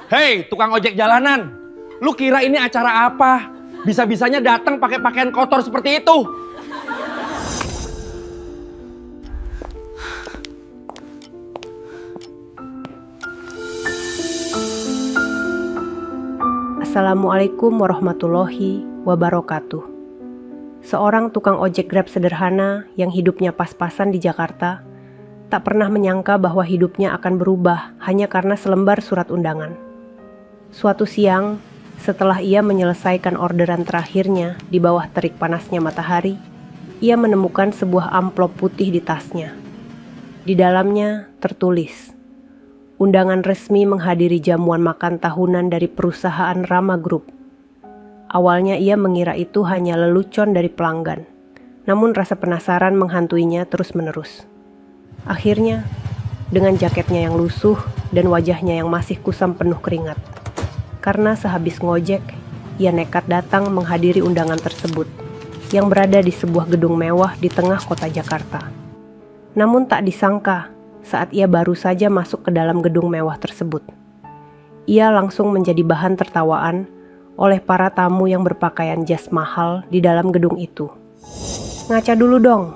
Hei, tukang ojek jalanan. Lu kira ini acara apa? Bisa-bisanya datang pakai pakaian kotor seperti itu. Assalamualaikum warahmatullahi wabarakatuh. Seorang tukang ojek Grab sederhana yang hidupnya pas-pasan di Jakarta tak pernah menyangka bahwa hidupnya akan berubah hanya karena selembar surat undangan. Suatu siang, setelah ia menyelesaikan orderan terakhirnya di bawah terik panasnya matahari, ia menemukan sebuah amplop putih di tasnya. Di dalamnya tertulis, undangan resmi menghadiri jamuan makan tahunan dari perusahaan Rama Group. Awalnya ia mengira itu hanya lelucon dari pelanggan, namun rasa penasaran menghantuinya terus-menerus. Akhirnya, dengan jaketnya yang lusuh dan wajahnya yang masih kusam penuh keringat, karena sehabis ngojek, ia nekat datang menghadiri undangan tersebut, yang berada di sebuah gedung mewah di tengah kota Jakarta. Namun tak disangka, saat ia baru saja masuk ke dalam gedung mewah tersebut, ia langsung menjadi bahan tertawaan oleh para tamu yang berpakaian jas mahal di dalam gedung itu. "Ngaca dulu dong,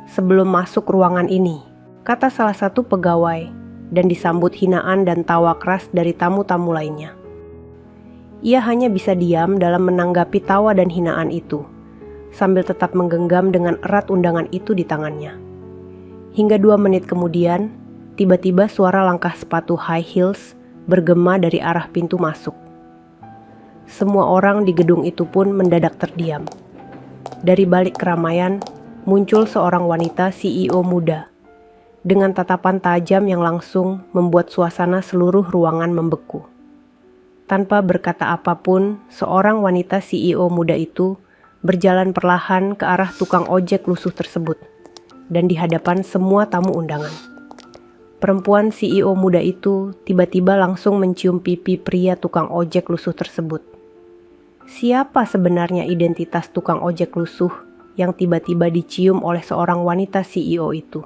sebelum masuk ruangan ini," kata salah satu pegawai, dan disambut hinaan dan tawa keras dari tamu-tamu lainnya. Ia hanya bisa diam dalam menanggapi tawa dan hinaan itu, sambil tetap menggenggam dengan erat undangan itu di tangannya. Hingga 2 menit kemudian, tiba-tiba suara langkah sepatu high heels bergema dari arah pintu masuk. Semua orang di gedung itu pun mendadak terdiam. Dari balik keramaian, muncul seorang wanita CEO muda, dengan tatapan tajam yang langsung membuat suasana seluruh ruangan membeku. Tanpa berkata apapun, seorang wanita CEO muda itu berjalan perlahan ke arah tukang ojek lusuh tersebut, dan di hadapan semua tamu undangan. Perempuan CEO muda itu tiba-tiba langsung mencium pipi pria tukang ojek lusuh tersebut. Siapa sebenarnya identitas tukang ojek lusuh yang tiba-tiba dicium oleh seorang wanita CEO itu?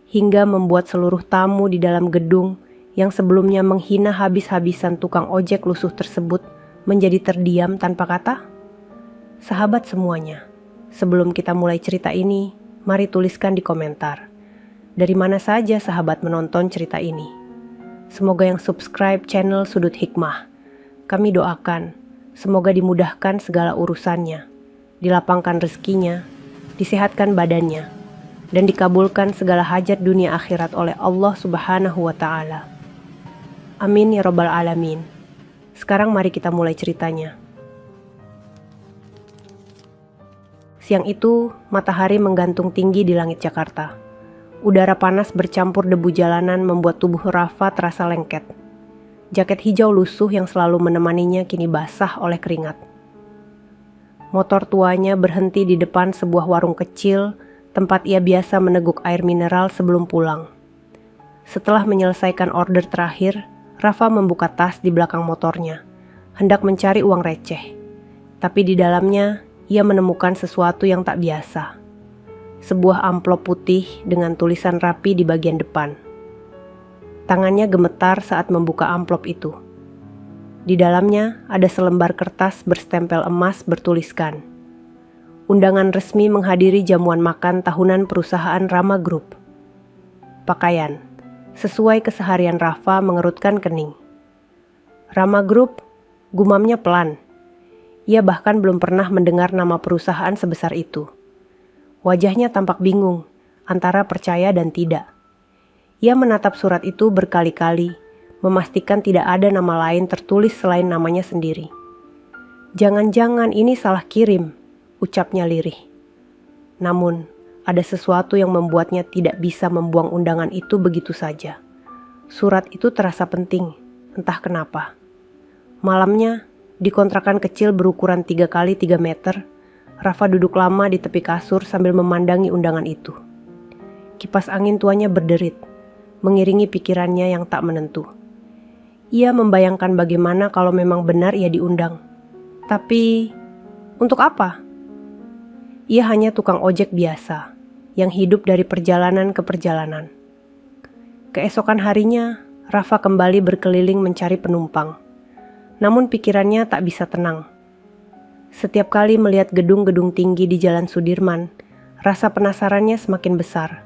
Hingga membuat seluruh tamu di dalam gedung yang sebelumnya menghina habis-habisan tukang ojek lusuh tersebut menjadi terdiam tanpa kata? Sahabat semuanya, sebelum kita mulai cerita ini, mari tuliskan di komentar, dari mana saja sahabat menonton cerita ini. Semoga yang subscribe channel Sudut Hikmah, kami doakan semoga dimudahkan segala urusannya, dilapangkan rezekinya, disehatkan badannya, dan dikabulkan segala hajat dunia akhirat oleh Allah Subhanahu wa Ta'ala. Amin ya Rabbal Alamin. Sekarang mari kita mulai ceritanya. Siang itu, matahari menggantung tinggi di langit Jakarta. Udara panas bercampur debu jalanan membuat tubuh Rafa terasa lengket. Jaket hijau lusuh yang selalu menemaninya kini basah oleh keringat. Motor tuanya berhenti di depan sebuah warung kecil tempat ia biasa meneguk air mineral sebelum pulang. Setelah menyelesaikan order terakhir, Rafa membuka tas di belakang motornya, hendak mencari uang receh. Tapi di dalamnya, ia menemukan sesuatu yang tak biasa. Sebuah amplop putih dengan tulisan rapi di bagian depan. Tangannya gemetar saat membuka amplop itu. Di dalamnya ada selembar kertas berstempel emas bertuliskan, undangan resmi menghadiri jamuan makan tahunan perusahaan Rama Group. Pakaian, sesuai keseharian Rafa mengerutkan kening. Rama Group, gumamnya pelan. Ia bahkan belum pernah mendengar nama perusahaan sebesar itu. Wajahnya tampak bingung, antara percaya dan tidak. Ia menatap surat itu berkali-kali, memastikan tidak ada nama lain tertulis selain namanya sendiri. "Jangan-jangan ini salah kirim," ucapnya lirih. Namun, ada sesuatu yang membuatnya tidak bisa membuang undangan itu begitu saja. Surat itu terasa penting, entah kenapa. Malamnya, di kontrakan kecil berukuran 3 kali 3 meter, Rafa duduk lama di tepi kasur sambil memandangi undangan itu. Kipas angin tuanya berderit, mengiringi pikirannya yang tak menentu. Ia membayangkan bagaimana kalau memang benar ia diundang. Tapi, untuk apa? Ia hanya tukang ojek biasa, yang hidup dari perjalanan ke perjalanan. Keesokan harinya, Rafa kembali berkeliling mencari penumpang. Namun pikirannya tak bisa tenang. Setiap kali melihat gedung-gedung tinggi di Jalan Sudirman, rasa penasarannya semakin besar.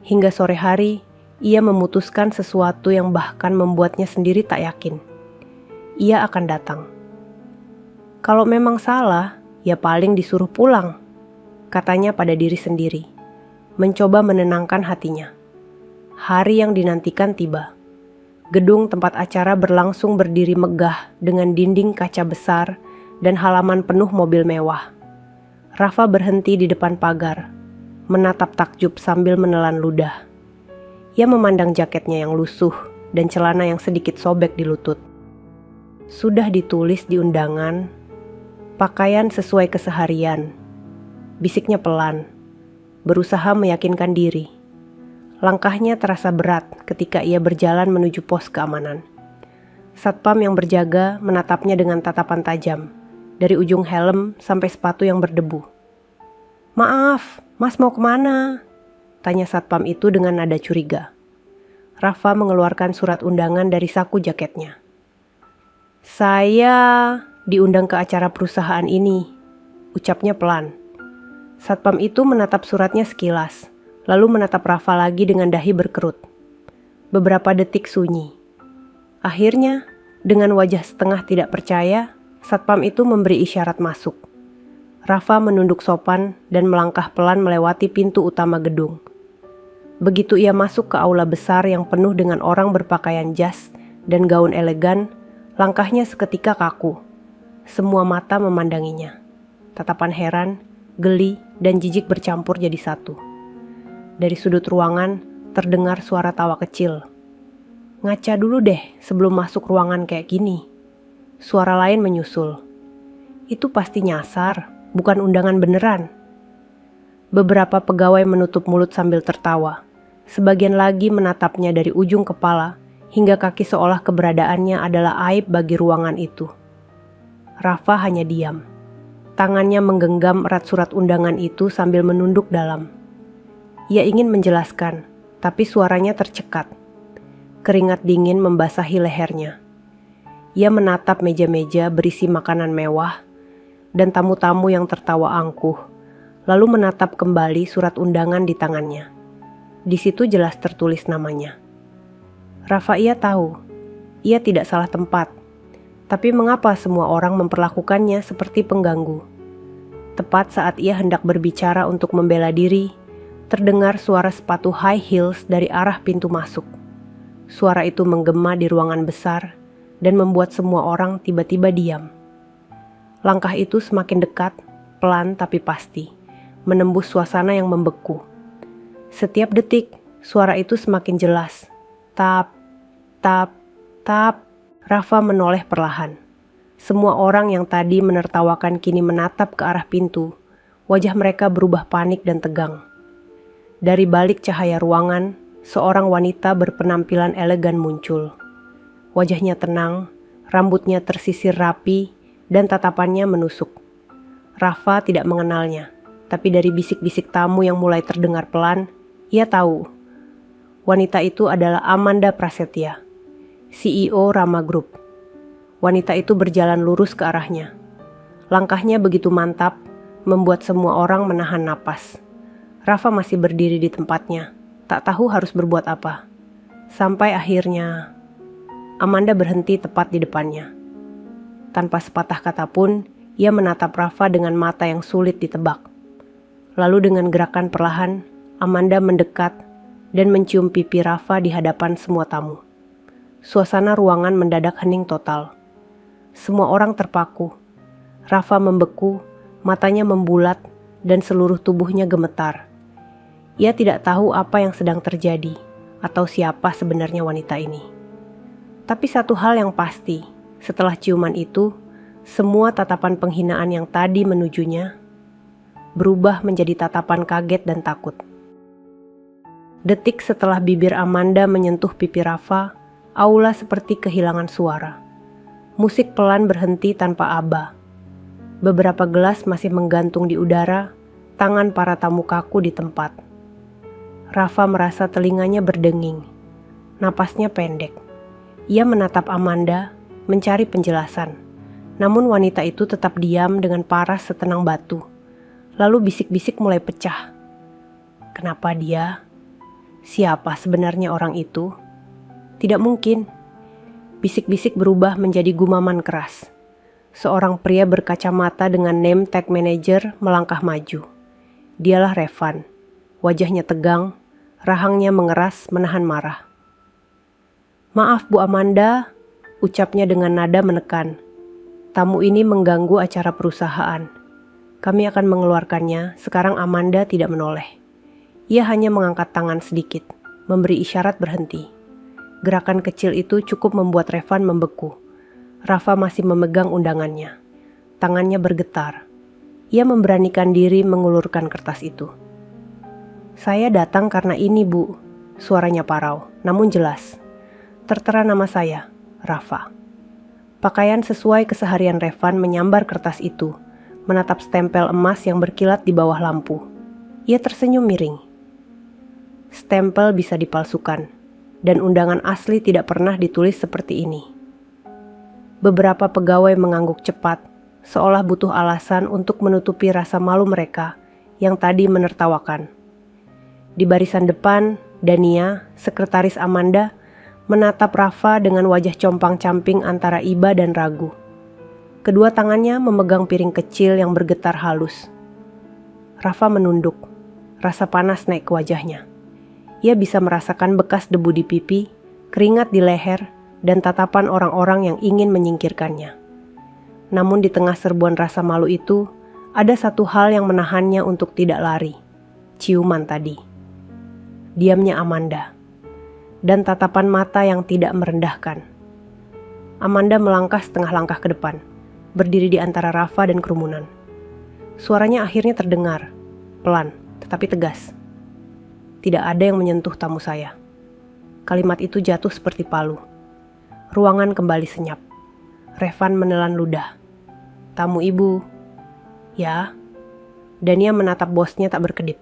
Hingga sore hari, ia memutuskan sesuatu yang bahkan membuatnya sendiri tak yakin. Ia akan datang. Kalau memang salah, ya paling disuruh pulang, katanya pada diri sendiri, mencoba menenangkan hatinya. Hari yang dinantikan tiba. Gedung tempat acara berlangsung berdiri megah dengan dinding kaca besar dan halaman penuh mobil mewah. Rafa berhenti di depan pagar, menatap takjub sambil menelan ludah. Ia memandang jaketnya yang lusuh dan celana yang sedikit sobek di lutut. Sudah ditulis di undangan, pakaian sesuai keseharian. Bisiknya pelan, berusaha meyakinkan diri. Langkahnya terasa berat ketika ia berjalan menuju pos keamanan. Satpam yang berjaga menatapnya dengan tatapan tajam, dari ujung helm sampai sepatu yang berdebu. "Maaf, Mas mau kemana?" tanya satpam itu dengan nada curiga. Rafa mengeluarkan surat undangan dari saku jaketnya. "Saya diundang ke acara perusahaan ini," ucapnya pelan. Satpam itu menatap suratnya sekilas, lalu menatap Rafa lagi dengan dahi berkerut. Beberapa detik sunyi. Akhirnya, dengan wajah setengah tidak percaya, satpam itu memberi isyarat masuk. Rafa menunduk sopan dan melangkah pelan melewati pintu utama gedung. Begitu ia masuk ke aula besar yang penuh dengan orang berpakaian jas dan gaun elegan, langkahnya seketika kaku. Semua mata memandanginya. Tatapan heran, geli, dan jijik bercampur jadi satu. Dari sudut ruangan, terdengar suara tawa kecil. "Ngaca dulu deh sebelum masuk ruangan kayak gini." Suara lain menyusul. "Itu pasti nyasar, bukan undangan beneran." Beberapa pegawai menutup mulut sambil tertawa. Sebagian lagi menatapnya dari ujung kepala hingga kaki seolah keberadaannya adalah aib bagi ruangan itu. Rafa hanya diam. Tangannya menggenggam erat surat undangan itu sambil menunduk dalam. Ia ingin menjelaskan, tapi suaranya tercekat. Keringat dingin membasahi lehernya. Ia menatap meja-meja berisi makanan mewah dan tamu-tamu yang tertawa angkuh, lalu menatap kembali surat undangan di tangannya. Di situ jelas tertulis namanya. Rafa ia tahu, ia tidak salah tempat. Tapi mengapa semua orang memperlakukannya seperti pengganggu? Tepat saat ia hendak berbicara untuk membela diri, terdengar suara sepatu high heels dari arah pintu masuk. Suara itu menggema di ruangan besar dan membuat semua orang tiba-tiba diam. Langkah itu semakin dekat, pelan tapi pasti, menembus suasana yang membeku. Setiap detik, suara itu semakin jelas. Tap, tap, tap. Rafa menoleh perlahan. Semua orang yang tadi menertawakan kini menatap ke arah pintu. Wajah mereka berubah panik dan tegang. Dari balik cahaya ruangan, seorang wanita berpenampilan elegan muncul. Wajahnya tenang, rambutnya tersisir rapi, dan tatapannya menusuk. Rafa tidak mengenalnya, tapi dari bisik-bisik tamu yang mulai terdengar pelan, ia tahu. Wanita itu adalah Amanda Prasetya, CEO Rama Group. Wanita itu berjalan lurus ke arahnya. Langkahnya begitu mantap, membuat semua orang menahan napas. Rafa masih berdiri di tempatnya, tak tahu harus berbuat apa. Sampai akhirnya, Amanda berhenti tepat di depannya. Tanpa sepatah kata pun, ia menatap Rafa dengan mata yang sulit ditebak. Lalu dengan gerakan perlahan, Amanda mendekat dan mencium pipi Rafa di hadapan semua tamu. Suasana ruangan mendadak hening total. Semua orang terpaku. Rafa membeku, matanya membulat, dan seluruh tubuhnya gemetar. Ia tidak tahu apa yang sedang terjadi, atau siapa sebenarnya wanita ini. Tapi satu hal yang pasti, setelah ciuman itu, semua tatapan penghinaan yang tadi menujunya berubah menjadi tatapan kaget dan takut. Detik setelah bibir Amanda menyentuh pipi Rafa, aula seperti kehilangan suara. Musik pelan berhenti tanpa aba. Beberapa gelas masih menggantung di udara, tangan para tamu kaku di tempat. Rafa merasa telinganya berdenging. Napasnya pendek. Ia menatap Amanda, mencari penjelasan. Namun wanita itu tetap diam dengan paras setenang batu. Lalu bisik-bisik mulai pecah. Kenapa dia? Siapa sebenarnya orang itu? Tidak mungkin. Bisik-bisik berubah menjadi gumaman keras. Seorang pria berkacamata dengan name tag manager melangkah maju. Dialah Revan. Wajahnya tegang, rahangnya mengeras menahan marah. "Maaf Bu Amanda," ucapnya dengan nada menekan. "Tamu ini mengganggu acara perusahaan. Kami akan mengeluarkannya." Sekarang Amanda tidak menoleh. Ia hanya mengangkat tangan sedikit, memberi isyarat berhenti. Gerakan kecil itu cukup membuat Revan membeku. Rafa masih memegang undangannya. Tangannya bergetar. Ia memberanikan diri mengulurkan kertas itu. "Saya datang karena ini, Bu." Suaranya parau, namun jelas. "Tertera nama saya, Rafa." Pakaian sesuai keseharian Revan menyambar kertas itu, menatap stempel emas yang berkilat di bawah lampu. Ia tersenyum miring. Stempel bisa dipalsukan, dan undangan asli tidak pernah ditulis seperti ini. Beberapa pegawai mengangguk cepat, seolah butuh alasan untuk menutupi rasa malu mereka yang tadi menertawakan. Di barisan depan, Dania, sekretaris Amanda, menatap Rafa dengan wajah compang-camping antara iba dan ragu. Kedua tangannya memegang piring kecil yang bergetar halus. Rafa menunduk, rasa panas naik ke wajahnya. Ia bisa merasakan bekas debu di pipi, keringat di leher, dan tatapan orang-orang yang ingin menyingkirkannya. Namun di tengah serbuan rasa malu itu, ada satu hal yang menahannya untuk tidak lari. Ciuman tadi. Diamnya Amanda. Dan tatapan mata yang tidak merendahkan. Amanda melangkah setengah langkah ke depan, berdiri di antara Rafa dan kerumunan. Suaranya akhirnya terdengar, pelan tetapi tegas. "Tidak ada yang menyentuh tamu saya." Kalimat itu jatuh seperti palu. Ruangan kembali senyap. Revan menelan ludah. "Tamu ibu." "Ya." Dania menatap bosnya tak berkedip.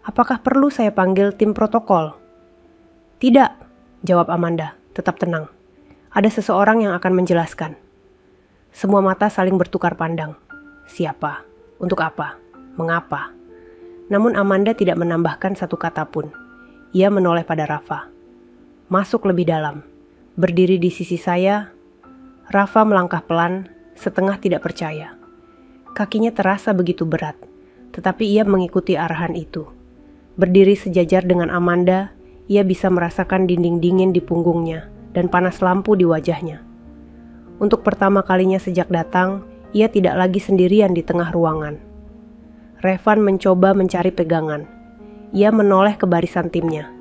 "Apakah perlu saya panggil tim protokol?" "Tidak," jawab Amanda, tetap tenang. "Ada seseorang yang akan menjelaskan." Semua mata saling bertukar pandang. Siapa? Untuk apa? Mengapa? Namun Amanda tidak menambahkan satu kata pun. Ia menoleh pada Rafa. "Masuk lebih dalam. Berdiri di sisi saya." Rafa melangkah pelan, setengah tidak percaya. Kakinya terasa begitu berat, tetapi ia mengikuti arahan itu. Berdiri sejajar dengan Amanda, ia bisa merasakan dinding dingin di punggungnya dan panas lampu di wajahnya. Untuk pertama kalinya sejak datang, ia tidak lagi sendirian di tengah ruangan. Revan mencoba mencari pegangan. Ia menoleh ke barisan timnya.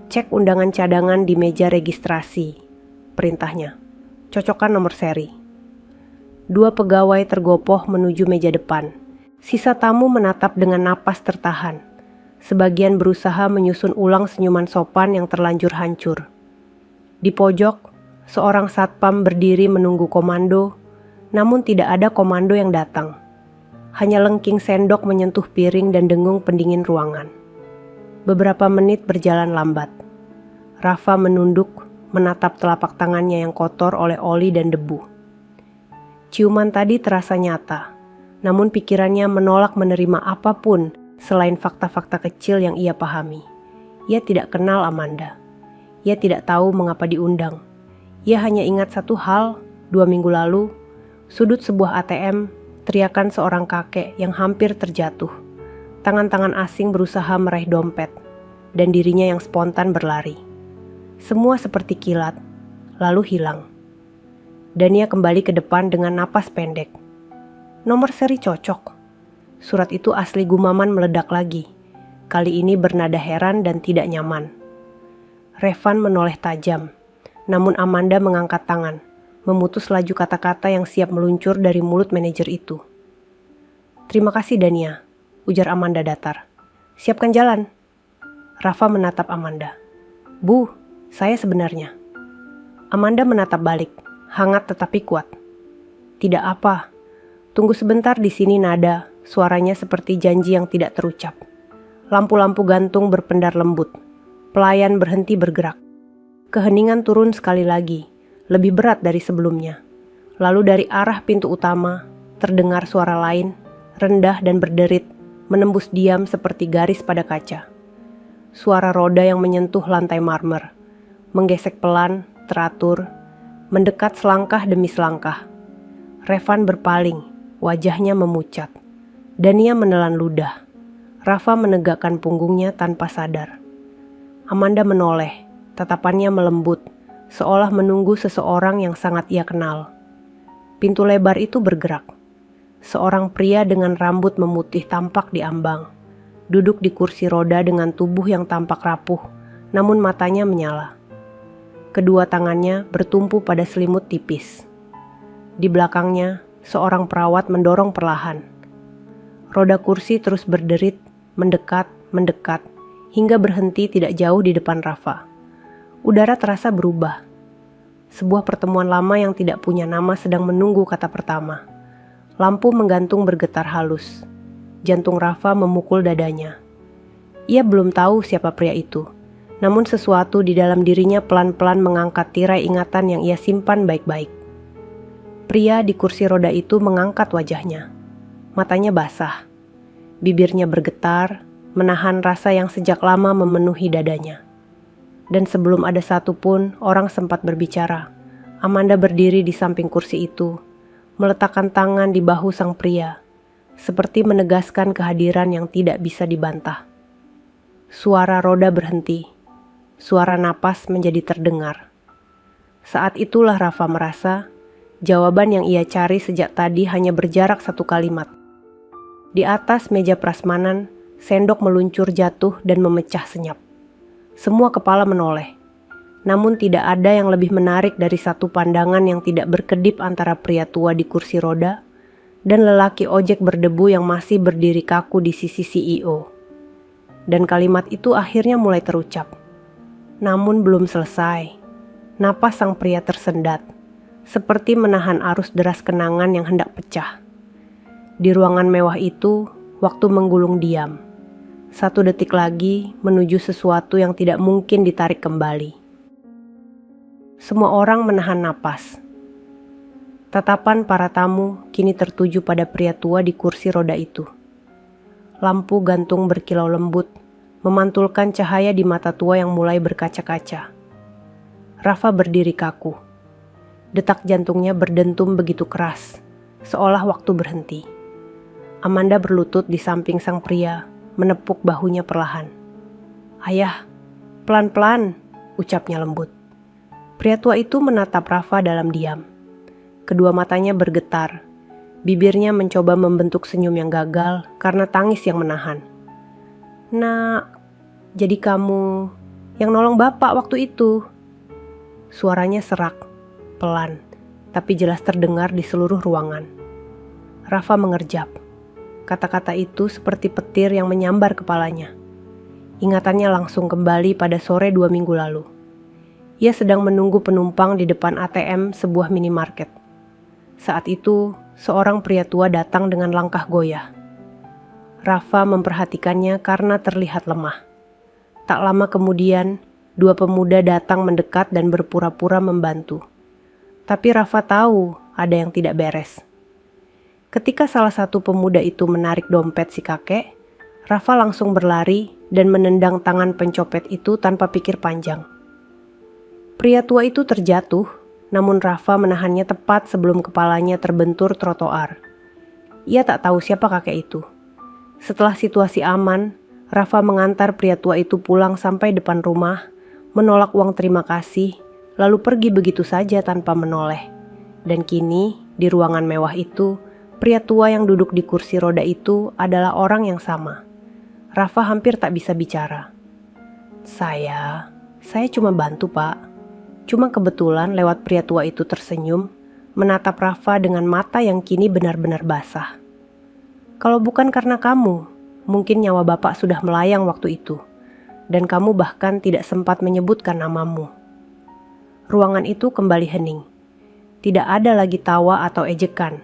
"Cek undangan cadangan di meja registrasi," perintahnya. "Cocokkan nomor seri." Dua pegawai tergopoh menuju meja depan. Sisa tamu menatap dengan napas tertahan. Sebagian berusaha menyusun ulang senyuman sopan yang terlanjur hancur. Di pojok, seorang satpam berdiri menunggu komando, namun tidak ada komando yang datang. Hanya lengking sendok menyentuh piring dan dengung pendingin ruangan. Beberapa menit berjalan lambat. Rafa menunduk, menatap telapak tangannya yang kotor oleh oli dan debu. Ciuman tadi terasa nyata, namun pikirannya menolak menerima apapun selain fakta-fakta kecil yang ia pahami. Ia tidak kenal Amanda. Ia tidak tahu mengapa diundang. Ia hanya ingat satu hal, 2 minggu lalu, sudut sebuah ATM, teriakan seorang kakek yang hampir terjatuh. Tangan-tangan asing berusaha meraih dompet, dan dirinya yang spontan berlari. Semua seperti kilat, lalu hilang. Dania kembali ke depan dengan napas pendek. Nomor seri cocok. Surat itu asli gumaman meledak lagi. Kali ini bernada heran dan tidak nyaman. Revan menoleh tajam, namun Amanda mengangkat tangan, memutus laju kata-kata yang siap meluncur dari mulut manajer itu. "Terima kasih Dania," ujar Amanda datar. "Siapkan jalan." Rafa menatap Amanda. "Bu, saya sebenarnya." Amanda menatap balik, hangat tetapi kuat. "Tidak apa. Tunggu sebentar di sini." Nada suaranya seperti janji yang tidak terucap. Lampu-lampu gantung berpendar lembut. Pelayan berhenti bergerak. Keheningan turun sekali lagi, lebih berat dari sebelumnya. Lalu dari arah pintu utama, terdengar suara lain, rendah dan berderit, menembus diam seperti garis pada kaca. Suara roda yang menyentuh lantai marmer, menggesek pelan, teratur, mendekat selangkah demi selangkah. Revan berpaling, wajahnya memucat. Dania menelan ludah. Rafa menegakkan punggungnya tanpa sadar. Amanda menoleh, tatapannya melembut, seolah menunggu seseorang yang sangat ia kenal. Pintu lebar itu bergerak. Seorang pria dengan rambut memutih tampak di ambang. Duduk di kursi roda dengan tubuh yang tampak rapuh, namun matanya menyala. Kedua tangannya bertumpu pada selimut tipis. Di belakangnya, seorang perawat mendorong perlahan. Roda kursi terus berderit, mendekat, hingga berhenti tidak jauh di depan Rafa. Udara terasa berubah. Sebuah pertemuan lama yang tidak punya nama sedang menunggu kata pertama. Lampu menggantung bergetar halus. Jantung Rafa memukul dadanya. Ia belum tahu siapa pria itu, namun sesuatu di dalam dirinya pelan-pelan mengangkat tirai ingatan yang ia simpan baik-baik. Pria di kursi roda itu mengangkat wajahnya. Matanya basah. Bibirnya bergetar, menahan rasa yang sejak lama memenuhi dadanya. Dan sebelum ada satupun orang sempat berbicara, Amanda berdiri di samping kursi itu, meletakkan tangan di bahu sang pria, seperti menegaskan kehadiran yang tidak bisa dibantah. Suara roda berhenti, suara napas menjadi terdengar. Saat itulah Rafa merasa, jawaban yang ia cari sejak tadi hanya berjarak satu kalimat. Di atas meja prasmanan, sendok meluncur jatuh dan memecah senyap. Semua kepala menoleh. Namun tidak ada yang lebih menarik dari satu pandangan yang tidak berkedip antara pria tua di kursi roda dan lelaki ojek berdebu yang masih berdiri kaku di sisi CEO. Dan kalimat itu akhirnya mulai terucap. Namun belum selesai. Napas sang pria tersendat, seperti menahan arus deras kenangan yang hendak pecah. Di ruangan mewah itu, waktu menggulung diam. 1 detik lagi menuju sesuatu yang tidak mungkin ditarik kembali. Semua orang menahan napas. Tatapan para tamu kini tertuju pada pria tua di kursi roda itu. Lampu gantung berkilau lembut, memantulkan cahaya di mata tua yang mulai berkaca-kaca. Rafa berdiri kaku. Detak jantungnya berdentum begitu keras, seolah waktu berhenti. Amanda berlutut di samping sang pria, menepuk bahunya perlahan. "Ayah, pelan-pelan," ucapnya lembut. Pria tua itu menatap Rafa dalam diam. Kedua matanya bergetar. Bibirnya mencoba membentuk senyum yang gagal karena tangis yang menahan. "Nak, jadi kamu yang nolong bapak waktu itu?" Suaranya serak, pelan, tapi jelas terdengar di seluruh ruangan. Rafa mengerjap. Kata-kata itu seperti petir yang menyambar kepalanya. Ingatannya langsung kembali pada sore 2 minggu lalu. Ia sedang menunggu penumpang di depan ATM sebuah minimarket. Saat itu, seorang pria tua datang dengan langkah goyah. Rafa memperhatikannya karena terlihat lemah. Tak lama kemudian, 2 pemuda datang mendekat dan berpura-pura membantu. Tapi Rafa tahu ada yang tidak beres. Ketika salah satu pemuda itu menarik dompet si kakek, Rafa langsung berlari dan menendang tangan pencopet itu tanpa pikir panjang. Pria tua itu terjatuh, namun Rafa menahannya tepat sebelum kepalanya terbentur trotoar. Ia tak tahu siapa kakek itu. Setelah situasi aman, Rafa mengantar pria tua itu pulang sampai depan rumah, menolak uang terima kasih, lalu pergi begitu saja tanpa menoleh. Dan kini, di ruangan mewah itu, pria tua yang duduk di kursi roda itu adalah orang yang sama. Rafa hampir tak bisa bicara. Saya cuma bantu, Pak. Cuma kebetulan lewat pria tua itu tersenyum, menatap Rafa dengan mata yang kini benar-benar basah. Kalau bukan karena kamu, mungkin nyawa bapak sudah melayang waktu itu, dan kamu bahkan tidak sempat menyebutkan namamu. Ruangan itu kembali hening. Tidak ada lagi tawa atau ejekan.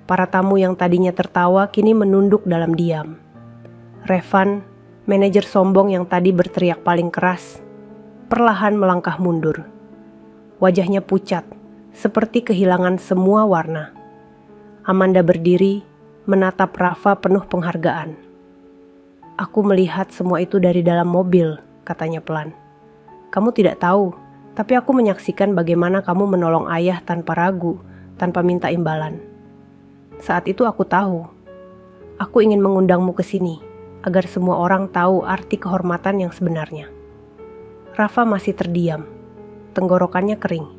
Para tamu yang tadinya tertawa kini menunduk dalam diam. Revan, manajer sombong yang tadi berteriak paling keras, perlahan melangkah mundur. Wajahnya pucat, seperti kehilangan semua warna. Amanda berdiri, menatap Rafa penuh penghargaan. "Aku melihat semua itu dari dalam mobil," katanya pelan. "Kamu tidak tahu, tapi aku menyaksikan bagaimana kamu menolong ayah tanpa ragu, tanpa minta imbalan. Saat itu aku tahu. Aku ingin mengundangmu ke sini, agar semua orang tahu arti kehormatan yang sebenarnya." Rafa masih terdiam. Tenggorokannya kering.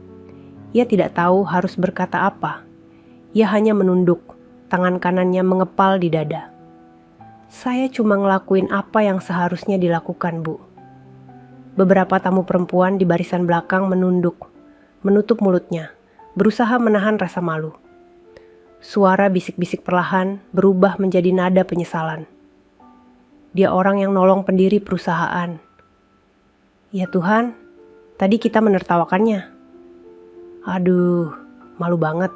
Ia tidak tahu harus berkata apa. Ia hanya menunduk, tangan kanannya mengepal di dada. "Saya cuma ngelakuin apa yang seharusnya dilakukan, Bu." Beberapa tamu perempuan di barisan belakang menunduk, menutup mulutnya, berusaha menahan rasa malu. Suara bisik-bisik perlahan berubah menjadi nada penyesalan. "Dia orang yang nolong pendiri perusahaan." "Ya Tuhan, tadi kita menertawakannya." "Aduh, malu banget."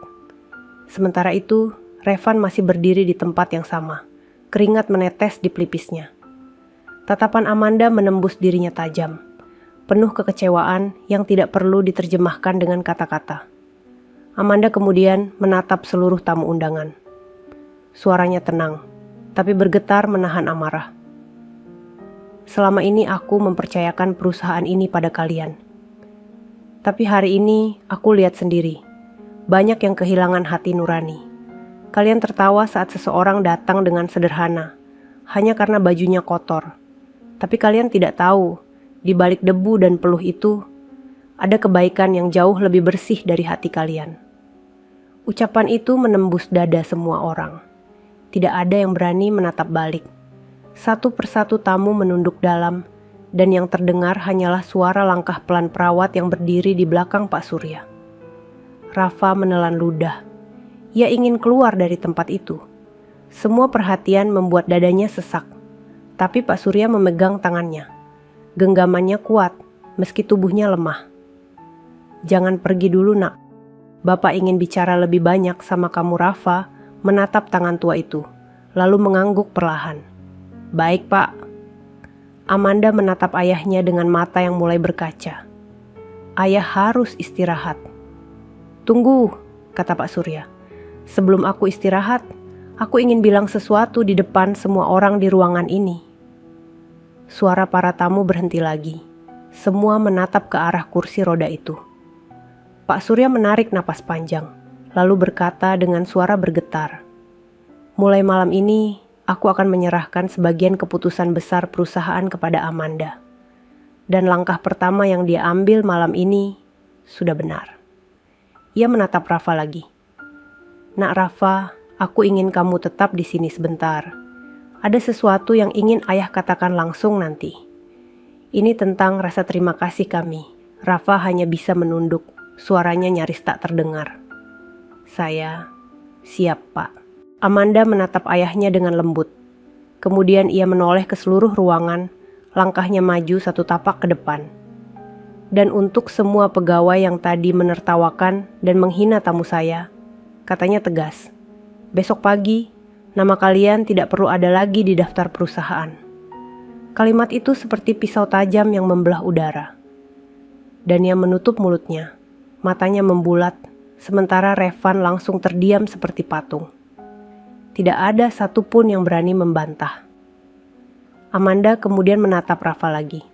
Sementara itu, Revan masih berdiri di tempat yang sama. Keringat menetes di pelipisnya. Tatapan Amanda menembus dirinya tajam, penuh kekecewaan yang tidak perlu diterjemahkan dengan kata-kata. Amanda kemudian menatap seluruh tamu undangan. Suaranya tenang, tapi bergetar menahan amarah. "Selama ini aku mempercayakan perusahaan ini pada kalian. Tapi hari ini aku lihat sendiri, banyak yang kehilangan hati nurani. Kalian tertawa saat seseorang datang dengan sederhana, hanya karena bajunya kotor. Tapi kalian tidak tahu, di balik debu dan peluh itu, ada kebaikan yang jauh lebih bersih dari hati kalian." Ucapan itu menembus dada semua orang. Tidak ada yang berani menatap balik. Satu persatu tamu menunduk dalam, dan yang terdengar hanyalah suara langkah pelan perawat yang berdiri di belakang Pak Surya. Rafa menelan ludah. Ia ingin keluar dari tempat itu. Semua perhatian membuat dadanya sesak, tapi Pak Surya memegang tangannya. Genggamannya kuat, meski tubuhnya lemah. "Jangan pergi dulu, Nak. Bapak ingin bicara lebih banyak sama kamu." Rafa menatap tangan tua itu, lalu mengangguk perlahan. "Baik, Pak." Amanda menatap ayahnya dengan mata yang mulai berkaca. "Ayah harus istirahat." "Tunggu," kata Pak Surya. "Sebelum aku istirahat, aku ingin bilang sesuatu di depan semua orang di ruangan ini." Suara para tamu berhenti lagi. Semua menatap ke arah kursi roda itu. Pak Surya menarik napas panjang, lalu berkata dengan suara bergetar, "Mulai malam ini, aku akan menyerahkan sebagian keputusan besar perusahaan kepada Amanda. Dan langkah pertama yang dia ambil malam ini sudah benar." Ia menatap Rafa lagi. "Nak Rafa, aku ingin kamu tetap di sini sebentar. Ada sesuatu yang ingin ayah katakan langsung nanti. Ini tentang rasa terima kasih kami." Rafa hanya bisa menunduk, suaranya nyaris tak terdengar. "Saya siap, Pak." Amanda menatap ayahnya dengan lembut. Kemudian ia menoleh ke seluruh ruangan, langkahnya maju satu tapak ke depan. "Dan untuk semua pegawai yang tadi menertawakan dan menghina tamu saya," katanya tegas, "besok pagi, nama kalian tidak perlu ada lagi di daftar perusahaan." Kalimat itu seperti pisau tajam yang membelah udara. Dan ia menutup mulutnya, matanya membulat, sementara Revan langsung terdiam seperti patung. Tidak ada satupun yang berani membantah. Amanda kemudian menatap Rafa lagi.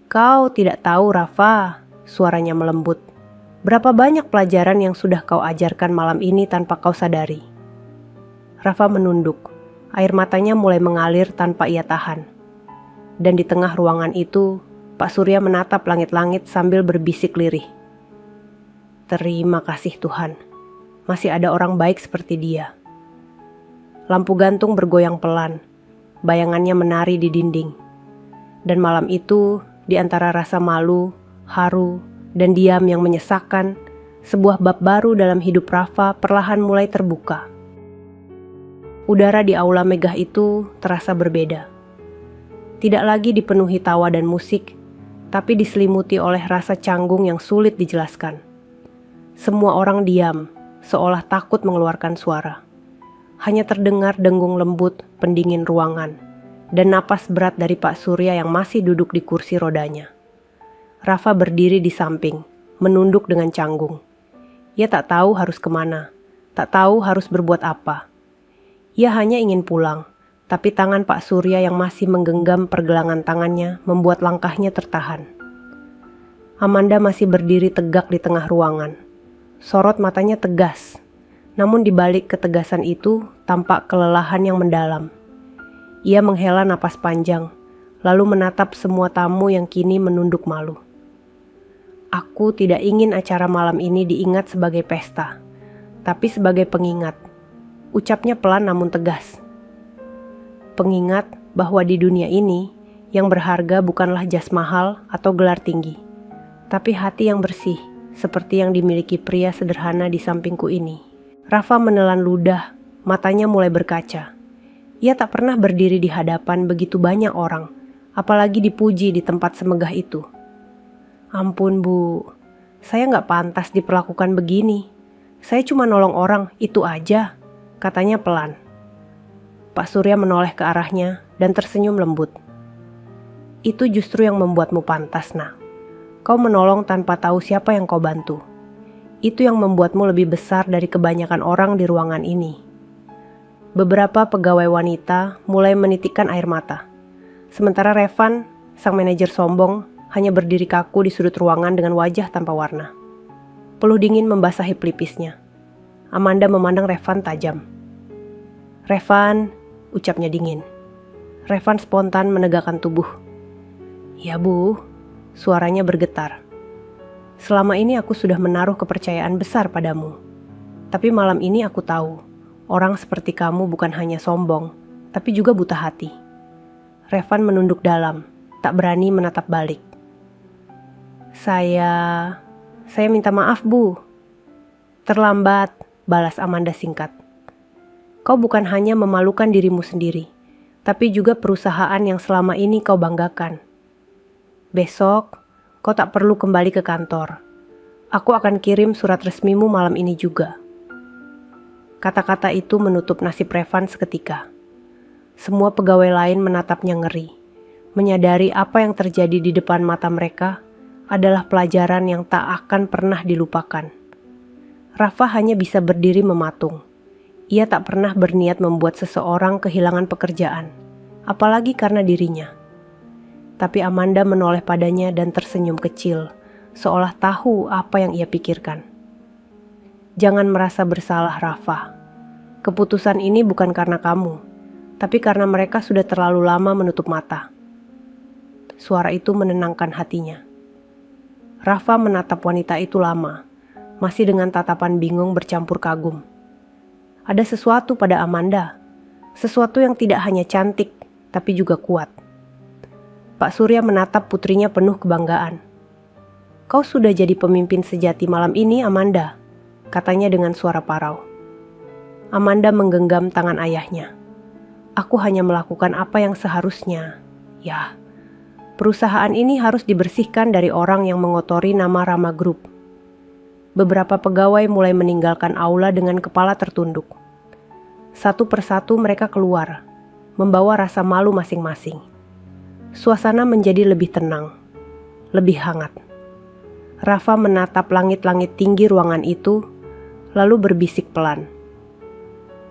"Kau tidak tahu, Rafa," suaranya melembut. "Berapa banyak pelajaran yang sudah kau ajarkan malam ini tanpa kau sadari." Rafa menunduk, air matanya mulai mengalir tanpa ia tahan. Dan di tengah ruangan itu, Pak Surya menatap langit-langit sambil berbisik lirih. "Terima kasih Tuhan, masih ada orang baik seperti dia." Lampu gantung bergoyang pelan, bayangannya menari di dinding. Dan malam itu, di antara rasa malu, haru, dan diam yang menyesakkan, sebuah bab baru dalam hidup Rafa perlahan mulai terbuka. Udara di aula megah itu terasa berbeda. Tidak lagi dipenuhi tawa dan musik, tapi diselimuti oleh rasa canggung yang sulit dijelaskan. Semua orang diam, seolah takut mengeluarkan suara. Hanya terdengar dengung lembut pendingin ruangan dan napas berat dari Pak Surya yang masih duduk di kursi rodanya. Rafa berdiri di samping, menunduk dengan canggung. Ia tak tahu harus kemana, tak tahu harus berbuat apa. Ia hanya ingin pulang, tapi tangan Pak Surya yang masih menggenggam pergelangan tangannya membuat langkahnya tertahan. Amanda masih berdiri tegak di tengah ruangan. Sorot matanya tegas, namun di balik ketegasan itu tampak kelelahan yang mendalam. Ia menghela napas panjang, lalu menatap semua tamu yang kini menunduk malu. Aku tidak ingin acara malam ini diingat sebagai pesta, tapi sebagai pengingat. Ucapnya pelan namun tegas. Pengingat bahwa di dunia ini, yang berharga bukanlah jas mahal atau gelar tinggi, tapi hati yang bersih, seperti yang dimiliki pria sederhana di sampingku ini. Rafa menelan ludah, matanya mulai berkaca. Ia tak pernah berdiri di hadapan begitu banyak orang, apalagi dipuji di tempat semegah itu. Ampun Bu, saya nggak pantas diperlakukan begini. Saya cuma nolong orang, itu aja, katanya pelan. Pak Surya menoleh ke arahnya dan tersenyum lembut. Itu justru yang membuatmu pantas, Nak. Kau menolong tanpa tahu siapa yang kau bantu. Itu yang membuatmu lebih besar dari kebanyakan orang di ruangan ini. Beberapa pegawai wanita mulai menitikkan air mata. Sementara Revan, sang manajer sombong, hanya berdiri kaku di sudut ruangan dengan wajah tanpa warna. Peluh dingin membasahi pelipisnya. Amanda memandang Revan tajam. "Revan," ucapnya dingin. Revan spontan menegakkan tubuh. "Ya Bu," suaranya bergetar. "Selama ini aku sudah menaruh kepercayaan besar padamu. Tapi malam ini aku tahu, orang seperti kamu bukan hanya sombong, tapi juga buta hati." Revan menunduk dalam, tak berani menatap balik. Saya minta maaf Bu." "Terlambat," balas Amanda singkat. "Kau bukan hanya memalukan dirimu sendiri, tapi juga perusahaan yang selama ini kau banggakan. Besok, kau tak perlu kembali ke kantor. Aku akan kirim surat resmimu malam ini juga." Kata-kata itu menutup nasib Revan seketika. Semua pegawai lain menatapnya ngeri, menyadari apa yang terjadi di depan mata mereka adalah pelajaran yang tak akan pernah dilupakan. Rafa hanya bisa berdiri mematung. Ia tak pernah berniat membuat seseorang kehilangan pekerjaan, apalagi karena dirinya. Tapi Amanda menoleh padanya dan tersenyum kecil, seolah tahu apa yang ia pikirkan. "Jangan merasa bersalah, Rafa. Keputusan ini bukan karena kamu, tapi karena mereka sudah terlalu lama menutup mata." Suara itu menenangkan hatinya. Rafa menatap wanita itu lama, masih dengan tatapan bingung bercampur kagum. Ada sesuatu pada Amanda, sesuatu yang tidak hanya cantik, tapi juga kuat. Pak Surya menatap putrinya penuh kebanggaan. "Kau sudah jadi pemimpin sejati malam ini, Amanda," katanya dengan suara parau. Amanda menggenggam tangan ayahnya. "Aku hanya melakukan apa yang seharusnya. Ya, perusahaan ini harus dibersihkan dari orang yang mengotori nama Rama Group." Beberapa pegawai mulai meninggalkan aula dengan kepala tertunduk. Satu persatu mereka keluar, membawa rasa malu masing-masing. Suasana menjadi lebih tenang, lebih hangat. Rafa menatap langit-langit tinggi ruangan itu, lalu berbisik pelan.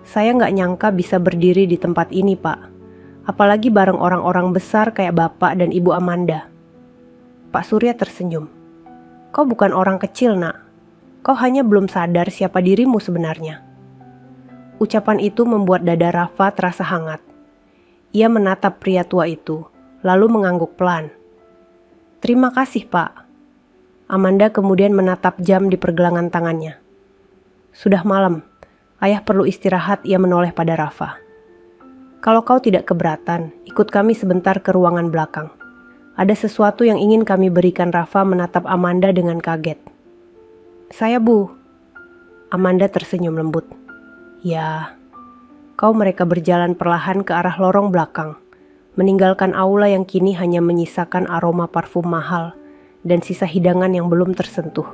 "Saya nggak nyangka bisa berdiri di tempat ini, Pak. Apalagi bareng orang-orang besar kayak Bapak dan Ibu Amanda." Pak Surya tersenyum. "Kau bukan orang kecil, Nak. Kau hanya belum sadar siapa dirimu sebenarnya." Ucapan itu membuat dada Rafa terasa hangat. Ia menatap pria tua itu, lalu mengangguk pelan. "Terima kasih, Pak." Amanda kemudian menatap jam di pergelangan tangannya. "Sudah malam. Ayah perlu istirahat," ia menoleh pada Rafa. "Kalau kau tidak keberatan, ikut kami sebentar ke ruangan belakang. Ada sesuatu yang ingin kami berikan." Rafa menatap Amanda dengan kaget. "Saya Bu." Amanda tersenyum lembut. "Ya." Mereka berjalan perlahan ke arah lorong belakang, meninggalkan aula yang kini hanya menyisakan aroma parfum mahal dan sisa hidangan yang belum tersentuh.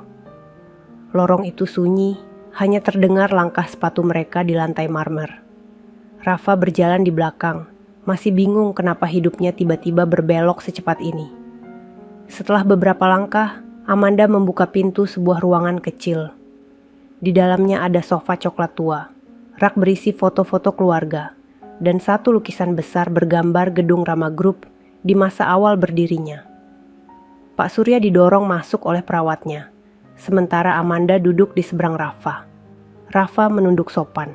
Lorong itu sunyi, hanya terdengar langkah sepatu mereka di lantai marmer. Rafa berjalan di belakang, masih bingung kenapa hidupnya tiba-tiba berbelok secepat ini. Setelah beberapa langkah, Amanda membuka pintu sebuah ruangan kecil. Di dalamnya ada sofa coklat tua, rak berisi foto-foto keluarga, dan satu lukisan besar bergambar gedung Rama Group di masa awal berdirinya. Pak Surya didorong masuk oleh perawatnya, sementara Amanda duduk di seberang Rafa. Rafa menunduk sopan.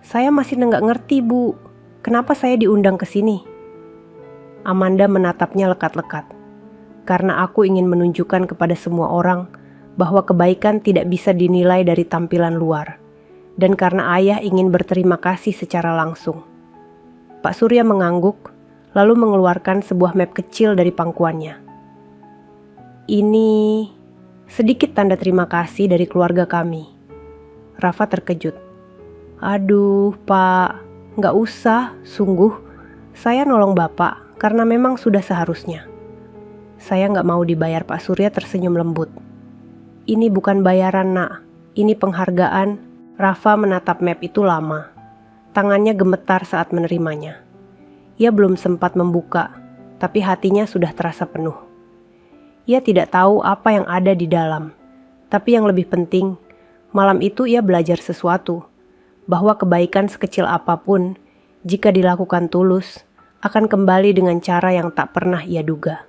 "Saya masih nggak ngerti, Bu. Kenapa saya diundang ke sini?" Amanda menatapnya lekat-lekat. "Karena aku ingin menunjukkan kepada semua orang bahwa kebaikan tidak bisa dinilai dari tampilan luar. Dan karena ayah ingin berterima kasih secara langsung." Pak Surya mengangguk, lalu mengeluarkan sebuah map kecil dari pangkuannya. "Ini sedikit tanda terima kasih dari keluarga kami." Rafa terkejut. "Aduh, Pak, nggak usah, sungguh. Saya nolong Bapak karena memang sudah seharusnya." "Saya nggak mau dibayar." Pak Surya tersenyum lembut. "Ini bukan bayaran, Nak. Ini penghargaan." Rafa menatap map itu lama. Tangannya gemetar saat menerimanya. Ia belum sempat membuka, tapi hatinya sudah terasa penuh. Ia tidak tahu apa yang ada di dalam, tapi yang lebih penting, malam itu ia belajar sesuatu, bahwa kebaikan sekecil apapun, jika dilakukan tulus, akan kembali dengan cara yang tak pernah ia duga.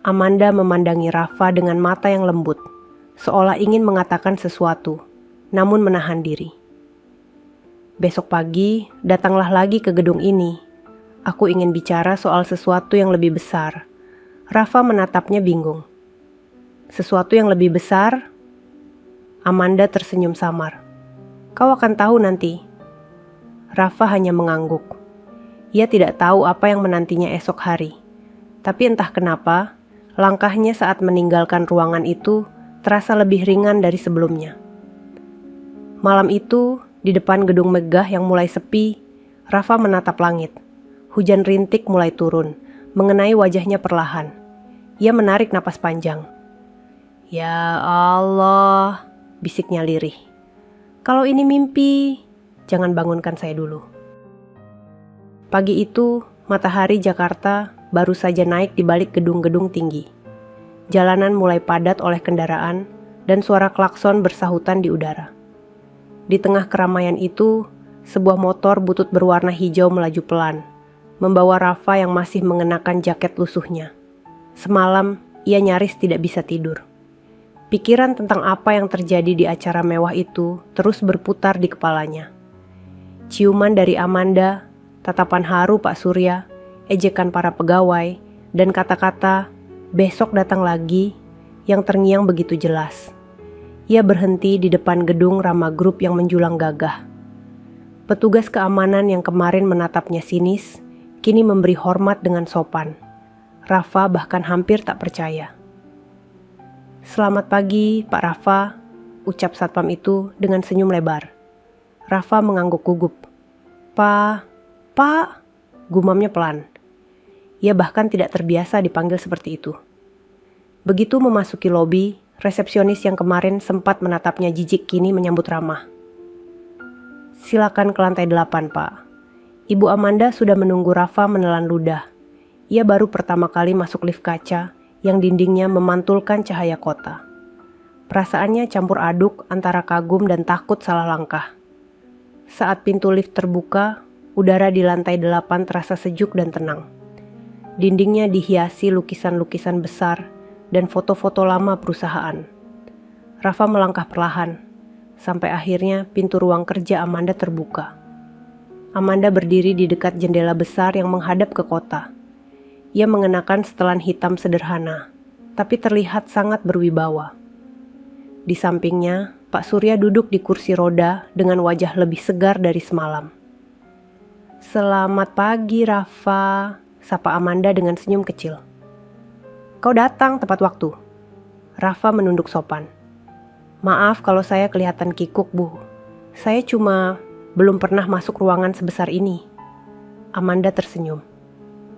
Amanda memandangi Rafa dengan mata yang lembut, seolah ingin mengatakan sesuatu, namun menahan diri. "Besok pagi, datanglah lagi ke gedung ini. Aku ingin bicara soal sesuatu yang lebih besar." Rafa menatapnya bingung. "Sesuatu yang lebih besar?" Amanda tersenyum samar. "Kau akan tahu nanti." Rafa hanya mengangguk. Ia tidak tahu apa yang menantinya esok hari. Tapi entah kenapa, langkahnya saat meninggalkan ruangan itu terasa lebih ringan dari sebelumnya. Malam itu, di depan gedung megah yang mulai sepi, Rafa menatap langit. Hujan rintik mulai turun, mengenai wajahnya perlahan. Ia menarik napas panjang. "Ya Allah," bisiknya lirih. "Kalau ini mimpi, jangan bangunkan saya dulu." Pagi itu, matahari Jakarta baru saja naik di balik gedung-gedung tinggi. Jalanan mulai padat oleh kendaraan dan suara klakson bersahutan di udara. Di tengah keramaian itu, sebuah motor butut berwarna hijau melaju pelan, membawa Rafa yang masih mengenakan jaket lusuhnya. Semalam, ia nyaris tidak bisa tidur. Pikiran tentang apa yang terjadi di acara mewah itu terus berputar di kepalanya. Ciuman dari Amanda, tatapan haru Pak Surya, ejekan para pegawai, dan kata-kata "besok datang lagi" yang terngiang begitu jelas. Ia berhenti di depan gedung Rama Group yang menjulang gagah. Petugas keamanan yang kemarin menatapnya sinis, kini memberi hormat dengan sopan. Rafa bahkan hampir tak percaya. "Selamat pagi, Pak Rafa," ucap satpam itu dengan senyum lebar. Rafa mengangguk gugup. Pak, gumamnya pelan. Ia bahkan tidak terbiasa dipanggil seperti itu. Begitu memasuki lobi, resepsionis yang kemarin sempat menatapnya jijik kini menyambut ramah. "Silakan ke lantai 8, Pak." Ibu Amanda sudah menunggu Rafa menelan ludah. Ia baru pertama kali masuk lift kaca yang dindingnya memantulkan cahaya kota. Perasaannya campur aduk antara kagum dan takut salah langkah. Saat pintu lift terbuka, udara di lantai 8 terasa sejuk dan tenang. Dindingnya dihiasi lukisan-lukisan besar dan foto-foto lama perusahaan. Rafa melangkah perlahan, sampai akhirnya pintu ruang kerja Amanda terbuka. Amanda berdiri di dekat jendela besar yang menghadap ke kota. Ia mengenakan setelan hitam sederhana, tapi terlihat sangat berwibawa. Di sampingnya, Pak Surya duduk di kursi roda dengan wajah lebih segar dari semalam. "Selamat pagi, Rafa," sapa Amanda dengan senyum kecil. "Kau datang tepat waktu." Rafa menunduk sopan. "Maaf kalau saya kelihatan kikuk, Bu. Saya cuma belum pernah masuk ruangan sebesar ini." Amanda tersenyum.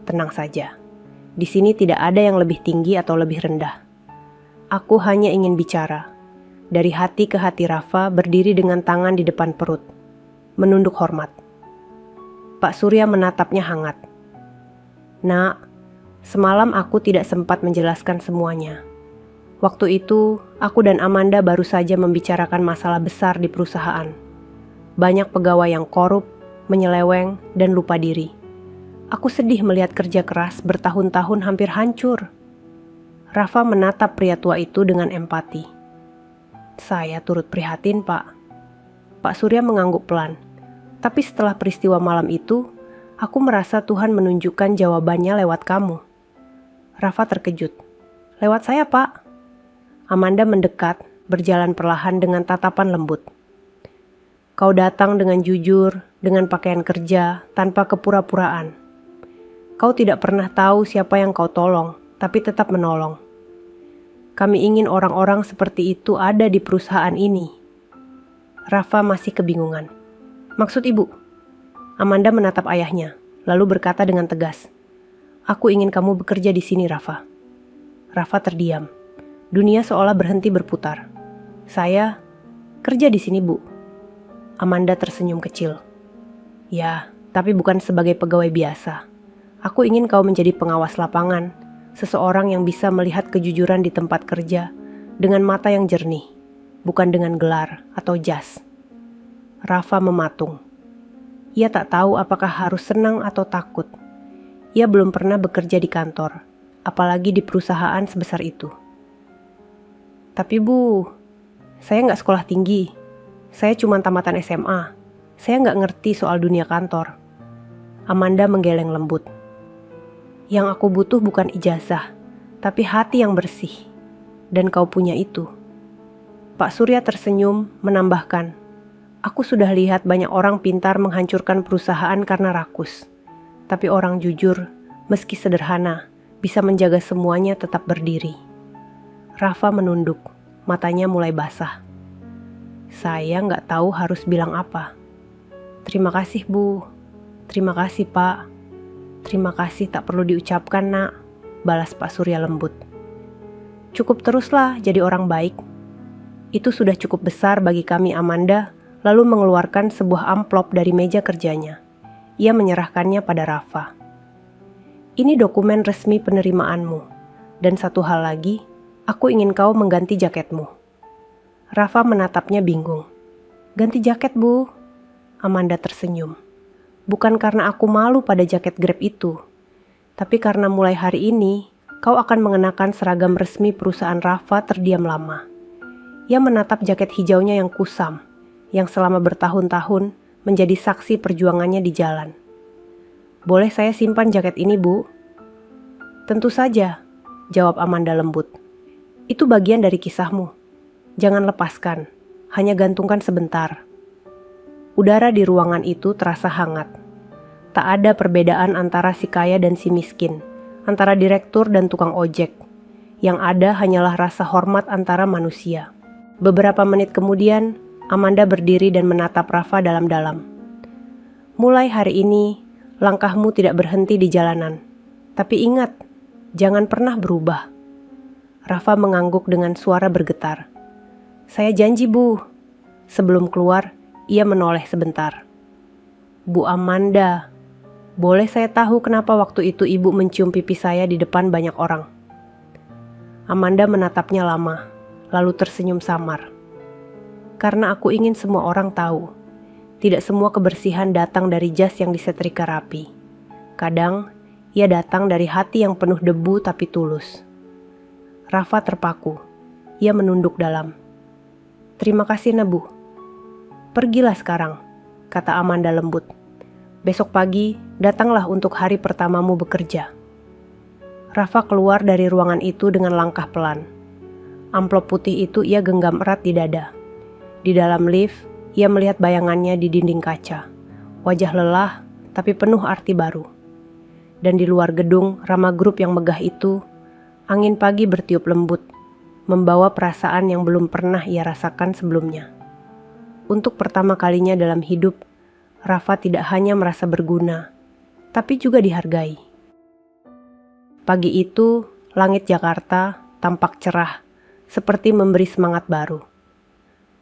"Tenang saja. Di sini tidak ada yang lebih tinggi atau lebih rendah. Aku hanya ingin bicara." Dari hati ke hati Rafa berdiri dengan tangan di depan perut, menunduk hormat. Pak Surya menatapnya hangat. "Nak, Semalam aku tidak sempat menjelaskan semuanya. Waktu itu, aku dan Amanda baru saja membicarakan masalah besar di perusahaan. Banyak pegawai yang korup, menyeleweng, dan lupa diri. Aku sedih melihat kerja keras bertahun-tahun hampir hancur. Rafa menatap pria tua itu dengan empati. Saya turut prihatin, Pak. Pak Surya mengangguk pelan. Tapi setelah peristiwa malam itu, aku merasa Tuhan menunjukkan jawabannya lewat kamu. Rafa terkejut. Lewat saya, Pak. Amanda mendekat, berjalan perlahan dengan tatapan lembut. Kau datang dengan jujur, dengan pakaian kerja, tanpa kepura-puraan. Kau tidak pernah tahu siapa yang kau tolong, tapi tetap menolong. Kami ingin orang-orang seperti itu ada di perusahaan ini. Rafa masih kebingungan. Maksud ibu? Amanda menatap ayahnya, lalu berkata dengan tegas. Aku ingin kamu bekerja di sini, Rafa. Rafa terdiam. Dunia seolah berhenti berputar. Saya kerja di sini, Bu. Amanda tersenyum kecil. Ya, tapi bukan sebagai pegawai biasa. Aku ingin kau menjadi pengawas lapangan, seseorang yang bisa melihat kejujuran di tempat kerja dengan mata yang jernih, bukan dengan gelar atau jas. Rafa mematung. Ia tak tahu apakah harus senang atau takut. Ia belum pernah bekerja di kantor, apalagi di perusahaan sebesar itu. Tapi Bu, saya nggak sekolah tinggi. Saya cuma tamatan SMA. Saya nggak ngerti soal dunia kantor. Amanda menggeleng lembut. Yang aku butuh bukan ijazah, tapi hati yang bersih. Dan kau punya itu. Pak Surya tersenyum, menambahkan, aku sudah lihat banyak orang pintar menghancurkan perusahaan karena rakus. Tapi orang jujur, meski sederhana, bisa menjaga semuanya tetap berdiri. Rafa menunduk, matanya mulai basah. Saya nggak tahu harus bilang apa. Terima kasih, Bu. Terima kasih, Pak. Terima kasih tak perlu diucapkan, Nak, balas Pak Surya lembut. Cukup teruslah jadi orang baik. Itu sudah cukup besar bagi kami, Amanda, lalu mengeluarkan sebuah amplop dari meja kerjanya. Ia menyerahkannya pada Rafa. Ini dokumen resmi penerimaanmu. Dan satu hal lagi, aku ingin kau mengganti jaketmu. Rafa menatapnya bingung. Ganti jaket, Bu. Amanda tersenyum. Bukan karena aku malu pada jaket Grab itu, tapi karena mulai hari ini, kau akan mengenakan seragam resmi perusahaan. Rafa terdiam lama. Ia menatap jaket hijaunya yang kusam, yang selama bertahun-tahun menjadi saksi perjuangannya di jalan. Boleh saya simpan jaket ini, Bu? Tentu saja, jawab Amanda lembut. Itu bagian dari kisahmu. Jangan lepaskan, hanya gantungkan sebentar. Udara di ruangan itu terasa hangat. Tak ada perbedaan antara si kaya dan si miskin, antara direktur dan tukang ojek. Yang ada hanyalah rasa hormat antara manusia. Beberapa menit kemudian, Amanda berdiri dan menatap Rafa dalam-dalam. Mulai hari ini, langkahmu tidak berhenti di jalanan. Tapi ingat, jangan pernah berubah. Rafa mengangguk dengan suara bergetar. Saya janji, Bu. Sebelum keluar, ia menoleh sebentar. Bu Amanda, boleh saya tahu kenapa waktu itu ibu mencium pipi saya di depan banyak orang? Amanda menatapnya lama, lalu tersenyum samar. Karena aku ingin semua orang tahu, tidak semua kebersihan datang dari jas yang disetrika rapi. Kadang, ia datang dari hati yang penuh debu tapi tulus. Rafa terpaku. Ia menunduk dalam. Terima kasih, Nebu. Pergilah sekarang, kata Amanda lembut. Besok pagi, datanglah untuk hari pertamamu bekerja. Rafa keluar dari ruangan itu dengan langkah pelan. Amplop putih itu ia genggam erat di dada. Di dalam lift, ia melihat bayangannya di dinding kaca. Wajah lelah, tapi penuh arti baru. Dan di luar gedung Rama Group yang megah itu, angin pagi bertiup lembut, membawa perasaan yang belum pernah ia rasakan sebelumnya. Untuk pertama kalinya dalam hidup, Rafa tidak hanya merasa berguna, tapi juga dihargai. Pagi itu, langit Jakarta tampak cerah, seperti memberi semangat baru.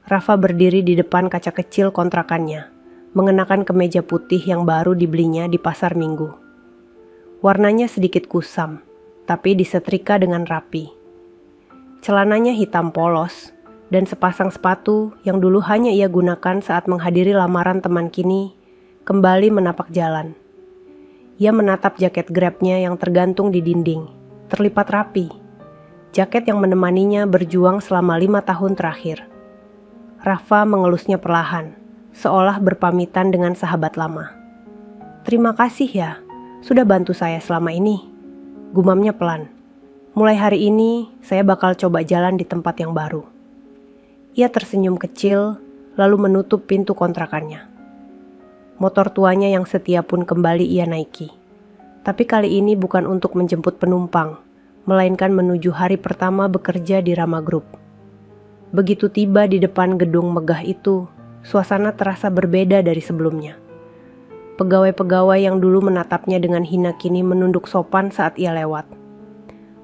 Rafa berdiri di depan kaca kecil kontrakannya, mengenakan kemeja putih yang baru dibelinya di pasar Minggu. Warnanya sedikit kusam, tapi disetrika dengan rapi. Celananya hitam polos, dan sepasang sepatu yang dulu hanya ia gunakan saat menghadiri lamaran teman kini kembali menapak jalan. Ia menatap jaket Grab-nya yang tergantung di dinding, terlipat rapi. Jaket yang menemaninya berjuang selama 5 tahun terakhir. Rafa mengelusnya perlahan, seolah berpamitan dengan sahabat lama. "Terima kasih ya, sudah bantu saya selama ini," gumamnya pelan. "Mulai hari ini, saya bakal coba jalan di tempat yang baru." Ia tersenyum kecil, lalu menutup pintu kontrakannya. Motor tuanya yang setia pun kembali ia naiki. Tapi kali ini bukan untuk menjemput penumpang, melainkan menuju hari pertama bekerja di Rama Group. Begitu tiba di depan gedung megah itu, suasana terasa berbeda dari sebelumnya. Pegawai-pegawai yang dulu menatapnya dengan hina kini menunduk sopan saat ia lewat.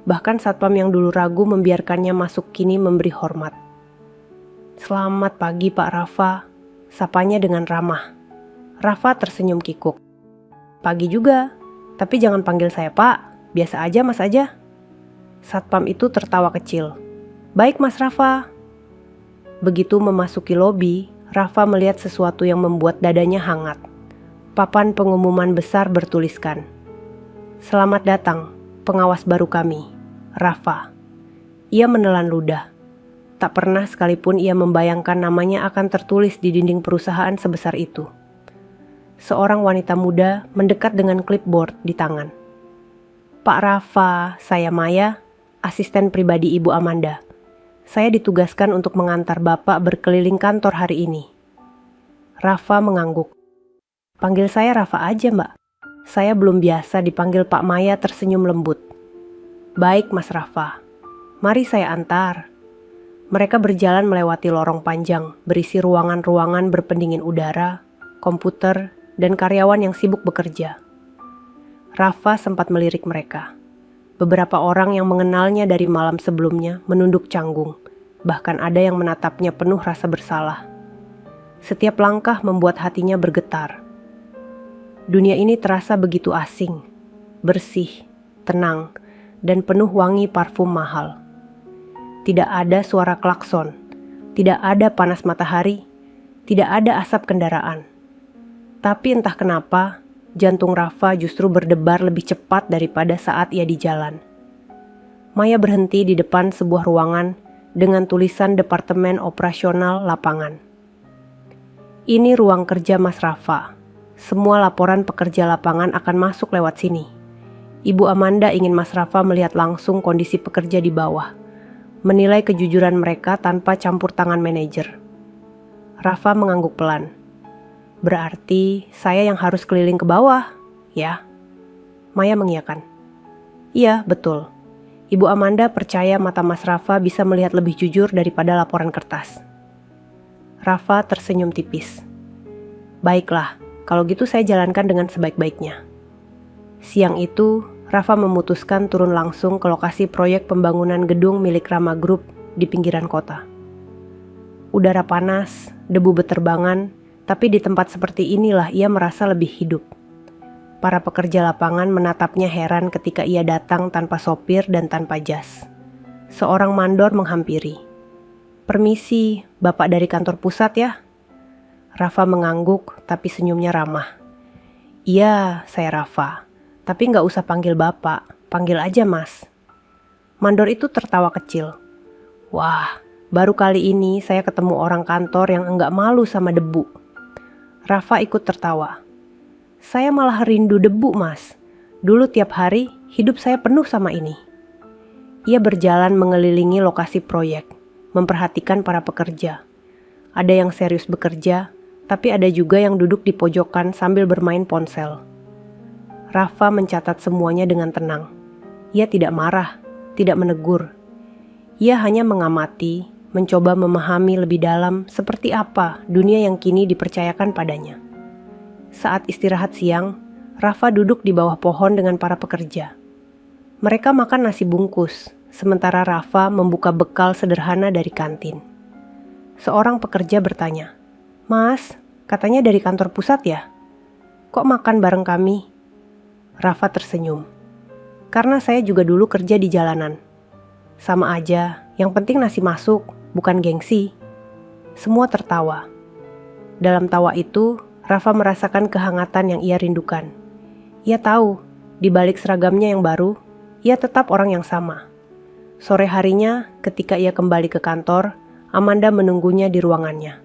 Bahkan satpam yang dulu ragu membiarkannya masuk kini memberi hormat. "Selamat pagi Pak Rafa," sapanya dengan ramah. Rafa tersenyum kikuk. "Pagi juga, tapi jangan panggil saya Pak, biasa aja Mas aja." Satpam itu tertawa kecil. "Baik Mas Rafa." Begitu memasuki lobi, Rafa melihat sesuatu yang membuat dadanya hangat. Papan pengumuman besar bertuliskan, "Selamat datang, pengawas baru kami, Rafa." Ia menelan ludah. Tak pernah sekalipun ia membayangkan namanya akan tertulis di dinding perusahaan sebesar itu. Seorang wanita muda mendekat dengan clipboard di tangan. "Pak Rafa, saya Maya, asisten pribadi Ibu Amanda. Saya ditugaskan untuk mengantar Bapak berkeliling kantor hari ini." Rafa mengangguk. "Panggil saya Rafa aja Mbak. Saya belum biasa dipanggil Pak." Maya tersenyum lembut. "Baik Mas Rafa, mari saya antar." Mereka berjalan melewati lorong panjang berisi ruangan-ruangan berpendingin udara, komputer, dan karyawan yang sibuk bekerja. Rafa sempat melirik mereka. Beberapa orang yang mengenalnya dari malam sebelumnya menunduk canggung, bahkan ada yang menatapnya penuh rasa bersalah. Setiap langkah membuat hatinya bergetar. Dunia ini terasa begitu asing, bersih, tenang, dan penuh wangi parfum mahal. Tidak ada suara klakson, tidak ada panas matahari, tidak ada asap kendaraan. Tapi entah kenapa, jantung Rafa justru berdebar lebih cepat daripada saat ia di jalan. Maya berhenti di depan sebuah ruangan dengan tulisan Departemen Operasional Lapangan. "Ini ruang kerja Mas Rafa. Semua laporan pekerja lapangan akan masuk lewat sini. Ibu Amanda ingin Mas Rafa melihat langsung kondisi pekerja di bawah, menilai kejujuran mereka tanpa campur tangan manajer." Rafa mengangguk pelan. "Berarti saya yang harus keliling ke bawah, ya?" Maya mengiyakan. "Iya, betul. Ibu Amanda percaya mata Mas Rafa bisa melihat lebih jujur daripada laporan kertas." Rafa tersenyum tipis. "Baiklah, kalau gitu saya jalankan dengan sebaik-baiknya." Siang itu, Rafa memutuskan turun langsung ke lokasi proyek pembangunan gedung milik Rama Group di pinggiran kota. Udara panas, debu beterbangan, tapi di tempat seperti inilah ia merasa lebih hidup. Para pekerja lapangan menatapnya heran ketika ia datang tanpa sopir dan tanpa jas. Seorang mandor menghampiri. "Permisi, Bapak dari kantor pusat ya?" Rafa mengangguk, tapi senyumnya ramah. "Iya, saya Rafa. Tapi nggak usah panggil Bapak, panggil aja Mas." Mandor itu tertawa kecil. "Wah, baru kali ini saya ketemu orang kantor yang enggak malu sama debu." Rafa ikut tertawa. "Saya malah rindu debu, Mas. Dulu tiap hari hidup saya penuh sama ini." Ia berjalan mengelilingi lokasi proyek, memperhatikan para pekerja. Ada yang serius bekerja, tapi ada juga yang duduk di pojokan sambil bermain ponsel. Rafa mencatat semuanya dengan tenang. Ia tidak marah, tidak menegur. Ia hanya mengamati, mencoba memahami lebih dalam seperti apa dunia yang kini dipercayakan padanya. Saat istirahat siang, Rafa duduk di bawah pohon dengan para pekerja. Mereka makan nasi bungkus, sementara Rafa membuka bekal sederhana dari kantin. Seorang pekerja bertanya, "Mas, katanya dari kantor pusat ya? Kok makan bareng kami?" Rafa tersenyum. Karena saya juga dulu kerja di jalanan. Sama aja, yang penting nasi masuk, bukan gengsi. Semua tertawa. Dalam tawa itu, Rafa merasakan kehangatan yang ia rindukan. Ia tahu, di balik seragamnya yang baru, ia tetap orang yang sama. Sore harinya, ketika ia kembali ke kantor, Amanda menunggunya di ruangannya.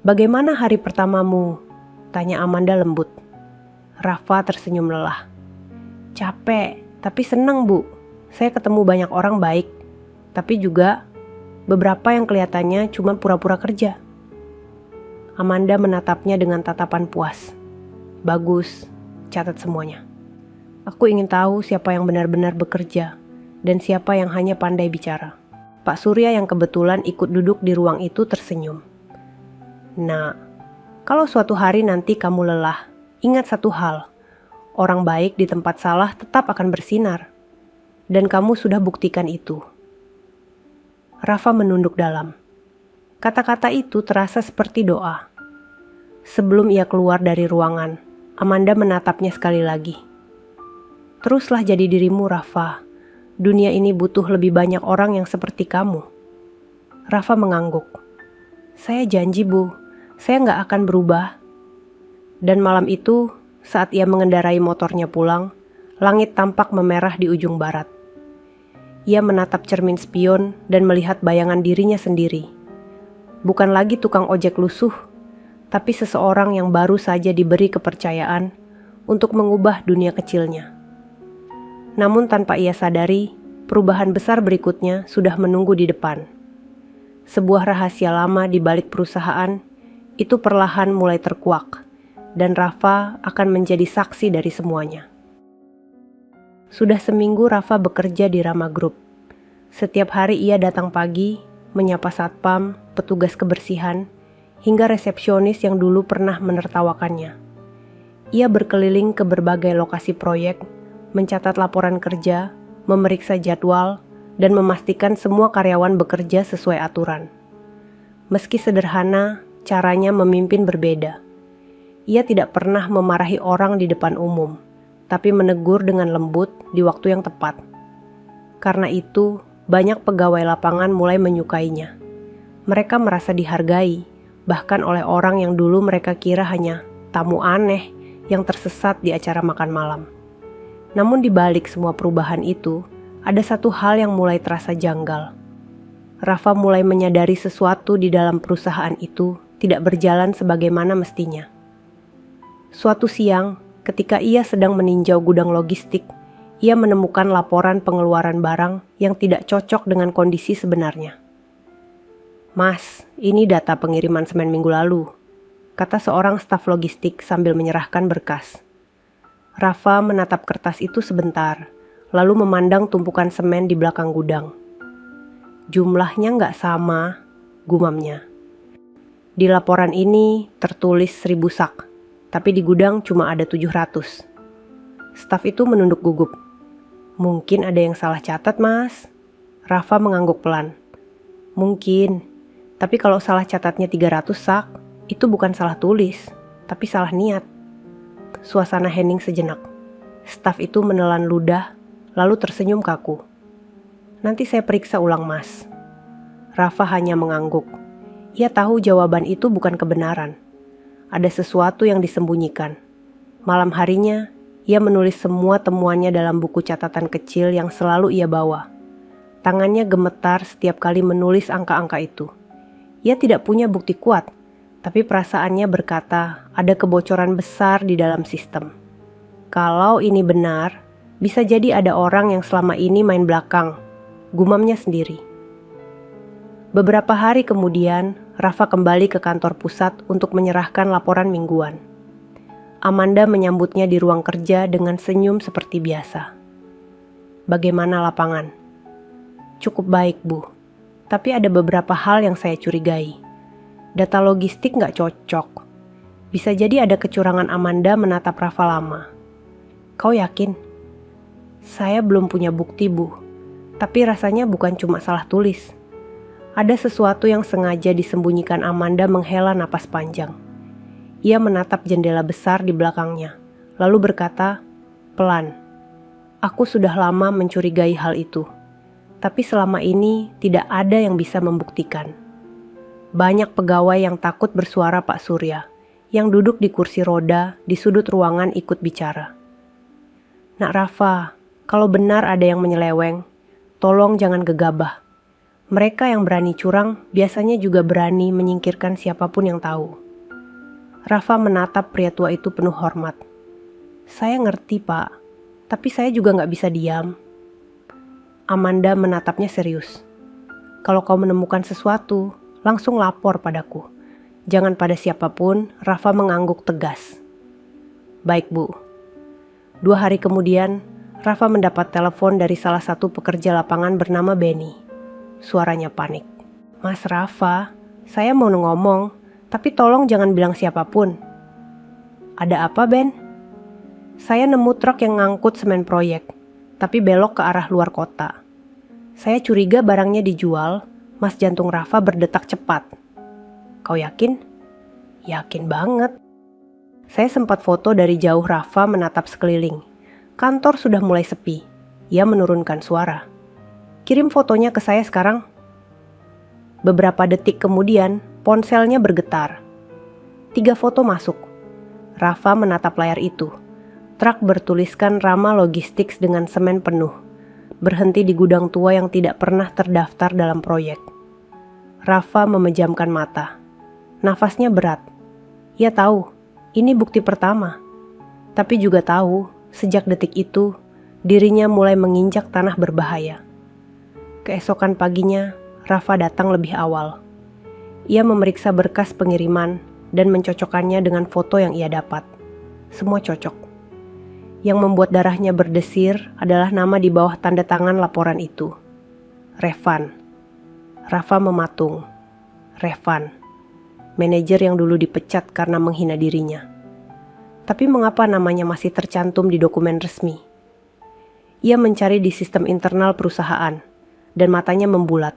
"Bagaimana hari pertamamu?" tanya Amanda lembut. Rafa tersenyum lelah. "Capek, tapi senang, Bu. Saya ketemu banyak orang baik, tapi juga beberapa yang kelihatannya cuma pura-pura kerja." Amanda menatapnya dengan tatapan puas. "Bagus, catat semuanya. Aku ingin tahu siapa yang benar-benar bekerja dan siapa yang hanya pandai bicara." Pak Surya yang kebetulan ikut duduk di ruang itu tersenyum. "Nah, kalau suatu hari nanti kamu lelah, ingat satu hal. Orang baik di tempat salah tetap akan bersinar. Dan kamu sudah buktikan itu." Rafa menunduk dalam. Kata-kata itu terasa seperti doa. Sebelum ia keluar dari ruangan, Amanda menatapnya sekali lagi. "Teruslah jadi dirimu, Rafa. Dunia ini butuh lebih banyak orang yang seperti kamu." Rafa mengangguk. "Saya janji, Bu. Saya nggak akan berubah." Dan malam itu, saat ia mengendarai motornya pulang, langit tampak memerah di ujung barat. Ia menatap cermin spion dan melihat bayangan dirinya sendiri. Bukan lagi tukang ojek lusuh, tapi seseorang yang baru saja diberi kepercayaan untuk mengubah dunia kecilnya. Namun tanpa ia sadari, perubahan besar berikutnya sudah menunggu di depan. Sebuah rahasia lama di balik perusahaan itu perlahan mulai terkuak, dan Rafa akan menjadi saksi dari semuanya. Sudah seminggu Rafa bekerja di Rama Group. Setiap hari ia datang pagi, menyapa satpam, petugas kebersihan, hingga resepsionis yang dulu pernah menertawakannya. Ia berkeliling ke berbagai lokasi proyek, mencatat laporan kerja, memeriksa jadwal, dan memastikan semua karyawan bekerja sesuai aturan. Meski sederhana, caranya memimpin berbeda. Ia tidak pernah memarahi orang di depan umum, tapi menegur dengan lembut di waktu yang tepat. Karena itu, banyak pegawai lapangan mulai menyukainya. Mereka merasa dihargai, bahkan oleh orang yang dulu mereka kira hanya tamu aneh yang tersesat di acara makan malam. Namun di balik semua perubahan itu, ada satu hal yang mulai terasa janggal. Rafa mulai menyadari sesuatu di dalam perusahaan itu tidak berjalan sebagaimana mestinya. Suatu siang, ketika ia sedang meninjau gudang logistik, ia menemukan laporan pengeluaran barang yang tidak cocok dengan kondisi sebenarnya. "Mas, ini data pengiriman semen minggu lalu," kata seorang staf logistik sambil menyerahkan berkas. Rafa menatap kertas itu sebentar, lalu memandang tumpukan semen di belakang gudang. "Jumlahnya nggak sama," gumamnya. "Di laporan ini tertulis 1000 sak, tapi di gudang cuma ada 700. Staf itu menunduk gugup. "Mungkin ada yang salah catat, Mas." Rafa mengangguk pelan. "Mungkin, tapi kalau salah catatnya 300 sak, itu bukan salah tulis, tapi salah niat." Suasana hening sejenak. Staf itu menelan ludah, lalu tersenyum kaku. "Nanti saya periksa ulang, Mas." Rafa hanya mengangguk. Ia tahu jawaban itu bukan kebenaran. Ada sesuatu yang disembunyikan. Malam harinya, ia menulis semua temuannya dalam buku catatan kecil yang selalu ia bawa. Tangannya gemetar setiap kali menulis angka-angka itu. Ia tidak punya bukti kuat, tapi perasaannya berkata ada kebocoran besar di dalam sistem. Kalau ini benar, bisa jadi ada orang yang selama ini main belakang, gumamnya sendiri. Beberapa hari kemudian, Rafa kembali ke kantor pusat untuk menyerahkan laporan mingguan. Amanda menyambutnya di ruang kerja dengan senyum seperti biasa. "Bagaimana lapangan?" "Cukup baik, Bu. Tapi ada beberapa hal yang saya curigai. Data logistik nggak cocok. Bisa jadi ada kecurangan." Amanda menatap Rafa lama. "Kau yakin?" "Saya belum punya bukti, Bu. Tapi rasanya bukan cuma salah tulis. Ada sesuatu yang sengaja disembunyikan." Amanda menghela napas panjang. Ia menatap jendela besar di belakangnya, lalu berkata, pelan, Aku sudah lama mencurigai hal itu, tapi selama ini tidak ada yang bisa membuktikan. Banyak pegawai yang takut bersuara Pak Surya, yang duduk di kursi roda di sudut ruangan ikut bicara. Nak Rafa, kalau benar ada yang menyeleweng, tolong jangan gegabah. Mereka yang berani curang biasanya juga berani menyingkirkan siapapun yang tahu. Rafa menatap pria tua itu penuh hormat. Saya ngerti Pak, tapi saya juga nggak bisa diam. Amanda menatapnya serius. Kalau kau menemukan sesuatu, langsung lapor padaku. Jangan pada siapapun, Rafa mengangguk tegas. Baik Bu. 2 hari kemudian, Rafa mendapat telepon dari salah satu pekerja lapangan bernama Benny. Suaranya panik. Mas Rafa, saya mau ngomong, tapi tolong jangan bilang siapapun. Ada apa Ben? Saya nemu truk yang ngangkut semen proyek, tapi belok ke arah luar kota. Saya curiga barangnya dijual, mas jantung Rafa berdetak cepat. Kau yakin? Yakin banget. Saya sempat foto dari jauh Rafa menatap sekeliling. Kantor sudah mulai sepi. Ia menurunkan suara. Kirim fotonya ke saya sekarang. Beberapa detik kemudian, ponselnya bergetar. 3 foto masuk. Rafa menatap layar itu. Truk bertuliskan Rama Logistics dengan semen penuh, berhenti di gudang tua yang tidak pernah terdaftar dalam proyek. Rafa memejamkan mata. Nafasnya berat. Ia tahu, ini bukti pertama. Tapi juga tahu, sejak detik itu, dirinya mulai menginjak tanah berbahaya. Keesokan paginya, Rafa datang lebih awal. Ia memeriksa berkas pengiriman dan mencocokkannya dengan foto yang ia dapat. Semua cocok. Yang membuat darahnya berdesir adalah nama di bawah tanda tangan laporan itu. Revan. Rafa mematung. Revan. Manajer yang dulu dipecat karena menghina dirinya. Tapi mengapa namanya masih tercantum di dokumen resmi? Ia mencari di sistem internal perusahaan, dan matanya membulat.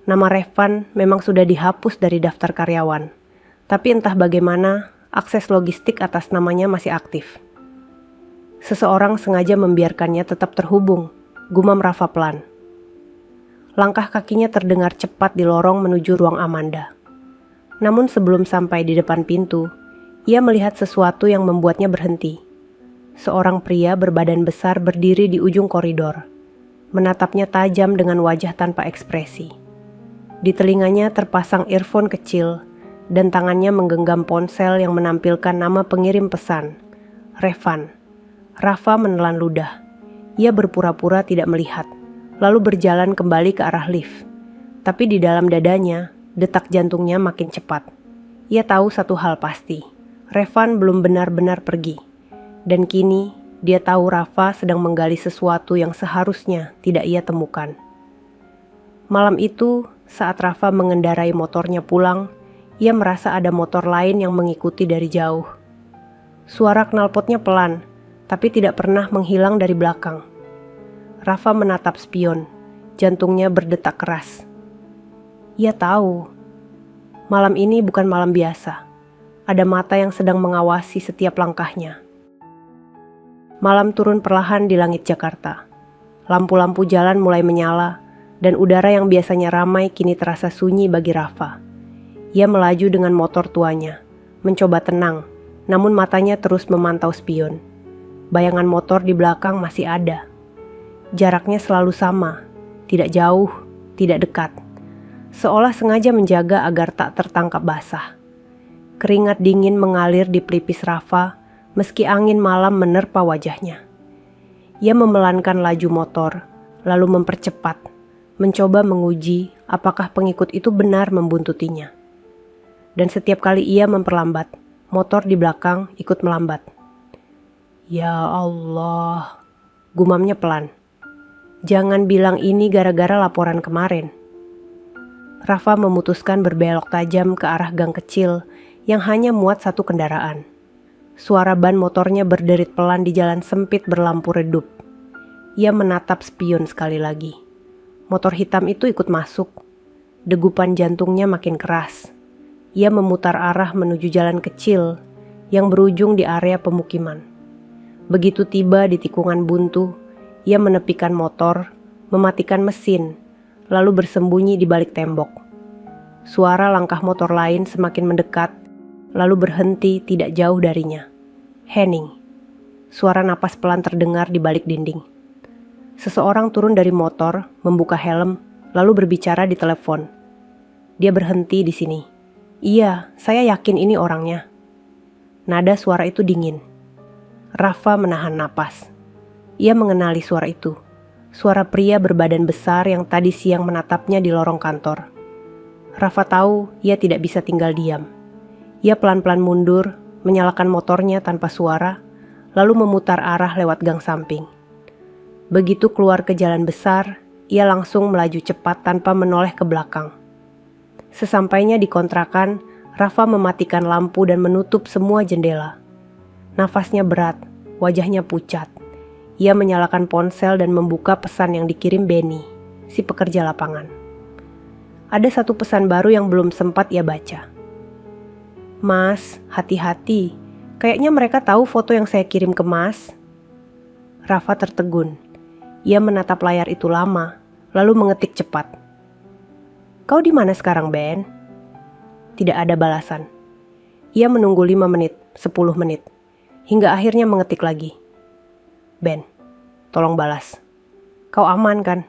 Nama Revan memang sudah dihapus dari daftar karyawan, tapi entah bagaimana, akses logistik atas namanya masih aktif. Seseorang sengaja membiarkannya tetap terhubung, gumam Rafa pelan. Langkah kakinya terdengar cepat di lorong menuju ruang Amanda. Namun sebelum sampai di depan pintu, ia melihat sesuatu yang membuatnya berhenti. Seorang pria berbadan besar berdiri di ujung koridor, menatapnya tajam dengan wajah tanpa ekspresi. Di telinganya terpasang earphone kecil, dan tangannya menggenggam ponsel yang menampilkan nama pengirim pesan, Revan. Rafa menelan ludah. Ia berpura-pura tidak melihat, lalu berjalan kembali ke arah lift. Tapi di dalam dadanya, detak jantungnya makin cepat. Ia tahu satu hal pasti, Revan belum benar-benar pergi. Dan kini, dia tahu Rafa sedang menggali sesuatu yang seharusnya tidak ia temukan. Malam itu, saat Rafa mengendarai motornya pulang, ia merasa ada motor lain yang mengikuti dari jauh. Suara knalpotnya pelan, tapi tidak pernah menghilang dari belakang. Rafa menatap spion, jantungnya berdetak keras. Ia tahu, malam ini bukan malam biasa. Ada mata yang sedang mengawasi setiap langkahnya. Malam turun perlahan di langit Jakarta. Lampu-lampu jalan mulai menyala, dan udara yang biasanya ramai kini terasa sunyi bagi Rafa. Ia melaju dengan motor tuanya, mencoba tenang, namun matanya terus memantau spion. Bayangan motor di belakang masih ada. Jaraknya selalu sama, tidak jauh, tidak dekat. Seolah sengaja menjaga agar tak tertangkap basah. Keringat dingin mengalir di pelipis Rafa, meski angin malam menerpa wajahnya. Ia memelankan laju motor, lalu mempercepat, mencoba menguji apakah pengikut itu benar membuntutinya. Dan setiap kali ia memperlambat, motor di belakang ikut melambat. Ya Allah, gumamnya pelan. Jangan bilang ini gara-gara laporan kemarin. Rafa memutuskan berbelok tajam ke arah gang kecil yang hanya muat satu kendaraan. Suara ban motornya berderit pelan di jalan sempit berlampu redup. Ia menatap spion sekali lagi. Motor hitam itu ikut masuk. Degupan jantungnya makin keras. Ia memutar arah menuju jalan kecil yang berujung di area pemukiman. Begitu tiba di tikungan buntu, ia menepikan motor, mematikan mesin, lalu bersembunyi di balik tembok. Suara langkah motor lain semakin mendekat, lalu berhenti tidak jauh darinya. Henning. Suara napas pelan terdengar di balik dinding. Seseorang turun dari motor, membuka helm, lalu berbicara di telepon. Dia berhenti di sini. Iya, saya yakin ini orangnya. Nada suara itu dingin. Rafa menahan napas. Ia mengenali suara itu. Suara pria berbadan besar yang tadi siang menatapnya di lorong kantor. Rafa tahu ia tidak bisa tinggal diam. Ia pelan-pelan mundur, menyalakan motornya tanpa suara, lalu memutar arah lewat gang samping. Begitu keluar ke jalan besar, ia langsung melaju cepat tanpa menoleh ke belakang. Sesampainya di kontrakan, Rafa mematikan lampu dan menutup semua jendela. Nafasnya berat, wajahnya pucat. Ia menyalakan ponsel dan membuka pesan yang dikirim Benny, si pekerja lapangan. Ada satu pesan baru yang belum sempat ia baca. Mas, hati-hati. Kayaknya mereka tahu foto yang saya kirim ke Mas. Rafa tertegun. Ia menatap layar itu lama, lalu mengetik cepat. Kau di mana sekarang, Ben? Tidak ada balasan. Ia menunggu 5 menit, 10 menit. Hingga akhirnya mengetik lagi. Ben, tolong balas. Kau aman kan?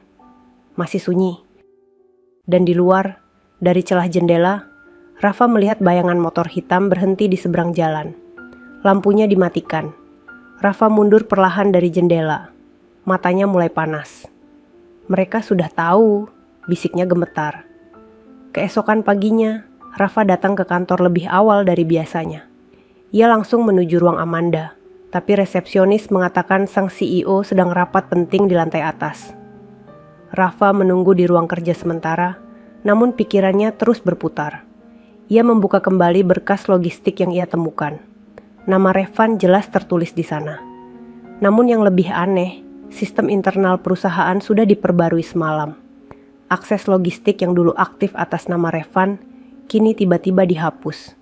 Masih sunyi. Dan di luar, dari celah jendela, Rafa melihat bayangan motor hitam berhenti di seberang jalan. Lampunya dimatikan. Rafa mundur perlahan dari jendela. Matanya mulai panas. Mereka sudah tahu, bisiknya gemetar. Keesokan paginya, Rafa datang ke kantor lebih awal dari biasanya. Ia langsung menuju ruang Amanda, tapi resepsionis mengatakan sang CEO sedang rapat penting di lantai atas. Rafa menunggu di ruang kerja sementara, namun pikirannya terus berputar. Ia membuka kembali berkas logistik yang ia temukan. Nama Revan jelas tertulis di sana. Namun yang lebih aneh, sistem internal perusahaan sudah diperbarui semalam. Akses logistik yang dulu aktif atas nama Revan, kini tiba-tiba dihapus.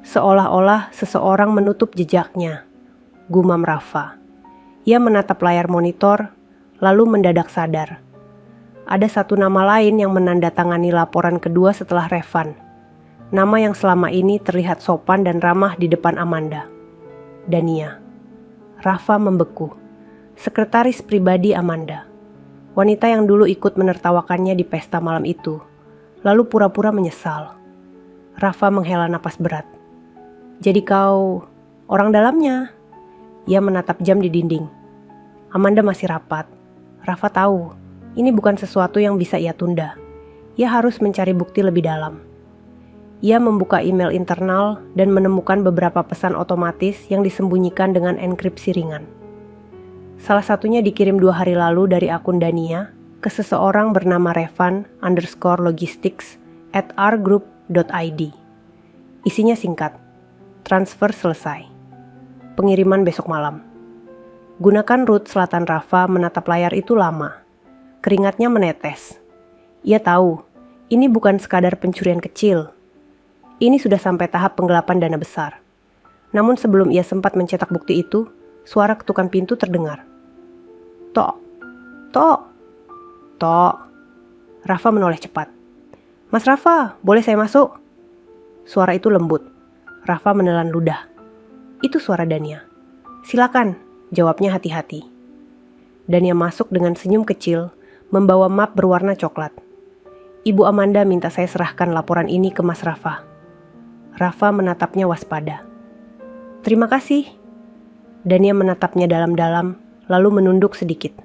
Seolah-olah seseorang menutup jejaknya, gumam Rafa. Ia menatap layar monitor, lalu mendadak sadar. Ada satu nama lain yang menandatangani laporan kedua setelah Revan. Nama yang selama ini terlihat sopan dan ramah di depan Amanda. Dania. Rafa membeku. Sekretaris pribadi Amanda. Wanita yang dulu ikut menertawakannya di pesta malam itu, lalu pura-pura menyesal. Rafa menghela napas berat. Jadi kau orang dalamnya? Ia menatap jam di dinding. Amanda masih rapat. Rafa tahu, ini bukan sesuatu yang bisa ia tunda. Ia harus mencari bukti lebih dalam. Ia membuka email internal dan menemukan beberapa pesan otomatis yang disembunyikan dengan enkripsi ringan. Salah satunya dikirim 2 hari lalu dari akun Dania ke seseorang bernama Revan_logistics@rgroup.id. Isinya singkat. Transfer selesai. Pengiriman besok malam. Gunakan route selatan Rafa menatap layar itu lama. Keringatnya menetes. Ia tahu, ini bukan sekadar pencurian kecil. Ini sudah sampai tahap penggelapan dana besar. Namun sebelum ia sempat mencetak bukti itu, suara ketukan pintu terdengar. Tok, tok, tok. Rafa menoleh cepat. Mas Rafa, boleh saya masuk? Suara itu lembut. Rafa menelan ludah. Itu suara Dania. Silakan, jawabnya hati-hati. Dania masuk dengan senyum kecil, membawa map berwarna coklat. Ibu Amanda minta saya serahkan laporan ini ke Mas Rafa. Rafa menatapnya waspada. Terima kasih. Dania menatapnya dalam-dalam, lalu menunduk sedikit.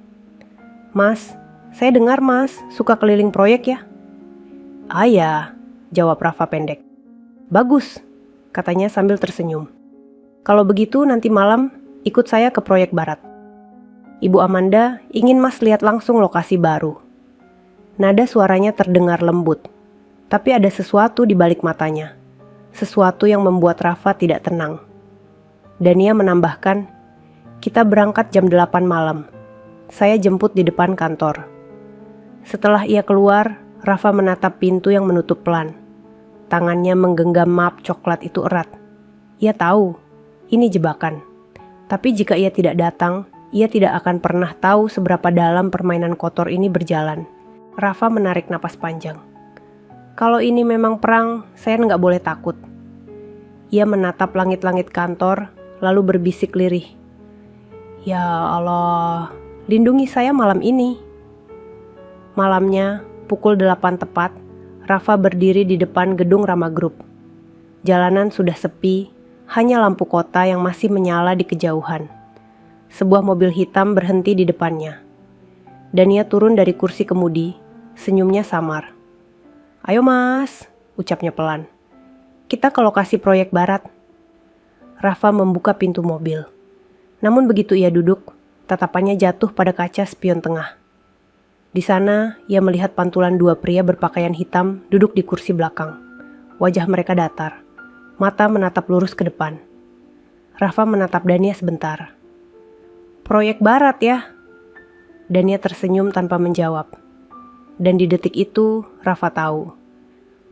Mas, saya dengar Mas suka keliling proyek ya? Ah ya, jawab Rafa pendek. Bagus, katanya sambil tersenyum. Kalau begitu nanti malam ikut saya ke proyek barat. Ibu Amanda ingin Mas lihat langsung lokasi baru. Nada suaranya terdengar lembut, tapi ada sesuatu di balik matanya. Sesuatu yang membuat Rafa tidak tenang. Dania menambahkan, kita berangkat jam 8 malam. Saya jemput di depan kantor. Setelah ia keluar, Rafa menatap pintu yang menutup pelan. Tangannya menggenggam map coklat itu erat. Ia tahu, ini jebakan. Tapi jika ia tidak datang, ia tidak akan pernah tahu seberapa dalam permainan kotor ini berjalan. Rafa menarik napas panjang. Kalau ini memang perang, saya nggak boleh takut. Ia menatap langit-langit kantor, lalu berbisik lirih. Ya Allah, lindungi saya malam ini. Malamnya, pukul 8 tepat, Rafa berdiri di depan gedung Rama Group. Jalanan sudah sepi, hanya lampu kota yang masih menyala di kejauhan. Sebuah mobil hitam berhenti di depannya. Dan ia turun dari kursi kemudi, senyumnya samar. "Ayo mas," ucapnya pelan. "Kita ke lokasi proyek barat." Rafa membuka pintu mobil. Namun begitu ia duduk, tatapannya jatuh pada kaca spion tengah. Di sana, ia melihat pantulan dua pria berpakaian hitam duduk di kursi belakang. Wajah mereka datar. Mata menatap lurus ke depan. Rafa menatap Dania sebentar. "Proyek barat ya?" Dania tersenyum tanpa menjawab. Dan di detik itu, Rafa tahu.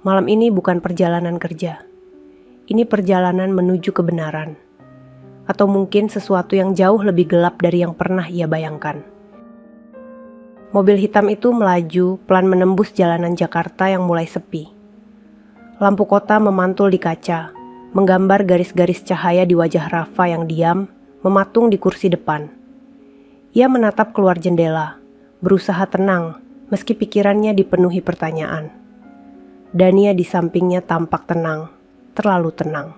Malam ini bukan perjalanan kerja. Ini perjalanan menuju kebenaran. Atau mungkin sesuatu yang jauh lebih gelap dari yang pernah ia bayangkan. Mobil hitam itu melaju pelan menembus jalanan Jakarta yang mulai sepi. Lampu kota memantul di kaca, menggambar garis-garis cahaya di wajah Rafa yang diam, mematung di kursi depan. Ia menatap keluar jendela, berusaha tenang, meski pikirannya dipenuhi pertanyaan. Dania di sampingnya tampak tenang, terlalu tenang.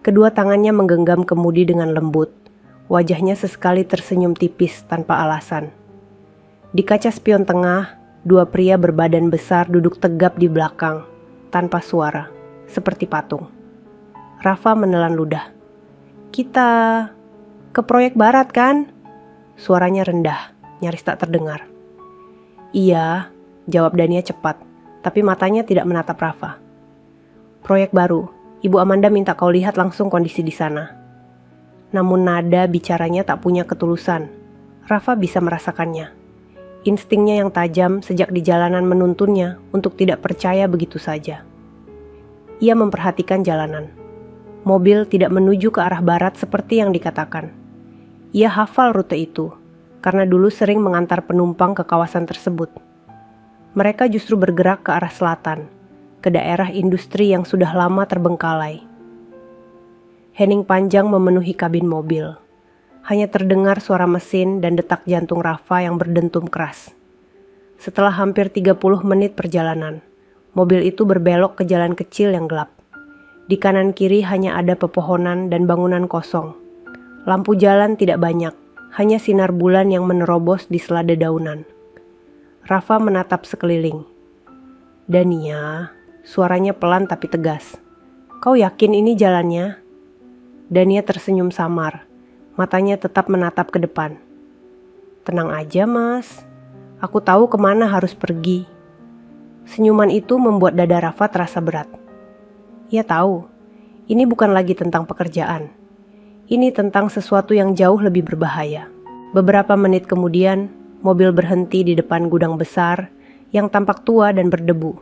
Kedua tangannya menggenggam kemudi dengan lembut, wajahnya sesekali tersenyum tipis tanpa alasan. Di kaca spion tengah, dua pria berbadan besar duduk tegap di belakang, tanpa suara, seperti patung. Rafa menelan ludah. "Kita ke proyek barat kan?" Suaranya rendah, nyaris tak terdengar. "Iya," jawab Dania cepat, tapi matanya tidak menatap Rafa. "Proyek baru, Ibu Amanda minta kau lihat langsung kondisi di sana." Namun nada bicaranya tak punya ketulusan. Rafa bisa merasakannya. Instingnya yang tajam sejak di jalanan menuntunnya untuk tidak percaya begitu saja. Ia memperhatikan jalanan. Mobil tidak menuju ke arah barat seperti yang dikatakan. Ia hafal rute itu, karena dulu sering mengantar penumpang ke kawasan tersebut. Mereka justru bergerak ke arah selatan, ke daerah industri yang sudah lama terbengkalai. Hening panjang memenuhi kabin mobil. Hanya terdengar suara mesin dan detak jantung Rafa yang berdentum keras. Setelah hampir 30 menit perjalanan, mobil itu berbelok ke jalan kecil yang gelap. Di kanan kiri hanya ada pepohonan dan bangunan kosong. Lampu jalan tidak banyak, hanya sinar bulan yang menerobos di sela dedaunan. Rafa menatap sekeliling. "Dania," suaranya pelan tapi tegas. "Kau yakin ini jalannya?" Dania tersenyum samar. Matanya tetap menatap ke depan. "Tenang aja mas, aku tahu kemana harus pergi." Senyuman itu membuat dada Rafa terasa berat. Ia tahu, ini bukan lagi tentang pekerjaan. Ini tentang sesuatu yang jauh lebih berbahaya. Beberapa menit kemudian, mobil berhenti di depan gudang besar yang tampak tua dan berdebu.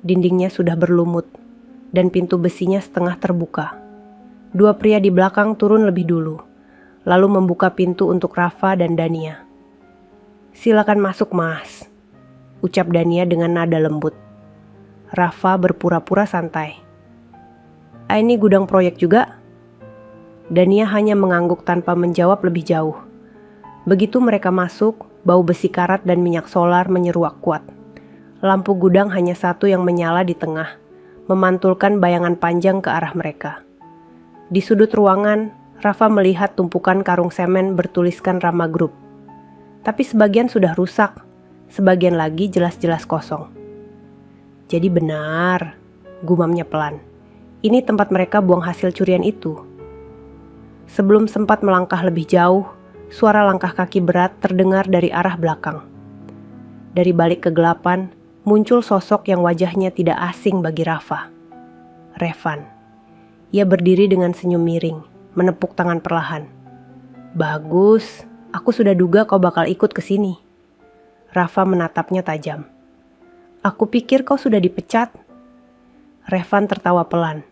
Dindingnya sudah berlumut, dan pintu besinya setengah terbuka. Dua pria di belakang turun lebih dulu, lalu membuka pintu untuk Rafa dan Dania. "Silakan masuk mas," ucap Dania dengan nada lembut. Rafa berpura-pura santai. "Ini gudang proyek juga?" Dania hanya mengangguk tanpa menjawab lebih jauh. Begitu mereka masuk, bau besi karat dan minyak solar menyeruak kuat. Lampu gudang hanya satu yang menyala di tengah, memantulkan bayangan panjang ke arah mereka. Di sudut ruangan, Rafa melihat tumpukan karung semen bertuliskan Rama Group. Tapi sebagian sudah rusak, sebagian lagi jelas-jelas kosong. "Jadi benar," gumamnya pelan. "Ini tempat mereka buang hasil curian itu." Sebelum sempat melangkah lebih jauh, suara langkah kaki berat terdengar dari arah belakang. Dari balik kegelapan, muncul sosok yang wajahnya tidak asing bagi Rafa. Revan. Ia berdiri dengan senyum miring, menepuk tangan perlahan. "Bagus, aku sudah duga kau bakal ikut ke sini." Rafa menatapnya tajam. "Aku pikir kau sudah dipecat." Revan tertawa pelan.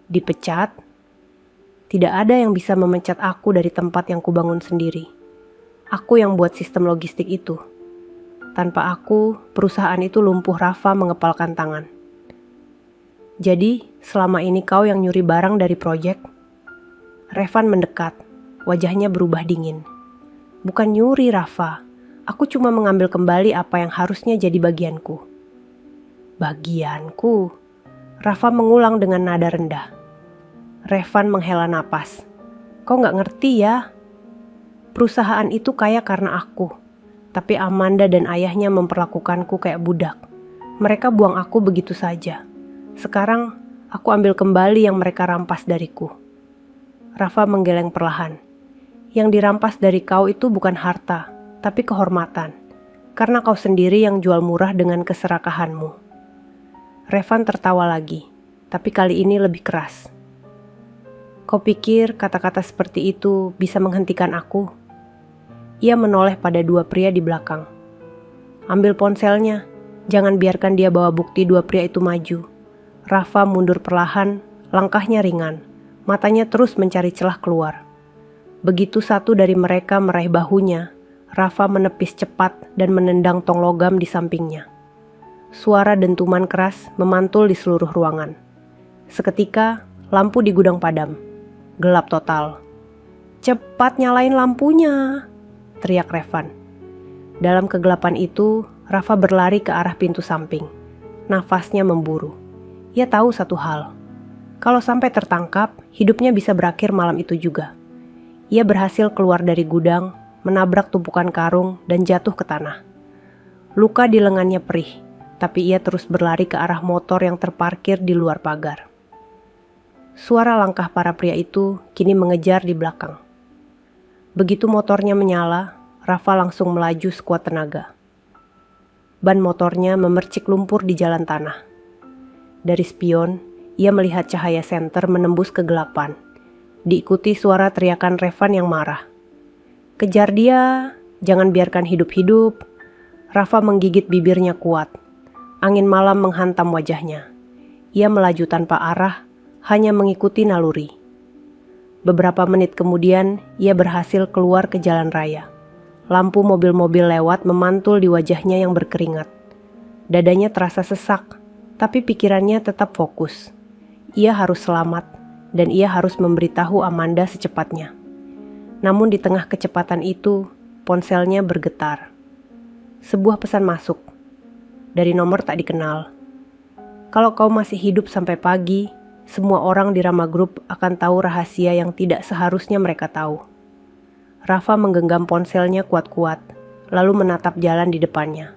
"Dipecat?" Tidak ada yang bisa memecat aku dari tempat yang kubangun sendiri. Aku yang buat sistem logistik itu. Tanpa aku, perusahaan itu lumpuh. Rafa mengepalkan tangan. Jadi, selama ini kau yang nyuri barang dari proyek? Revan mendekat. Wajahnya berubah dingin. Bukan nyuri, Rafa. Aku cuma mengambil kembali apa yang harusnya jadi bagianku. Bagianku? Rafa mengulang dengan nada rendah. Revan menghela napas. Kau gak ngerti ya? Perusahaan itu kaya karena aku. Tapi Amanda dan ayahnya memperlakukanku kayak budak. Mereka buang aku begitu saja. Sekarang aku ambil kembali yang mereka rampas dariku. Rafa menggeleng perlahan. Yang dirampas dari kau itu bukan harta, tapi kehormatan. Karena kau sendiri yang jual murah dengan keserakahanmu. Revan tertawa lagi, tapi kali ini lebih keras. Kau pikir kata-kata seperti itu bisa menghentikan aku? Ia menoleh pada dua pria di belakang. Ambil ponselnya, jangan biarkan dia bawa bukti. Dua pria itu maju. Rafa mundur perlahan, langkahnya ringan, matanya terus mencari celah keluar. Begitu satu dari mereka meraih bahunya, Rafa menepis cepat dan menendang tong logam di sampingnya. Suara dentuman keras memantul di seluruh ruangan. Seketika, lampu di gudang padam. Gelap total. Cepat nyalain lampunya, teriak Revan. Dalam kegelapan itu, Rafa berlari ke arah pintu samping. Nafasnya memburu. Ia tahu satu hal. Kalau sampai tertangkap, hidupnya bisa berakhir malam itu juga. Ia berhasil keluar dari gudang, menabrak tumpukan karung dan jatuh ke tanah. Luka di lengannya perih, tapi ia terus berlari ke arah motor yang terparkir di luar pagar. Suara langkah para pria itu kini mengejar di belakang. Begitu motornya menyala, Rafa langsung melaju sekuat tenaga. Ban motornya memercik lumpur di jalan tanah. Dari spion, ia melihat cahaya senter menembus kegelapan. Diikuti suara teriakan Revan yang marah. Kejar dia, jangan biarkan hidup-hidup. Rafa menggigit bibirnya kuat. Angin malam menghantam wajahnya. Ia melaju tanpa arah, hanya mengikuti naluri. Beberapa menit kemudian, ia berhasil keluar ke jalan raya. Lampu mobil-mobil lewat memantul di wajahnya yang berkeringat. Dadanya terasa sesak, tapi pikirannya tetap fokus. Ia harus selamat, dan ia harus memberitahu Amanda secepatnya. Namun di tengah kecepatan itu, ponselnya bergetar. Sebuah pesan masuk. Dari nomor tak dikenal. Kalau kau masih hidup sampai pagi, semua orang di Rama Group akan tahu rahasia yang tidak seharusnya mereka tahu. Rafa menggenggam ponselnya kuat-kuat, lalu menatap jalan di depannya.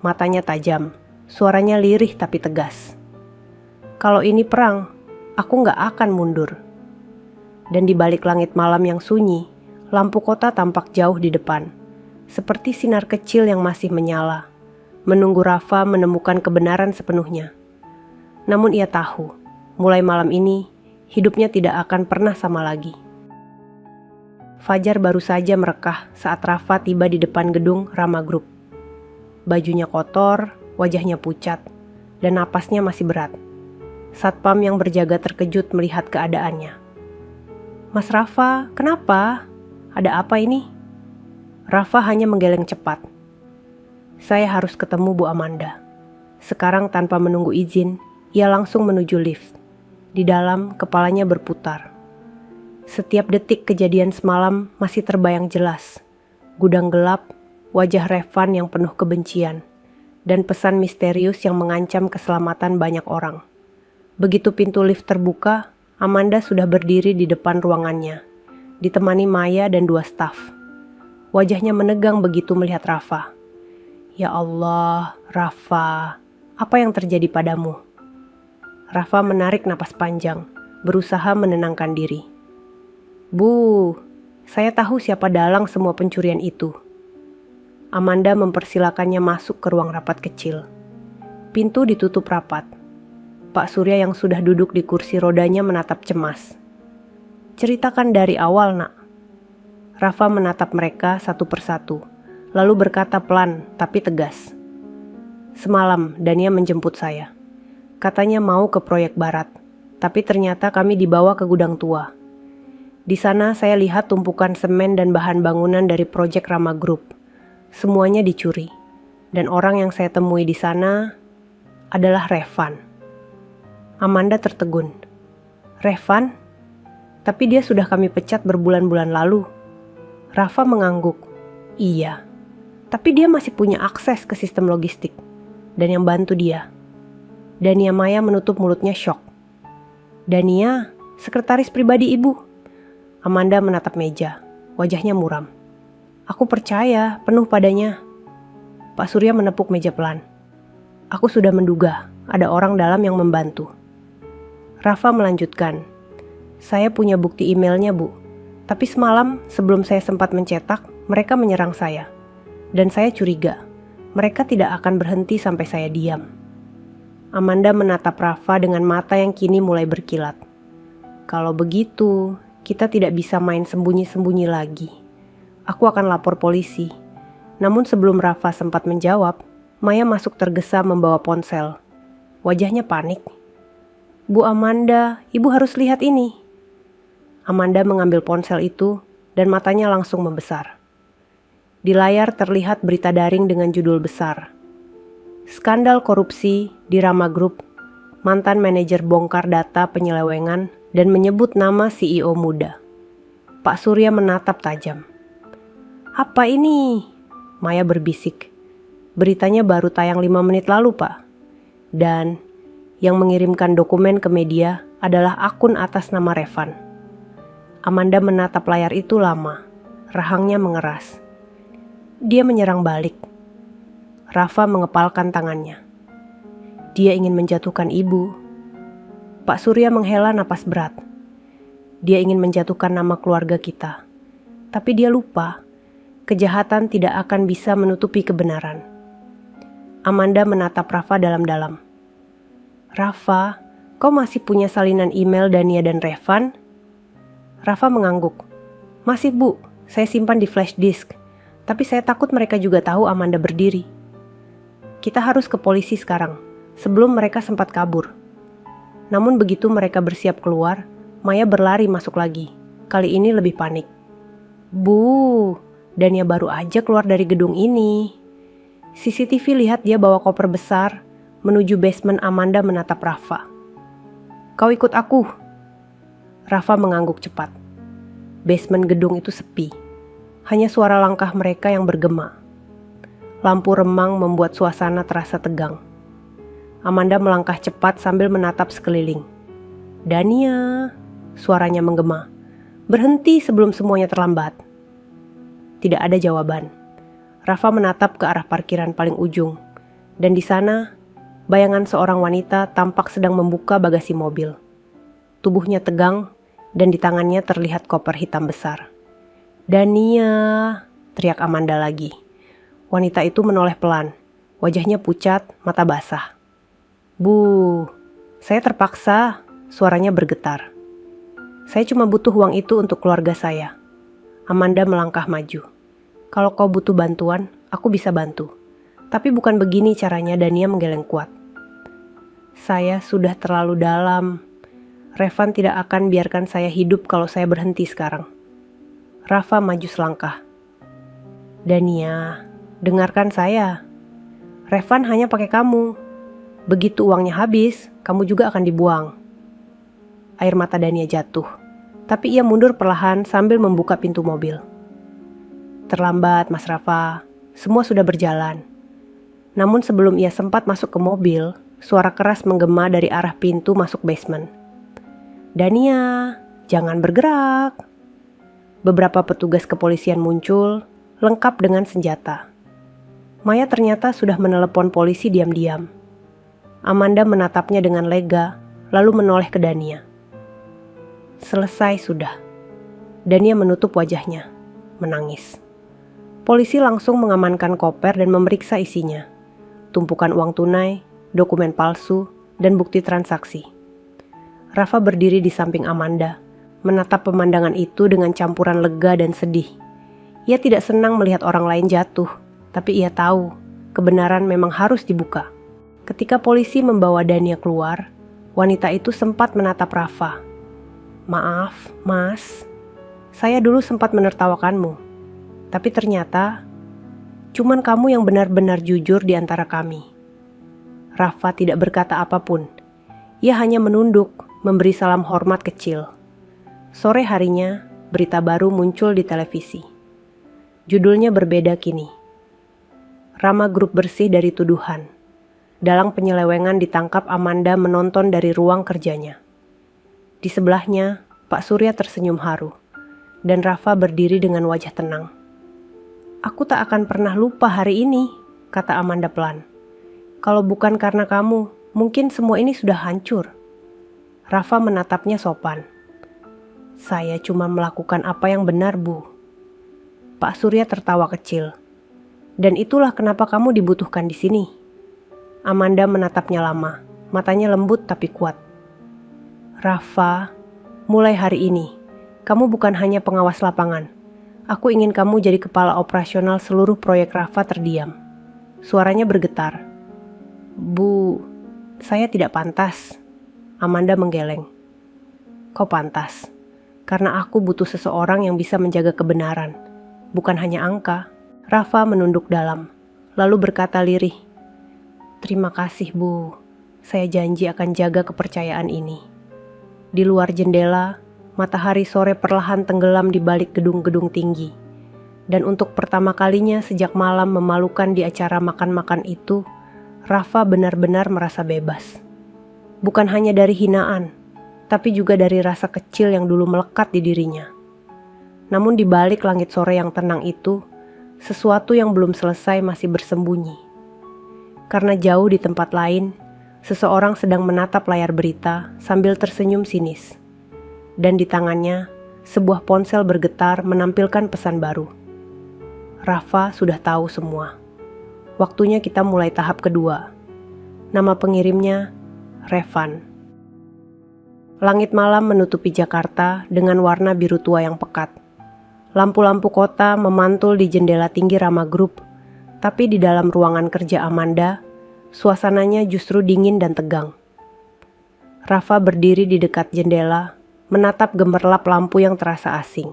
Matanya tajam, suaranya lirih tapi tegas. Kalau ini perang, aku nggak akan mundur. Dan di balik langit malam yang sunyi, lampu kota tampak jauh di depan, seperti sinar kecil yang masih menyala, menunggu Rafa menemukan kebenaran sepenuhnya. Namun ia tahu, mulai malam ini, hidupnya tidak akan pernah sama lagi. Fajar baru saja merekah saat Rafa tiba di depan gedung Rama Group. Bajunya kotor, wajahnya pucat, dan napasnya masih berat. Satpam yang berjaga terkejut melihat keadaannya. Mas Rafa, kenapa? Ada apa ini? Rafa hanya menggeleng cepat. Saya harus ketemu Bu Amanda. Sekarang tanpa menunggu izin, ia langsung menuju lift. Di dalam, kepalanya berputar. Setiap detik kejadian semalam masih terbayang jelas. Gudang gelap, wajah Revan yang penuh kebencian, dan pesan misterius yang mengancam keselamatan banyak orang. Begitu pintu lift terbuka, Amanda sudah berdiri di depan ruangannya, ditemani Maya dan 2 staf. Wajahnya menegang begitu melihat Rafa. Ya Allah, Rafa, apa yang terjadi padamu? Rafa menarik napas panjang, berusaha menenangkan diri. Bu, saya tahu siapa dalang semua pencurian itu. Amanda mempersilakannya masuk ke ruang rapat kecil. Pintu ditutup rapat. Pak Surya yang sudah duduk di kursi rodanya menatap cemas. Ceritakan dari awal, Nak. Rafa menatap mereka satu persatu, lalu berkata pelan tapi tegas. Semalam Dania menjemput saya. Katanya mau ke proyek barat, tapi ternyata kami dibawa ke gudang tua. Di sana saya lihat tumpukan semen dan bahan bangunan dari proyek Rama Group. Semuanya dicuri. Dan orang yang saya temui di sana adalah Revan. Amanda tertegun. Revan? Tapi dia sudah kami pecat berbulan-bulan lalu. Rafa mengangguk. Iya, tapi dia masih punya akses ke sistem logistik. Dan yang bantu dia. Dania Maya menutup mulutnya syok. Dania, sekretaris pribadi ibu. Amanda menatap meja, wajahnya muram. Aku percaya penuh padanya. Pak Surya menepuk meja pelan. Aku sudah menduga ada orang dalam yang membantu. Rafa melanjutkan. Saya punya bukti emailnya, Bu. Tapi semalam sebelum saya sempat mencetak, mereka menyerang saya. Dan saya curiga, mereka tidak akan berhenti sampai saya diam. Amanda menatap Rafa dengan mata yang kini mulai berkilat. Kalau begitu, kita tidak bisa main sembunyi-sembunyi lagi. Aku akan lapor polisi. Namun sebelum Rafa sempat menjawab, Maya masuk tergesa membawa ponsel. Wajahnya panik. Bu Amanda, ibu harus lihat ini. Amanda mengambil ponsel itu dan matanya langsung membesar. Di layar terlihat berita daring dengan judul besar. Skandal korupsi di Rama Group, mantan manajer bongkar data penyelewengan dan menyebut nama CEO muda. Pak Surya menatap tajam. Apa ini? Maya berbisik. Beritanya baru tayang 5 menit lalu, Pak. Dan yang mengirimkan dokumen ke media adalah akun atas nama Revan. Amanda menatap layar itu lama. Rahangnya mengeras. Dia menyerang balik. Rafa mengepalkan tangannya. Dia ingin menjatuhkan ibu. Pak Surya menghela napas berat. Dia ingin menjatuhkan nama keluarga kita. Tapi dia lupa, kejahatan tidak akan bisa menutupi kebenaran. Amanda menatap Rafa dalam-dalam. Rafa, kau masih punya salinan email Dania dan Revan? Rafa mengangguk. Masih, Bu, saya simpan di flash disk. Tapi saya takut mereka juga tahu Amanda berdiri. Kita harus ke polisi sekarang, sebelum mereka sempat kabur. Namun begitu mereka bersiap keluar, Maya berlari masuk lagi. Kali ini lebih panik. Bu, Dania baru aja keluar dari gedung ini. CCTV lihat dia bawa koper besar, menuju basement. Amanda menatap Rafa. Kau ikut aku. Rafa mengangguk cepat. Basement gedung itu sepi. Hanya suara langkah mereka yang bergema. Lampu remang membuat suasana terasa tegang. Amanda melangkah cepat sambil menatap sekeliling. Dania, suaranya menggema. Berhenti sebelum semuanya terlambat. Tidak ada jawaban. Rafa menatap ke arah parkiran paling ujung. Dan di sana, bayangan seorang wanita tampak sedang membuka bagasi mobil. Tubuhnya tegang dan di tangannya terlihat koper hitam besar. Dania, teriak Amanda lagi. Wanita itu menoleh pelan. Wajahnya pucat, mata basah. Bu, saya terpaksa, suaranya bergetar. Saya cuma butuh uang itu untuk keluarga saya. Amanda melangkah maju. Kalau kau butuh bantuan, aku bisa bantu. Tapi bukan begini caranya. Dania menggeleng kuat. Saya sudah terlalu dalam. Revan tidak akan biarkan saya hidup kalau saya berhenti sekarang. Rafa maju selangkah. Dania, dengarkan saya. Revan hanya pakai kamu. Begitu uangnya habis, kamu juga akan dibuang. Air mata Dania jatuh. Tapi ia mundur perlahan sambil membuka pintu mobil. Terlambat, Mas Rafa. Semua sudah berjalan. Namun sebelum ia sempat masuk ke mobil, suara keras menggema dari arah pintu masuk basement. Dania, jangan bergerak. Beberapa petugas kepolisian muncul, lengkap dengan senjata. Maya ternyata sudah menelepon polisi diam-diam. Amanda menatapnya dengan lega, lalu menoleh ke Dania. Selesai sudah. Dania menutup wajahnya, menangis. Polisi langsung mengamankan koper dan memeriksa isinya. Tumpukan uang tunai, dokumen palsu, dan bukti transaksi. Rafa berdiri di samping Amanda, menatap pemandangan itu dengan campuran lega dan sedih. Ia tidak senang melihat orang lain jatuh, tapi ia tahu kebenaran memang harus dibuka. Ketika polisi membawa Dania keluar, wanita itu sempat menatap Rafa. Maaf, Mas. Saya dulu sempat menertawakanmu, tapi ternyata cuman kamu yang benar-benar jujur di antara kami. Rafa tidak berkata apapun. Ia hanya menunduk, memberi salam hormat kecil. Sore harinya, berita baru muncul di televisi. Judulnya berbeda kini. Rama Group bersih dari tuduhan. Dalang penyelewengan ditangkap Amanda menonton dari ruang kerjanya. Di sebelahnya, Pak Surya tersenyum haru, dan Rafa berdiri dengan wajah tenang. Aku tak akan pernah lupa hari ini, kata Amanda pelan. Kalau bukan karena kamu, mungkin semua ini sudah hancur. Rafa menatapnya sopan. Saya cuma melakukan apa yang benar, Bu. Pak Surya tertawa kecil. Dan itulah kenapa kamu dibutuhkan di sini. Amanda menatapnya lama, matanya lembut tapi kuat. Rafa, mulai hari ini, kamu bukan hanya pengawas lapangan. Aku ingin kamu jadi kepala operasional seluruh proyek. Rafa terdiam. Suaranya bergetar. Bu, saya tidak pantas. Amanda menggeleng. Kau pantas, karena aku butuh seseorang yang bisa menjaga kebenaran, bukan hanya angka. Rafa menunduk dalam, lalu berkata lirih. Terima kasih, Bu. Saya janji akan jaga kepercayaan ini. Di luar jendela, matahari sore perlahan tenggelam di balik gedung-gedung tinggi. Dan untuk pertama kalinya sejak malam memalukan di acara makan-makan itu, Rafa benar-benar merasa bebas. Bukan hanya dari hinaan, tapi juga dari rasa kecil yang dulu melekat di dirinya. Namun di balik langit sore yang tenang itu, sesuatu yang belum selesai masih bersembunyi. Karena jauh di tempat lain, seseorang sedang menatap layar berita sambil tersenyum sinis. Dan di tangannya, sebuah ponsel bergetar menampilkan pesan baru. Rafa sudah tahu semua. Waktunya kita mulai tahap kedua. Nama pengirimnya, Revan. Langit malam menutupi Jakarta dengan warna biru tua yang pekat. Lampu-lampu kota memantul di jendela tinggi Rama Group, tapi di dalam ruangan kerja Amanda, suasananya justru dingin dan tegang. Rafa berdiri di dekat jendela, menatap gemerlap lampu yang terasa asing.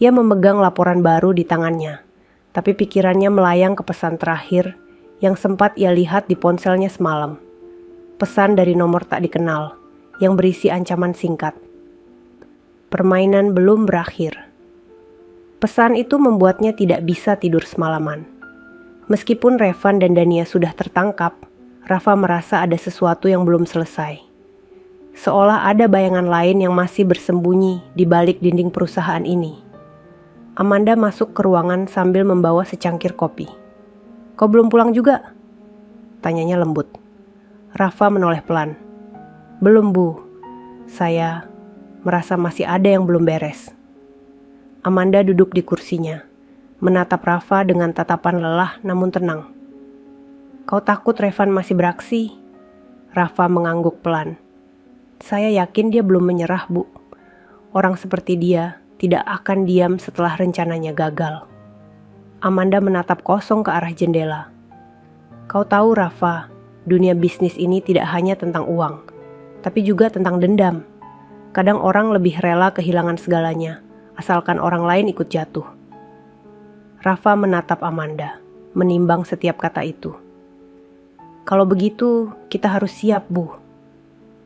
Ia memegang laporan baru di tangannya, tapi pikirannya melayang ke pesan terakhir yang sempat ia lihat di ponselnya semalam. Pesan dari nomor tak dikenal, yang berisi ancaman singkat. Permainan belum berakhir. Pesan itu membuatnya tidak bisa tidur semalaman. Meskipun Revan dan Dania sudah tertangkap, Rafa merasa ada sesuatu yang belum selesai. Seolah ada bayangan lain yang masih bersembunyi di balik dinding perusahaan ini. Amanda masuk ke ruangan sambil membawa secangkir kopi. Kau belum pulang juga? Tanyanya lembut. Rafa menoleh pelan. Belum, Bu. Saya merasa masih ada yang belum beres. Amanda duduk di kursinya, menatap Rafa dengan tatapan lelah namun tenang. Kau takut Revan masih beraksi? Rafa mengangguk pelan. Saya yakin dia belum menyerah, Bu. Orang seperti dia tidak akan diam setelah rencananya gagal. Amanda menatap kosong ke arah jendela. Kau tahu, Rafa, dunia bisnis ini tidak hanya tentang uang, tapi juga tentang dendam. Kadang orang lebih rela kehilangan segalanya, asalkan orang lain ikut jatuh. Rafa menatap Amanda, menimbang setiap kata itu. Kalau begitu, kita harus siap, Bu.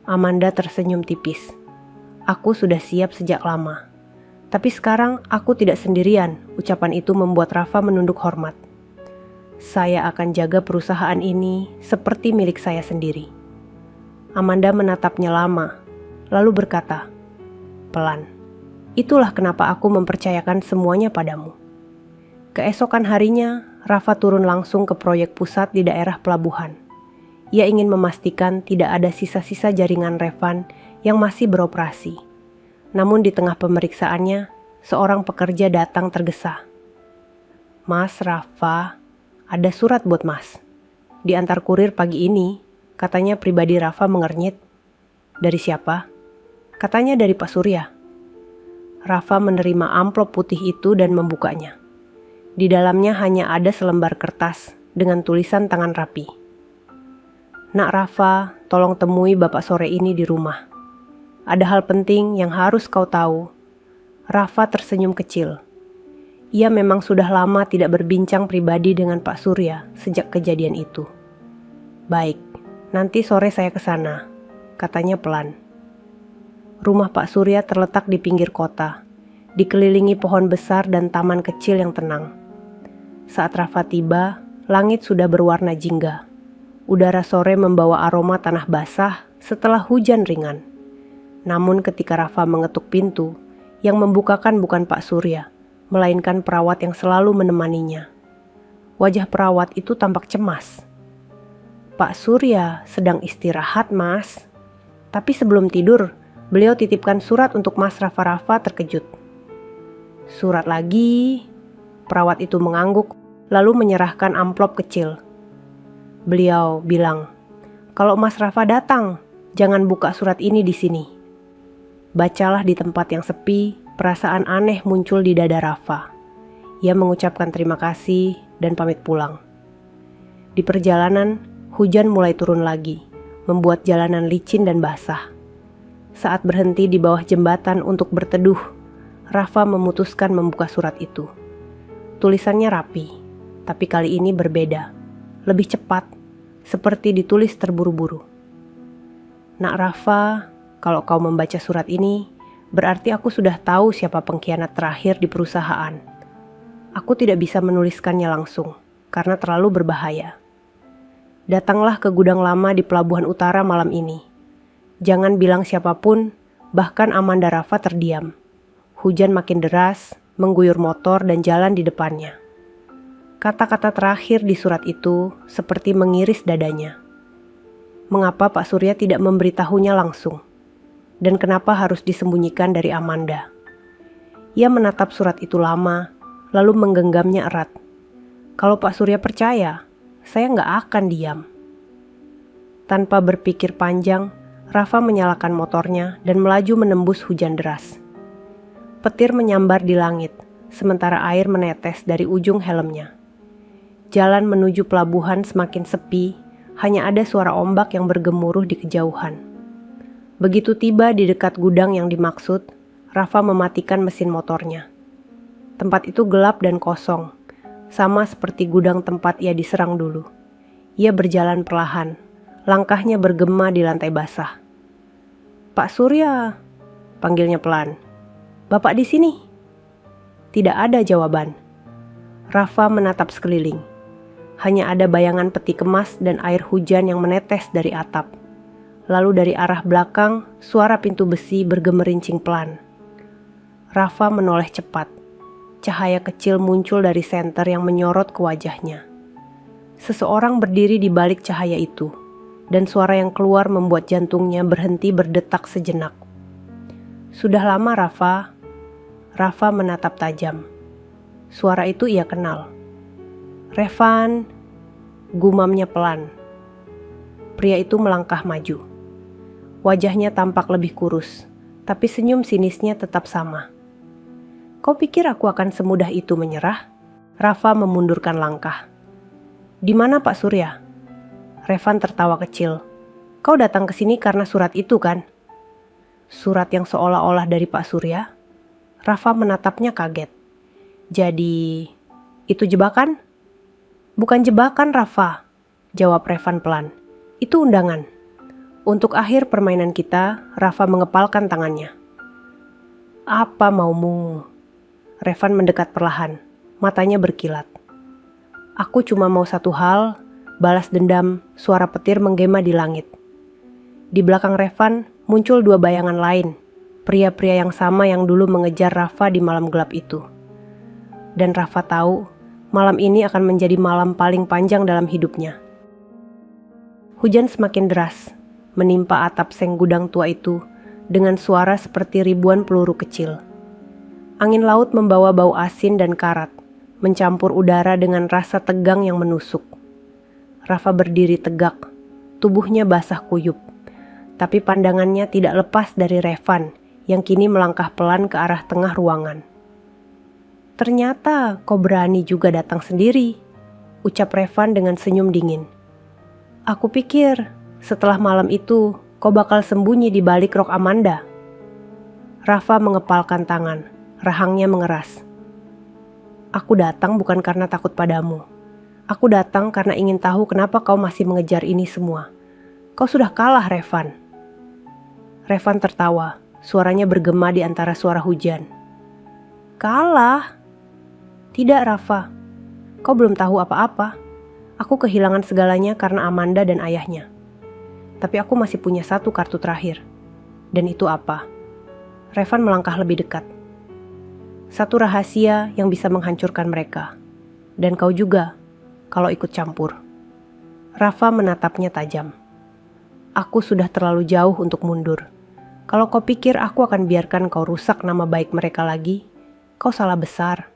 Amanda tersenyum tipis. Aku sudah siap sejak lama. Tapi sekarang aku tidak sendirian. Ucapan itu membuat Rafa menunduk hormat. Saya akan jaga perusahaan ini seperti milik saya sendiri. Amanda menatapnya lama, lalu berkata, pelan, itulah kenapa aku mempercayakan semuanya padamu. Keesokan harinya, Rafa turun langsung ke proyek pusat di daerah pelabuhan. Ia ingin memastikan tidak ada sisa-sisa jaringan Revan yang masih beroperasi. Namun di tengah pemeriksaannya, seorang pekerja datang tergesa. Mas Rafa, ada surat buat Mas. Diantar kurir pagi ini, katanya pribadi Rafa mengernyit. Dari siapa? Katanya dari Pak Surya. Rafa menerima amplop putih itu dan membukanya. Di dalamnya hanya ada selembar kertas dengan tulisan tangan rapi. Nak Rafa, tolong temui Bapak sore ini di rumah. Ada hal penting yang harus kau tahu. Rafa tersenyum kecil. Ia memang sudah lama tidak berbincang pribadi dengan Pak Surya sejak kejadian itu. "Baik, nanti sore saya ke sana," katanya pelan. Rumah Pak Surya terletak di pinggir kota, dikelilingi pohon besar dan taman kecil yang tenang. Saat Rafa tiba, langit sudah berwarna jingga. Udara sore membawa aroma tanah basah setelah hujan ringan. Namun ketika Rafa mengetuk pintu, yang membukakan bukan Pak Surya, melainkan perawat yang selalu menemaninya. Wajah perawat itu tampak cemas. "Pak Surya sedang istirahat, Mas. Tapi sebelum tidur, beliau titipkan surat untuk Mas Rafa terkejut." "Surat lagi?" Perawat itu mengangguk, lalu menyerahkan amplop kecil. Beliau bilang, "Kalau Mas Rafa datang, jangan buka surat ini di sini." Bacalah di tempat yang sepi. Perasaan aneh muncul di dada Rafa. Ia mengucapkan terima kasih dan pamit pulang. Di perjalanan, hujan mulai turun lagi, membuat jalanan licin dan basah. Saat berhenti di bawah jembatan untuk berteduh, Rafa memutuskan membuka surat itu. Tulisannya rapi, tapi kali ini berbeda, lebih cepat, seperti ditulis terburu-buru. "Nak Rafa, kalau kau membaca surat ini, berarti aku sudah tahu siapa pengkhianat terakhir di perusahaan. Aku tidak bisa menuliskannya langsung, karena terlalu berbahaya. Datanglah ke gudang lama di Pelabuhan Utara malam ini. Jangan bilang siapapun, bahkan Amanda." Rafa terdiam. Hujan makin deras, mengguyur motor dan jalan di depannya. Kata-kata terakhir di surat itu seperti mengiris dadanya. Mengapa Pak Surya tidak memberitahunya langsung? Dan kenapa harus disembunyikan dari Amanda? Ia menatap surat itu lama, lalu menggenggamnya erat. Kalau Pak Surya percaya, saya nggak akan diam. Tanpa berpikir panjang, Rafa menyalakan motornya dan melaju menembus hujan deras. Petir menyambar di langit, sementara air menetes dari ujung helmnya. Jalan menuju pelabuhan semakin sepi, hanya ada suara ombak yang bergemuruh di kejauhan. Begitu tiba di dekat gudang yang dimaksud, Rafa mematikan mesin motornya. Tempat itu gelap dan kosong, sama seperti gudang tempat ia diserang dulu. Ia berjalan perlahan, langkahnya bergema di lantai basah. "Pak Surya," panggilnya pelan. "Bapak di sini?" Tidak ada jawaban. Rafa menatap sekeliling. Hanya ada bayangan peti kemas dan air hujan yang menetes dari atap. Lalu dari arah belakang, suara pintu besi bergemerincing pelan. Rafa menoleh cepat. Cahaya kecil muncul dari senter yang menyorot ke wajahnya. Seseorang berdiri di balik cahaya itu, dan suara yang keluar membuat jantungnya berhenti berdetak sejenak. "Sudah lama, Rafa." Rafa menatap tajam. Suara itu ia kenal. "Revan," gumamnya pelan. Pria itu melangkah maju. Wajahnya tampak lebih kurus, tapi senyum sinisnya tetap sama. "Kau pikir aku akan semudah itu menyerah?" Rafa memundurkan langkah. "Di mana Pak Surya?" Revan tertawa kecil. "Kau datang ke sini karena surat itu kan?" "Surat yang seolah-olah dari Pak Surya?" Rafa menatapnya kaget. "Jadi, itu jebakan?" "Bukan jebakan, Rafa," jawab Revan pelan. "Itu undangan. Untuk akhir permainan kita." Rafa mengepalkan tangannya. "Apa maumu?" Revan mendekat perlahan, matanya berkilat. "Aku cuma mau satu hal," balas dendam, suara petir menggema di langit. Di belakang Revan muncul dua bayangan lain, pria-pria yang sama yang dulu mengejar Rafa di malam gelap itu. Dan Rafa tahu, malam ini akan menjadi malam paling panjang dalam hidupnya. Hujan semakin deras, menimpa atap seng gudang tua itu dengan suara seperti ribuan peluru kecil. Angin laut membawa bau asin dan karat, mencampur udara dengan rasa tegang yang menusuk. Rafa berdiri tegak, tubuhnya basah kuyup, tapi pandangannya tidak lepas dari Revan yang kini melangkah pelan ke arah tengah ruangan. "Ternyata kau berani juga datang sendiri," ucap Revan dengan senyum dingin. "Aku pikir setelah malam itu kau bakal sembunyi di balik rok Amanda." Rafa mengepalkan tangan, Rahangnya mengeras. Aku datang bukan karena takut padamu. Aku datang karena ingin tahu kenapa kau masih mengejar ini semua. Kau sudah kalah, Revan. Revan tertawa, suaranya bergema di antara suara hujan. Kalah? Tidak, Rafa. Kau belum tahu apa-apa. Aku kehilangan segalanya karena Amanda dan ayahnya. Tapi aku masih punya satu kartu terakhir. Dan itu apa? Revan melangkah lebih dekat. Satu rahasia yang bisa menghancurkan mereka. Dan kau juga, kalau ikut campur. Rafa menatapnya tajam. Aku sudah terlalu jauh untuk mundur. Kalau kau pikir aku akan biarkan kau rusak nama baik mereka lagi, kau salah besar.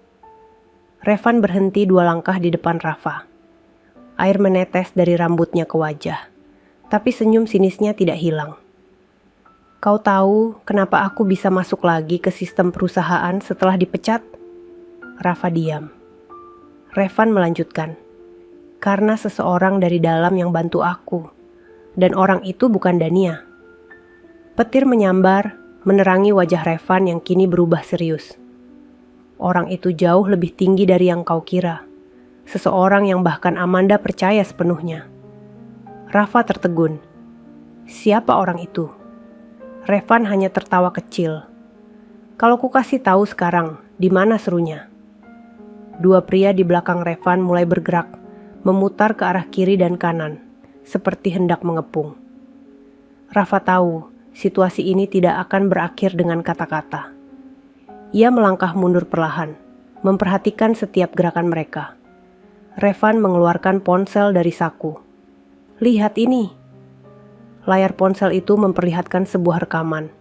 Revan berhenti 2 langkah di depan Rafa. Air menetes dari rambutnya ke wajah. Tapi senyum sinisnya tidak hilang. Kau tahu kenapa aku bisa masuk lagi ke sistem perusahaan setelah dipecat? Rafa diam. Revan melanjutkan. Karena seseorang dari dalam yang bantu aku. Dan orang itu bukan Dania. Petir menyambar, menerangi wajah Revan yang kini berubah serius. Orang itu jauh lebih tinggi dari yang kau kira. Seseorang yang bahkan Amanda percaya sepenuhnya. Rafa tertegun. Siapa orang itu? Revan hanya tertawa kecil. Kalau ku kasih tahu sekarang, di mana serunya? 2 pria di belakang Revan mulai bergerak, memutar ke arah kiri dan kanan, seperti hendak mengepung. Rafa tahu, situasi ini tidak akan berakhir dengan kata-kata. Ia melangkah mundur perlahan, memperhatikan setiap gerakan mereka. Revan mengeluarkan ponsel dari saku. Lihat ini. Layar ponsel itu memperlihatkan sebuah rekaman.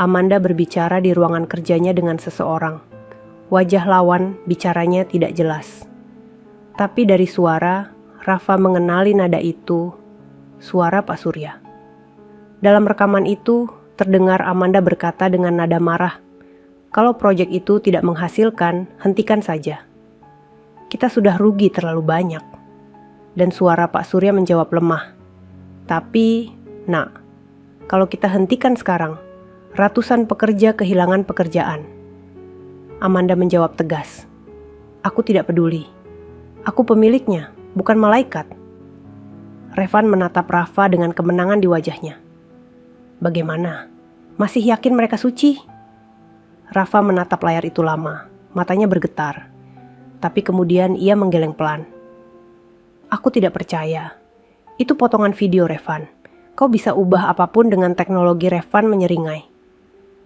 Amanda berbicara di ruangan kerjanya dengan seseorang. Wajah lawan bicaranya tidak jelas. Tapi dari suara, Rafa mengenali nada itu, suara Pak Surya. Dalam rekaman itu, terdengar Amanda berkata dengan nada marah, kalau proyek itu tidak menghasilkan, hentikan saja. Kita sudah rugi terlalu banyak. Dan suara Pak Surya menjawab lemah. Tapi, nak, kalau kita hentikan sekarang, ratusan pekerja kehilangan pekerjaan. Amanda menjawab tegas. Aku tidak peduli. Aku pemiliknya, bukan malaikat. Revan menatap Rafa dengan kemenangan di wajahnya. Bagaimana? Masih yakin mereka suci? Rafa menatap layar itu lama, matanya bergetar. Tapi kemudian ia menggeleng pelan. Aku tidak percaya. Itu potongan video, Revan. Kau bisa ubah apapun dengan teknologi, Revan menyeringai.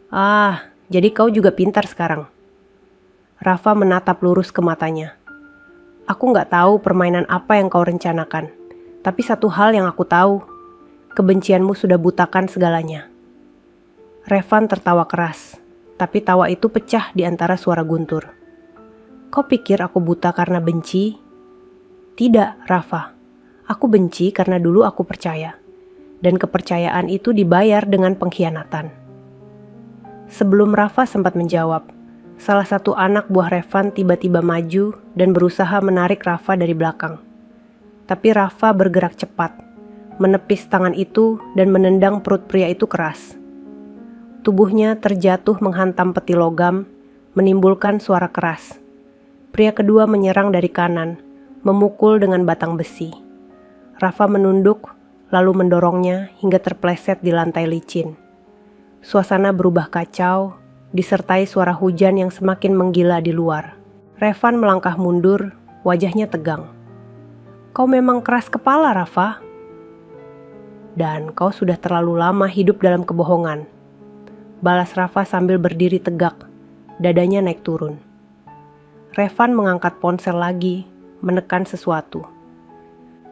Ah, jadi kau juga pintar sekarang. Rafa menatap lurus ke matanya. Aku nggak tahu permainan apa yang kau rencanakan. Tapi satu hal yang aku tahu. Kebencianmu sudah butakan segalanya. Revan tertawa keras. Tapi tawa itu pecah di antara suara guntur. Kau pikir aku buta karena benci? Tidak, Rafa. Aku benci karena dulu aku percaya. Dan kepercayaan itu dibayar dengan pengkhianatan. Sebelum Rafa sempat menjawab, salah satu anak buah Revan tiba-tiba maju dan berusaha menarik Rafa dari belakang. Tapi Rafa bergerak cepat, menepis tangan itu dan menendang perut pria itu keras. Tubuhnya terjatuh menghantam peti logam, menimbulkan suara keras. Pria kedua menyerang dari kanan, memukul dengan batang besi. Rafa menunduk, lalu mendorongnya hingga terpleset di lantai licin. Suasana berubah kacau, disertai suara hujan yang semakin menggila di luar. Revan melangkah mundur, wajahnya tegang. Kau memang keras kepala, Rafa. Dan kau sudah terlalu lama hidup dalam kebohongan. Balas Rafa sambil berdiri tegak, dadanya naik turun. Revan mengangkat ponsel lagi, menekan sesuatu.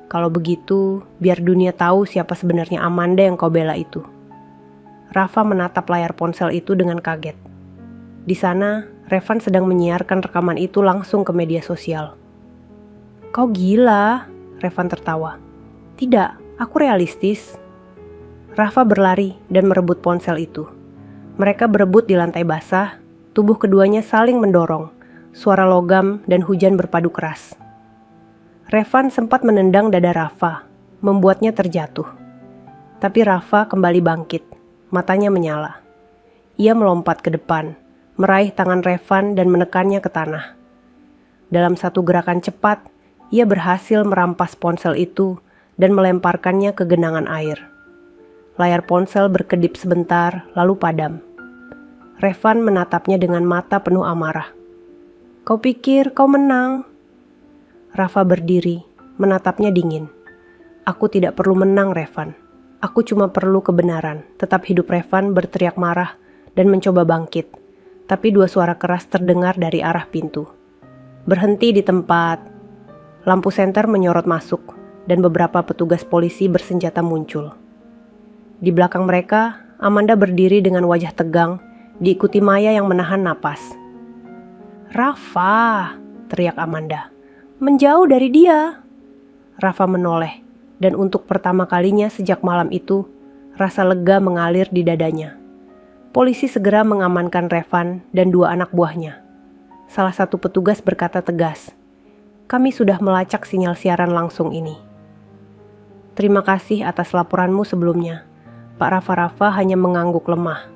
Kalau begitu, biar dunia tahu siapa sebenarnya Amanda yang kau bela itu. Rafa menatap layar ponsel itu dengan kaget. Di sana, Revan sedang menyiarkan rekaman itu langsung ke media sosial. Kau gila, Revan tertawa. Tidak, aku realistis. Rafa berlari dan merebut ponsel itu. Mereka berebut di lantai basah, tubuh keduanya saling mendorong, suara logam dan hujan berpadu keras. Revan sempat menendang dada Rafa, membuatnya terjatuh. Tapi Rafa kembali bangkit, matanya menyala. Ia melompat ke depan, meraih tangan Revan dan menekannya ke tanah. Dalam satu gerakan cepat, ia berhasil merampas ponsel itu dan melemparkannya ke genangan air. Layar ponsel berkedip sebentar, lalu padam. Revan menatapnya dengan mata penuh amarah. "Kau pikir kau menang?" Rafa berdiri, menatapnya dingin. "Aku tidak perlu menang, Revan. Aku cuma perlu kebenaran." Tetap hidup Revan berteriak marah dan mencoba bangkit. Tapi dua suara keras terdengar dari arah pintu. "Berhenti di tempat." Lampu senter menyorot masuk, dan beberapa petugas polisi bersenjata muncul. Di belakang mereka, Amanda berdiri dengan wajah tegang, diikuti Maya yang menahan napas. "Rafa!" teriak Amanda. "Menjauh dari dia!" Rafa menoleh, dan untuk pertama kalinya sejak malam itu, rasa lega mengalir di dadanya. Polisi segera mengamankan Revan dan dua anak buahnya. Salah satu petugas berkata tegas, "Kami sudah melacak sinyal siaran langsung ini." "Terima kasih atas laporanmu sebelumnya." Pak Rafa hanya mengangguk lemah.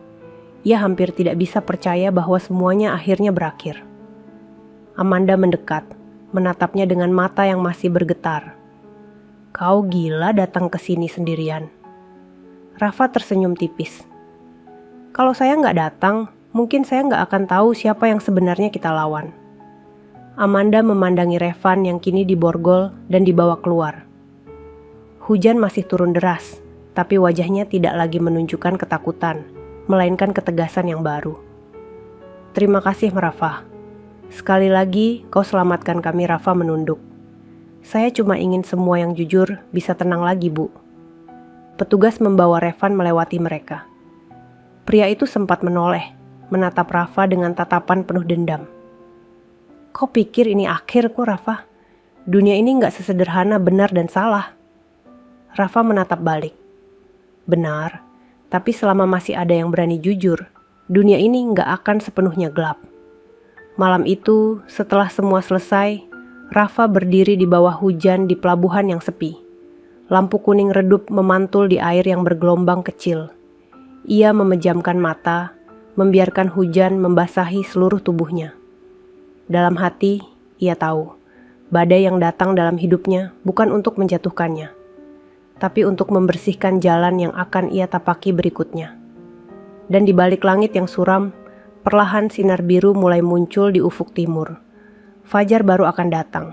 Ia hampir tidak bisa percaya bahwa semuanya akhirnya berakhir. Amanda mendekat, menatapnya dengan mata yang masih bergetar. "Kau gila datang ke sini sendirian." Rafa tersenyum tipis. "Kalau saya nggak datang, mungkin saya nggak akan tahu siapa yang sebenarnya kita lawan." Amanda memandangi Revan yang kini diborgol dan dibawa keluar. Hujan masih turun deras, tapi wajahnya tidak lagi menunjukkan ketakutan, melainkan ketegasan yang baru. "Terima kasih, Rafa. Sekali lagi kau selamatkan kami." Rafa menunduk. "Saya cuma ingin semua yang jujur bisa tenang lagi, Bu." Petugas membawa Revan melewati mereka. Pria itu sempat menoleh, menatap Rafa dengan tatapan penuh dendam. "Kau pikir ini akhirku, Rafa? Dunia ini nggak sesederhana benar dan salah." Rafa menatap balik. "Benar, tapi selama masih ada yang berani jujur, dunia ini nggak akan sepenuhnya gelap." Malam itu, setelah semua selesai, Rafa berdiri di bawah hujan di pelabuhan yang sepi. Lampu kuning redup memantul di air yang bergelombang kecil. Ia memejamkan mata, membiarkan hujan membasahi seluruh tubuhnya. Dalam hati, ia tahu, badai yang datang dalam hidupnya bukan untuk menjatuhkannya, tapi untuk membersihkan jalan yang akan ia tapaki berikutnya. Dan di balik langit yang suram, perlahan sinar biru mulai muncul di ufuk timur. Fajar baru akan datang.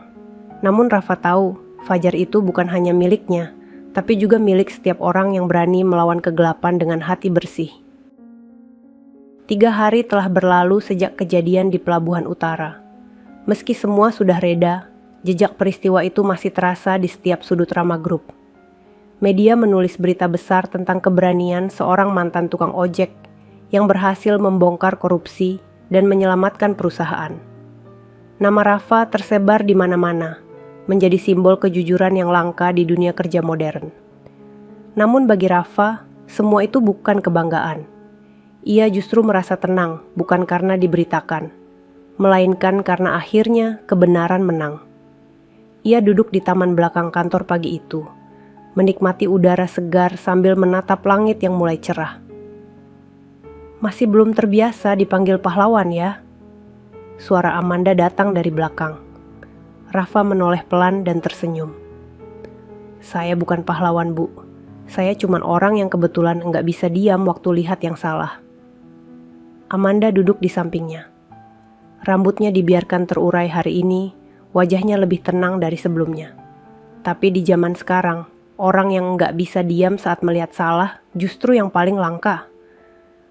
Namun Rafa tahu, fajar itu bukan hanya miliknya, tapi juga milik setiap orang yang berani melawan kegelapan dengan hati bersih. 3 hari telah berlalu sejak kejadian di Pelabuhan Utara. Meski semua sudah reda, jejak peristiwa itu masih terasa di setiap sudut Rama Group. Media menulis berita besar tentang keberanian seorang mantan tukang ojek yang berhasil membongkar korupsi dan menyelamatkan perusahaan. Nama Rafa tersebar di mana-mana, menjadi simbol kejujuran yang langka di dunia kerja modern. Namun bagi Rafa, semua itu bukan kebanggaan. Ia justru merasa tenang, bukan karena diberitakan, melainkan karena akhirnya kebenaran menang. Ia duduk di taman belakang kantor pagi itu, menikmati udara segar sambil menatap langit yang mulai cerah. "Masih belum terbiasa dipanggil pahlawan ya?" Suara Amanda datang dari belakang. Rafa menoleh pelan dan tersenyum. "Saya bukan pahlawan, Bu. Saya cuma orang yang kebetulan nggak bisa diam waktu lihat yang salah." Amanda duduk di sampingnya. Rambutnya dibiarkan terurai hari ini, wajahnya lebih tenang dari sebelumnya. Tapi di zaman sekarang, orang yang nggak bisa diam saat melihat salah justru yang paling langka.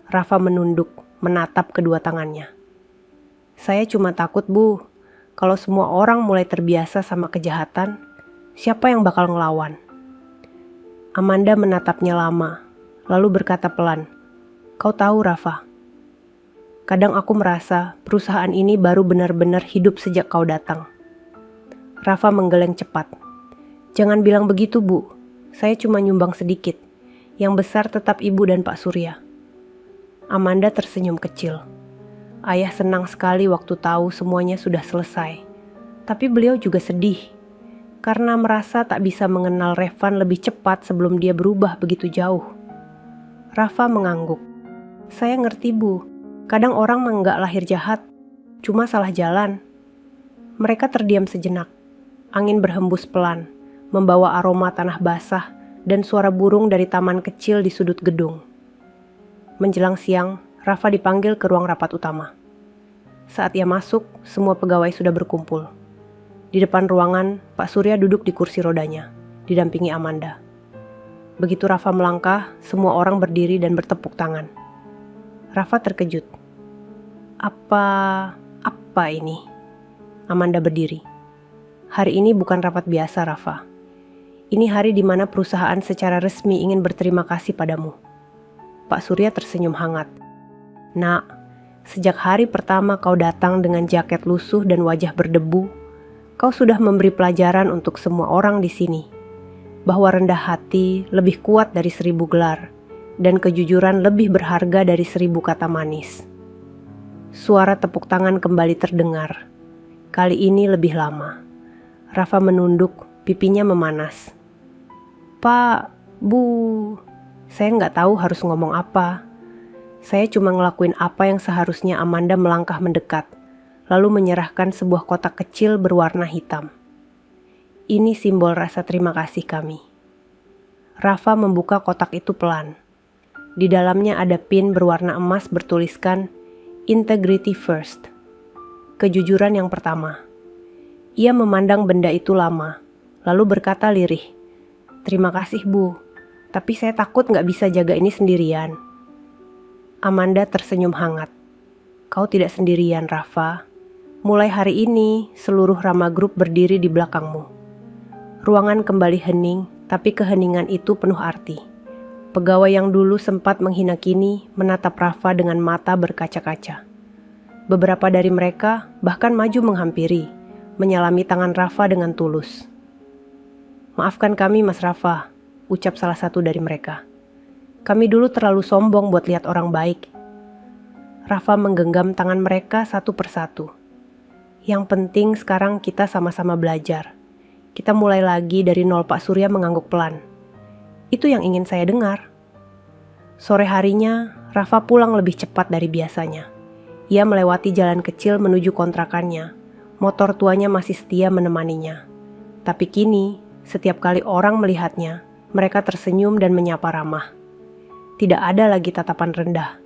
Rafa menunduk, menatap kedua tangannya. "Saya cuma takut, Bu. Kalau semua orang mulai terbiasa sama kejahatan, siapa yang bakal ngelawan?" Amanda menatapnya lama, lalu berkata pelan, "Kau tahu, Rafa, kadang aku merasa perusahaan ini baru benar-benar hidup sejak kau datang." Rafa menggeleng cepat. "Jangan bilang begitu, Bu. Saya cuma nyumbang sedikit. Yang besar tetap Ibu dan Pak Surya." Amanda tersenyum kecil. Ayah senang sekali waktu tahu semuanya sudah selesai. Tapi beliau juga sedih, karena merasa tak bisa mengenal Revan lebih cepat sebelum dia berubah begitu jauh. Rafa mengangguk. "Saya ngerti, Bu. Kadang orang nggak lahir jahat, cuma salah jalan. Mereka terdiam sejenak. Angin berhembus pelan, membawa aroma tanah basah dan suara burung dari taman kecil di sudut gedung. Menjelang siang, Rafa dipanggil ke ruang rapat utama. Saat ia masuk, semua pegawai sudah berkumpul. Di depan ruangan, Pak Surya duduk di kursi rodanya, didampingi Amanda. Begitu Rafa melangkah, semua orang berdiri dan bertepuk tangan. Rafa terkejut. Apa ini? Amanda berdiri. Hari ini bukan rapat biasa, Rafa. Ini hari di mana perusahaan secara resmi ingin berterima kasih padamu. Pak Surya tersenyum hangat. Nak, sejak hari pertama kau datang dengan jaket lusuh dan wajah berdebu, kau sudah memberi pelajaran untuk semua orang di sini, bahwa rendah hati lebih kuat dari 1000 gelar, dan kejujuran lebih berharga dari 1000 kata manis. Suara tepuk tangan kembali terdengar. Kali ini lebih lama. Rafa menunduk, pipinya memanas. Pak, Bu, saya nggak tahu harus ngomong apa. Saya cuma ngelakuin apa yang seharusnya. Amanda melangkah mendekat, lalu menyerahkan sebuah kotak kecil berwarna hitam. Ini simbol rasa terima kasih kami. Rafa membuka kotak itu pelan. Di dalamnya ada pin berwarna emas bertuliskan Integrity First. Kejujuran yang pertama. Ia memandang benda itu lama, lalu berkata lirih, Terima kasih Bu, tapi saya takut nggak bisa jaga ini sendirian. Amanda tersenyum hangat. Kau tidak sendirian, Rafa. Mulai hari ini, seluruh Rama Group berdiri di belakangmu. Ruangan kembali hening, tapi keheningan itu penuh arti. Pegawai yang dulu sempat menghina kini menatap Rafa dengan mata berkaca-kaca. Beberapa dari mereka bahkan maju menghampiri, menyalami tangan Rafa dengan tulus. Maafkan kami Mas Rafa, ucap salah satu dari mereka. Kami dulu terlalu sombong buat lihat orang baik. Rafa menggenggam tangan mereka satu persatu. Yang penting sekarang kita sama-sama belajar. Kita mulai lagi dari nol. Pak Surya mengangguk pelan. Itu yang ingin saya dengar. Sore harinya, Rafa pulang lebih cepat dari biasanya. Ia melewati jalan kecil menuju kontrakannya. Motor tuanya masih setia menemaninya. Tapi kini, setiap kali orang melihatnya, mereka tersenyum dan menyapa ramah. Tidak ada lagi tatapan rendah.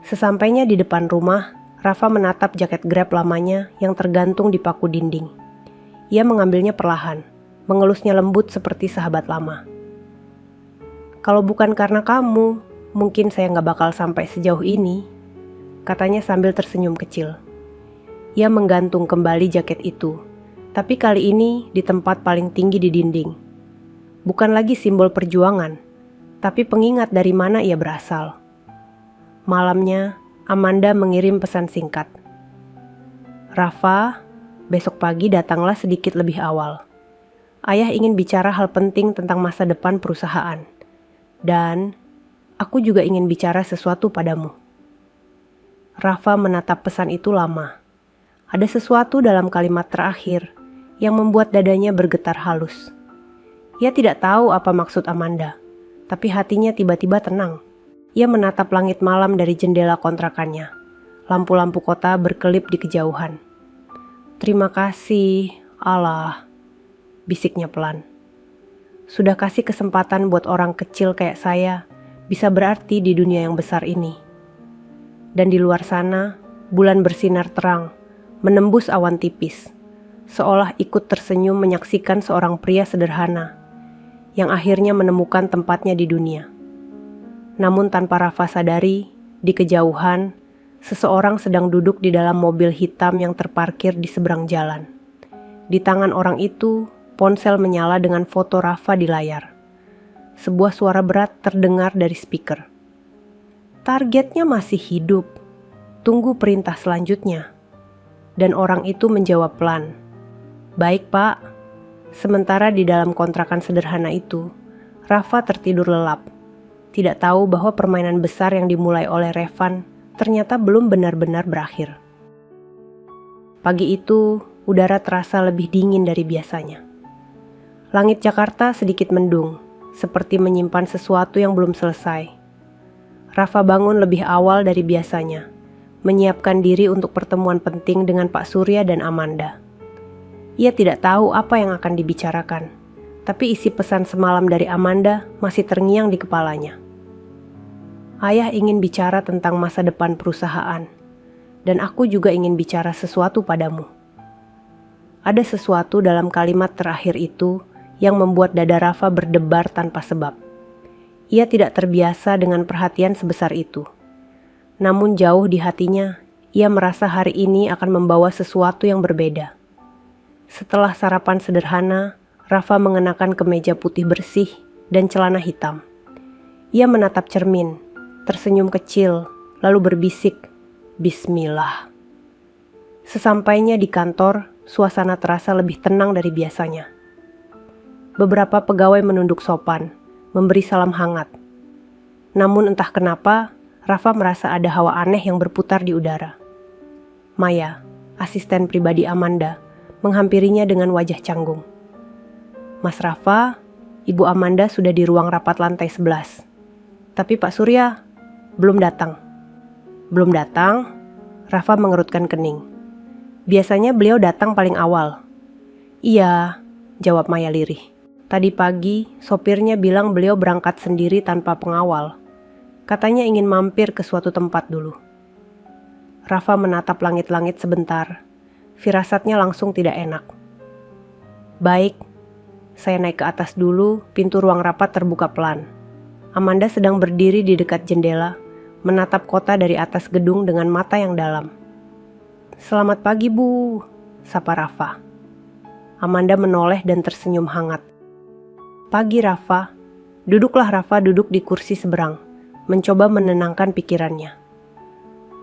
Sesampainya di depan rumah, Rafa menatap jaket Grab lamanya yang tergantung di paku dinding. Ia mengambilnya perlahan, mengelusnya lembut seperti sahabat lama. Kalau bukan karena kamu, mungkin saya nggak bakal sampai sejauh ini, katanya sambil tersenyum kecil. Ia menggantung kembali jaket itu, tapi kali ini di tempat paling tinggi di dinding. Bukan lagi simbol perjuangan, tapi pengingat dari mana ia berasal. Malamnya, Amanda mengirim pesan singkat. Rafa, besok pagi datanglah sedikit lebih awal. Ayah ingin bicara hal penting tentang masa depan perusahaan. Dan aku juga ingin bicara sesuatu padamu. Rafa menatap pesan itu lama. Ada sesuatu dalam kalimat terakhir yang membuat dadanya bergetar halus. Ia tidak tahu apa maksud Amanda, tapi hatinya tiba-tiba tenang. Ia menatap langit malam dari jendela kontrakannya. Lampu-lampu kota berkelip di kejauhan. Terima kasih, Allah, bisiknya pelan. Sudah kasih kesempatan buat orang kecil kayak saya bisa berarti di dunia yang besar ini. Dan di luar sana, bulan bersinar terang, menembus awan tipis, seolah ikut tersenyum menyaksikan seorang pria sederhana yang akhirnya menemukan tempatnya di dunia. Namun tanpa Rafa sadari, di kejauhan, seseorang sedang duduk di dalam mobil hitam yang terparkir di seberang jalan. Di tangan orang itu, ponsel menyala dengan foto Rafa di layar. Sebuah suara berat terdengar dari speaker. Targetnya masih hidup. Tunggu perintah selanjutnya. Dan orang itu menjawab pelan. Baik Pak. Sementara di dalam kontrakan sederhana itu, Rafa tertidur lelap. Tidak tahu bahwa permainan besar yang dimulai oleh Revan ternyata belum benar-benar berakhir. Pagi itu, udara terasa lebih dingin dari biasanya. Langit Jakarta sedikit mendung, seperti menyimpan sesuatu yang belum selesai. Rafa bangun lebih awal dari biasanya, menyiapkan diri untuk pertemuan penting dengan Pak Surya dan Amanda. Ia tidak tahu apa yang akan dibicarakan, tapi isi pesan semalam dari Amanda masih terngiang di kepalanya. Ayah ingin bicara tentang masa depan perusahaan, dan aku juga ingin bicara sesuatu padamu. Ada sesuatu dalam kalimat terakhir itu yang membuat dada Rafa berdebar tanpa sebab. Ia tidak terbiasa dengan perhatian sebesar itu. Namun jauh di hatinya, ia merasa hari ini akan membawa sesuatu yang berbeda. Setelah sarapan sederhana, Rafa mengenakan kemeja putih bersih dan celana hitam. Ia menatap cermin, tersenyum kecil, lalu berbisik, "Bismillah." Sesampainya di kantor, suasana terasa lebih tenang dari biasanya. Beberapa pegawai menunduk sopan, memberi salam hangat. Namun entah kenapa, Rafa merasa ada hawa aneh yang berputar di udara. Maya, asisten pribadi Amanda, menghampirinya dengan wajah canggung. "Mas Rafa, Ibu Amanda sudah di ruang rapat lantai 11. Tapi Pak Surya belum datang." "Belum datang?" Rafa mengerutkan kening. "Biasanya beliau datang paling awal." "Iya," jawab Maya lirih. "Tadi pagi, sopirnya bilang beliau berangkat sendiri tanpa pengawal. Katanya ingin mampir ke suatu tempat dulu." Rafa menatap langit-langit sebentar. Firasatnya langsung tidak enak. "Baik, saya naik ke atas dulu." Pintu ruang rapat terbuka pelan. Amanda sedang berdiri di dekat jendela, menatap kota dari atas gedung dengan mata yang dalam. "Selamat pagi, Bu," sapa Rafa. Amanda menoleh dan tersenyum hangat. "Pagi, Rafa." Duduklah Rafa duduk di kursi seberang, mencoba menenangkan pikirannya.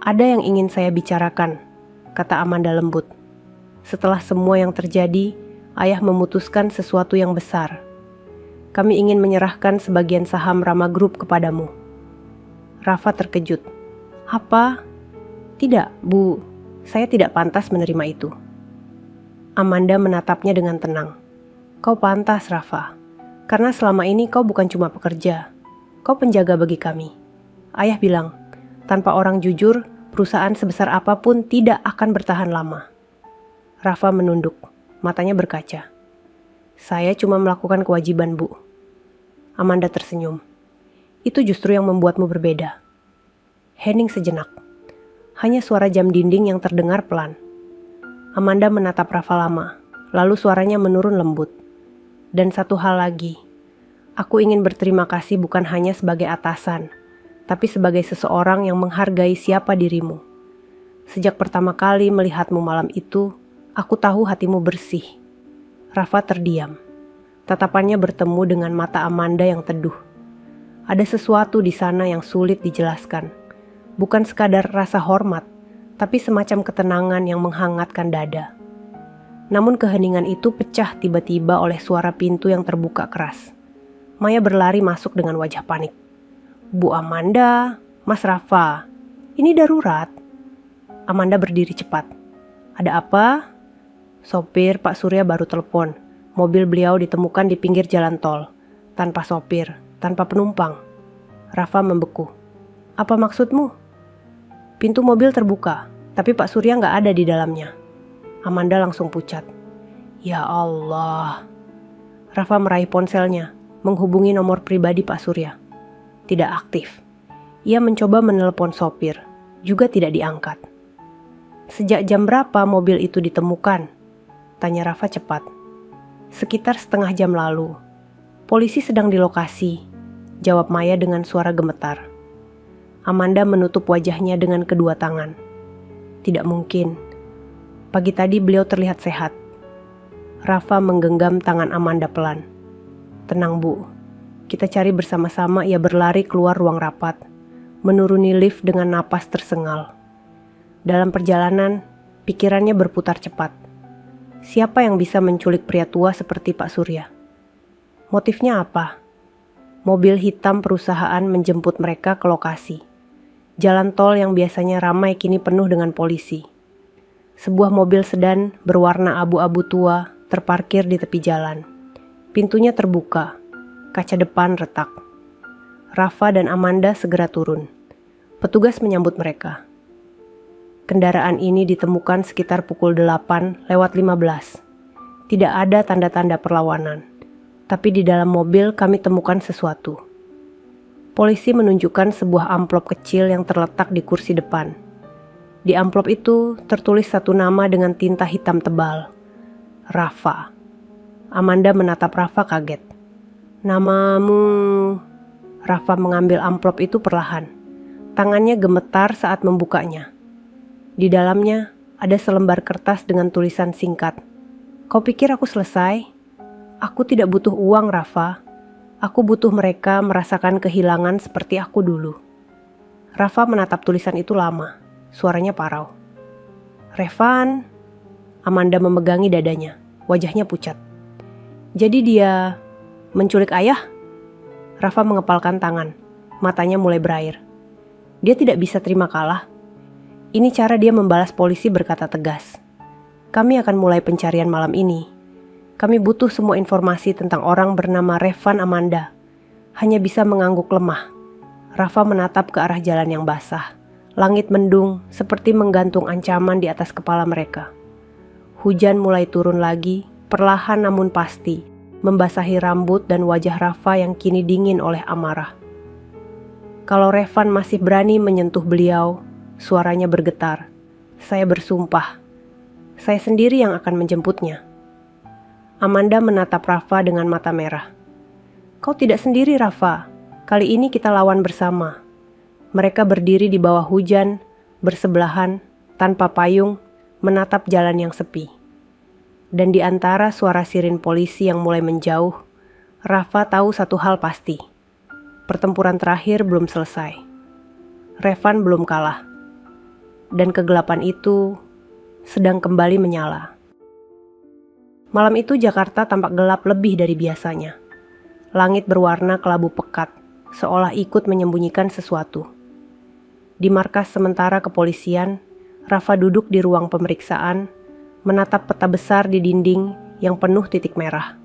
"Ada yang ingin saya bicarakan," kata Amanda lembut. "Setelah semua yang terjadi, Ayah memutuskan sesuatu yang besar. Kami ingin menyerahkan sebagian saham Rama Group kepadamu." Rafa terkejut. "Apa?" "Tidak, Bu. Saya tidak pantas menerima itu." Amanda menatapnya dengan tenang. "Kau pantas, Rafa. Karena selama ini kau bukan cuma pekerja. Kau penjaga bagi kami. Ayah bilang, tanpa orang jujur, perusahaan sebesar apapun tidak akan bertahan lama." Rafa menunduk, matanya berkaca. "Saya cuma melakukan kewajiban, Bu." Amanda tersenyum. "Itu justru yang membuatmu berbeda." Hening sejenak. Hanya suara jam dinding yang terdengar pelan. Amanda menatap Rafa lama, lalu suaranya menurun lembut. "Dan satu hal lagi. Aku ingin berterima kasih bukan hanya sebagai atasan, tapi sebagai seseorang yang menghargai siapa dirimu. Sejak pertama kali melihatmu malam itu, aku tahu hatimu bersih." Rafa terdiam. Tatapannya bertemu dengan mata Amanda yang teduh. Ada sesuatu di sana yang sulit dijelaskan. Bukan sekadar rasa hormat, tapi semacam ketenangan yang menghangatkan dada. Namun keheningan itu pecah tiba-tiba oleh suara pintu yang terbuka keras. Maya berlari masuk dengan wajah panik. "Bu Amanda, Mas Rafa, ini darurat." Amanda berdiri cepat. "Ada apa?" "Sopir Pak Surya baru telepon. Mobil beliau ditemukan di pinggir jalan tol. Tanpa sopir, tanpa penumpang." Rafa membeku. "Apa maksudmu?" "Pintu mobil terbuka, tapi Pak Surya nggak ada di dalamnya." Amanda langsung pucat. "Ya Allah." Rafa meraih ponselnya, menghubungi nomor pribadi Pak Surya. Tidak aktif. Ia mencoba menelepon sopir, juga tidak diangkat. "Sejak jam berapa mobil itu ditemukan?" tanya Rafa cepat. "Sekitar setengah jam lalu. Polisi sedang di lokasi," jawab Maya dengan suara gemetar. Amanda menutup wajahnya dengan kedua tangan. Tidak mungkin. Pagi tadi beliau terlihat sehat. Rafa menggenggam tangan Amanda pelan. "Tenang, Bu. Kita cari bersama-sama." Ia berlari keluar ruang rapat, menuruni lift dengan napas tersengal. Dalam perjalanan, pikirannya berputar cepat. Siapa yang bisa menculik pria tua seperti Pak Surya? Motifnya apa? Mobil hitam perusahaan menjemput mereka ke lokasi. Jalan tol yang biasanya ramai kini penuh dengan polisi. Sebuah mobil sedan berwarna abu-abu tua terparkir di tepi jalan. Pintunya terbuka, kaca depan retak. Rafa dan Amanda segera turun. Petugas menyambut mereka. Kendaraan ini ditemukan sekitar pukul 8:15. Tidak ada tanda-tanda perlawanan. Tapi di dalam mobil kami temukan sesuatu. Polisi menunjukkan sebuah amplop kecil yang terletak di kursi depan. Di amplop itu tertulis satu nama dengan tinta hitam tebal. Rafa. Amanda menatap Rafa kaget. Namamu... Rafa mengambil amplop itu perlahan. Tangannya gemetar saat membukanya. Di dalamnya ada selembar kertas dengan tulisan singkat. Kau pikir aku selesai? Aku tidak butuh uang, Rafa. Aku butuh mereka merasakan kehilangan seperti aku dulu. Rafa menatap tulisan itu lama. Suaranya parau. Revan. Amanda memegangi dadanya. Wajahnya pucat. Jadi dia menculik ayah? Rafa mengepalkan tangan. Matanya mulai berair. Dia tidak bisa terima kalah. Ini cara dia membalas polisi berkata tegas. Kami akan mulai pencarian malam ini. Kami butuh semua informasi tentang orang bernama Revan Amanda. Hanya bisa mengangguk lemah. Rafa menatap ke arah jalan yang basah. Langit mendung seperti menggantung ancaman di atas kepala mereka. Hujan mulai turun lagi, perlahan namun pasti, membasahi rambut dan wajah Rafa yang kini dingin oleh amarah. Kalau Revan masih berani menyentuh beliau, suaranya bergetar. Saya bersumpah. Saya sendiri yang akan menjemputnya. Amanda menatap Rafa dengan mata merah. Kau tidak sendiri, Rafa. Kali ini kita lawan bersama. Mereka berdiri di bawah hujan, bersebelahan, tanpa payung, menatap jalan yang sepi. Dan di antara suara sirin polisi yang mulai menjauh, Rafa tahu satu hal pasti. Pertempuran terakhir belum selesai. Revan belum kalah. Dan kegelapan itu sedang kembali menyala. Malam itu Jakarta tampak gelap lebih dari biasanya. Langit berwarna kelabu pekat, seolah ikut menyembunyikan sesuatu. Di markas sementara kepolisian, Rafa duduk di ruang pemeriksaan, menatap peta besar di dinding yang penuh titik merah.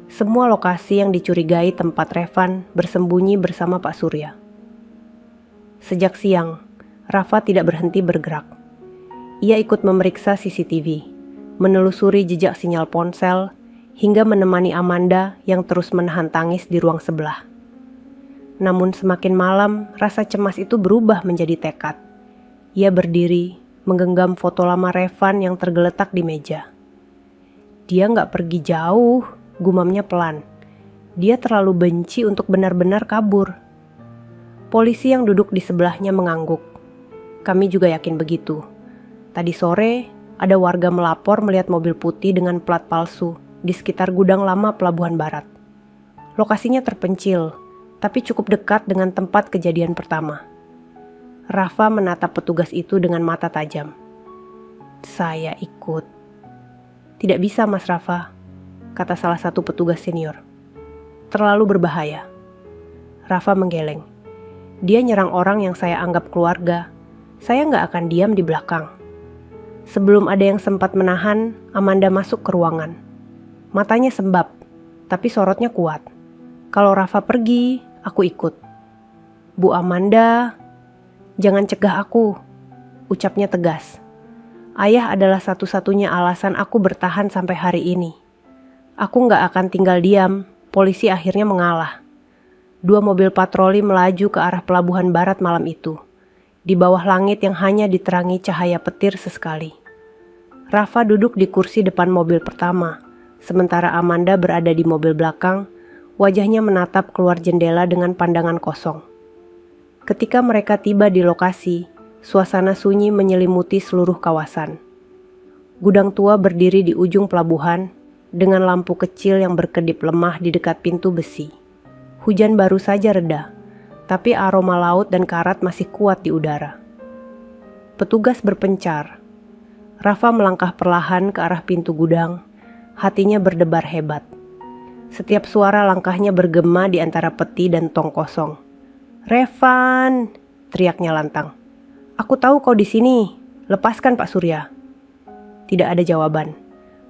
Semua lokasi yang dicurigai tempat Revan bersembunyi bersama Pak Surya. Sejak siang, Rafa tidak berhenti bergerak. Ia ikut memeriksa CCTV, menelusuri jejak sinyal ponsel, hingga menemani Amanda yang terus menahan tangis di ruang sebelah. Namun semakin malam, rasa cemas itu berubah menjadi tekad. Ia berdiri, menggenggam foto lama Revan yang tergeletak di meja. Dia nggak pergi jauh, gumamnya pelan. Dia terlalu benci untuk benar-benar kabur. Polisi yang duduk di sebelahnya mengangguk. Kami juga yakin begitu. Tadi sore, ada warga melapor melihat mobil putih dengan plat palsu di sekitar gudang lama Pelabuhan Barat. Lokasinya terpencil, tapi cukup dekat dengan tempat kejadian pertama. Rafa menatap petugas itu dengan mata tajam. Saya ikut. Tidak bisa, Mas Rafa, kata salah satu petugas senior. Terlalu berbahaya. Rafa menggeleng. Dia nyerang orang yang saya anggap keluarga. Saya nggak akan diam di belakang. Sebelum ada yang sempat menahan, Amanda masuk ke ruangan. Matanya sembab, tapi sorotnya kuat. Kalau Rafa pergi, aku ikut. Bu Amanda, jangan cegah aku, ucapnya tegas. Ayah adalah satu-satunya alasan aku bertahan sampai hari ini. Aku nggak akan tinggal diam, polisi akhirnya mengalah. 2 mobil patroli melaju ke arah Pelabuhan Barat malam itu. Di bawah langit yang hanya diterangi cahaya petir sesekali. Rafa duduk di kursi depan mobil pertama, sementara Amanda berada di mobil belakang, wajahnya menatap keluar jendela dengan pandangan kosong. Ketika mereka tiba di lokasi, suasana sunyi menyelimuti seluruh kawasan. Gudang tua berdiri di ujung pelabuhan, dengan lampu kecil yang berkedip lemah di dekat pintu besi. Hujan baru saja reda, tapi aroma laut dan karat masih kuat di udara. Petugas berpencar. Rafa melangkah perlahan ke arah pintu gudang, hatinya berdebar hebat. Setiap suara langkahnya bergema di antara peti dan tong kosong. Revan, teriaknya lantang. Aku tahu kau di sini, lepaskan Pak Surya. Tidak ada jawaban,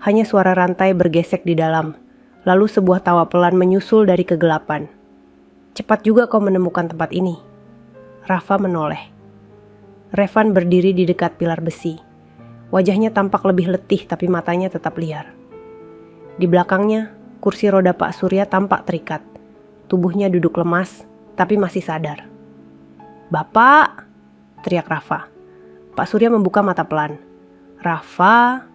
hanya suara rantai bergesek di dalam, lalu sebuah tawa pelan menyusul dari kegelapan. Cepat juga kau menemukan tempat ini. Rafa menoleh. Revan berdiri di dekat pilar besi. Wajahnya tampak lebih letih tapi matanya tetap liar. Di belakangnya, kursi roda Pak Surya tampak terikat. Tubuhnya duduk lemas tapi masih sadar. "Bapak!" teriak Rafa. Pak Surya membuka mata pelan. "Rafa!"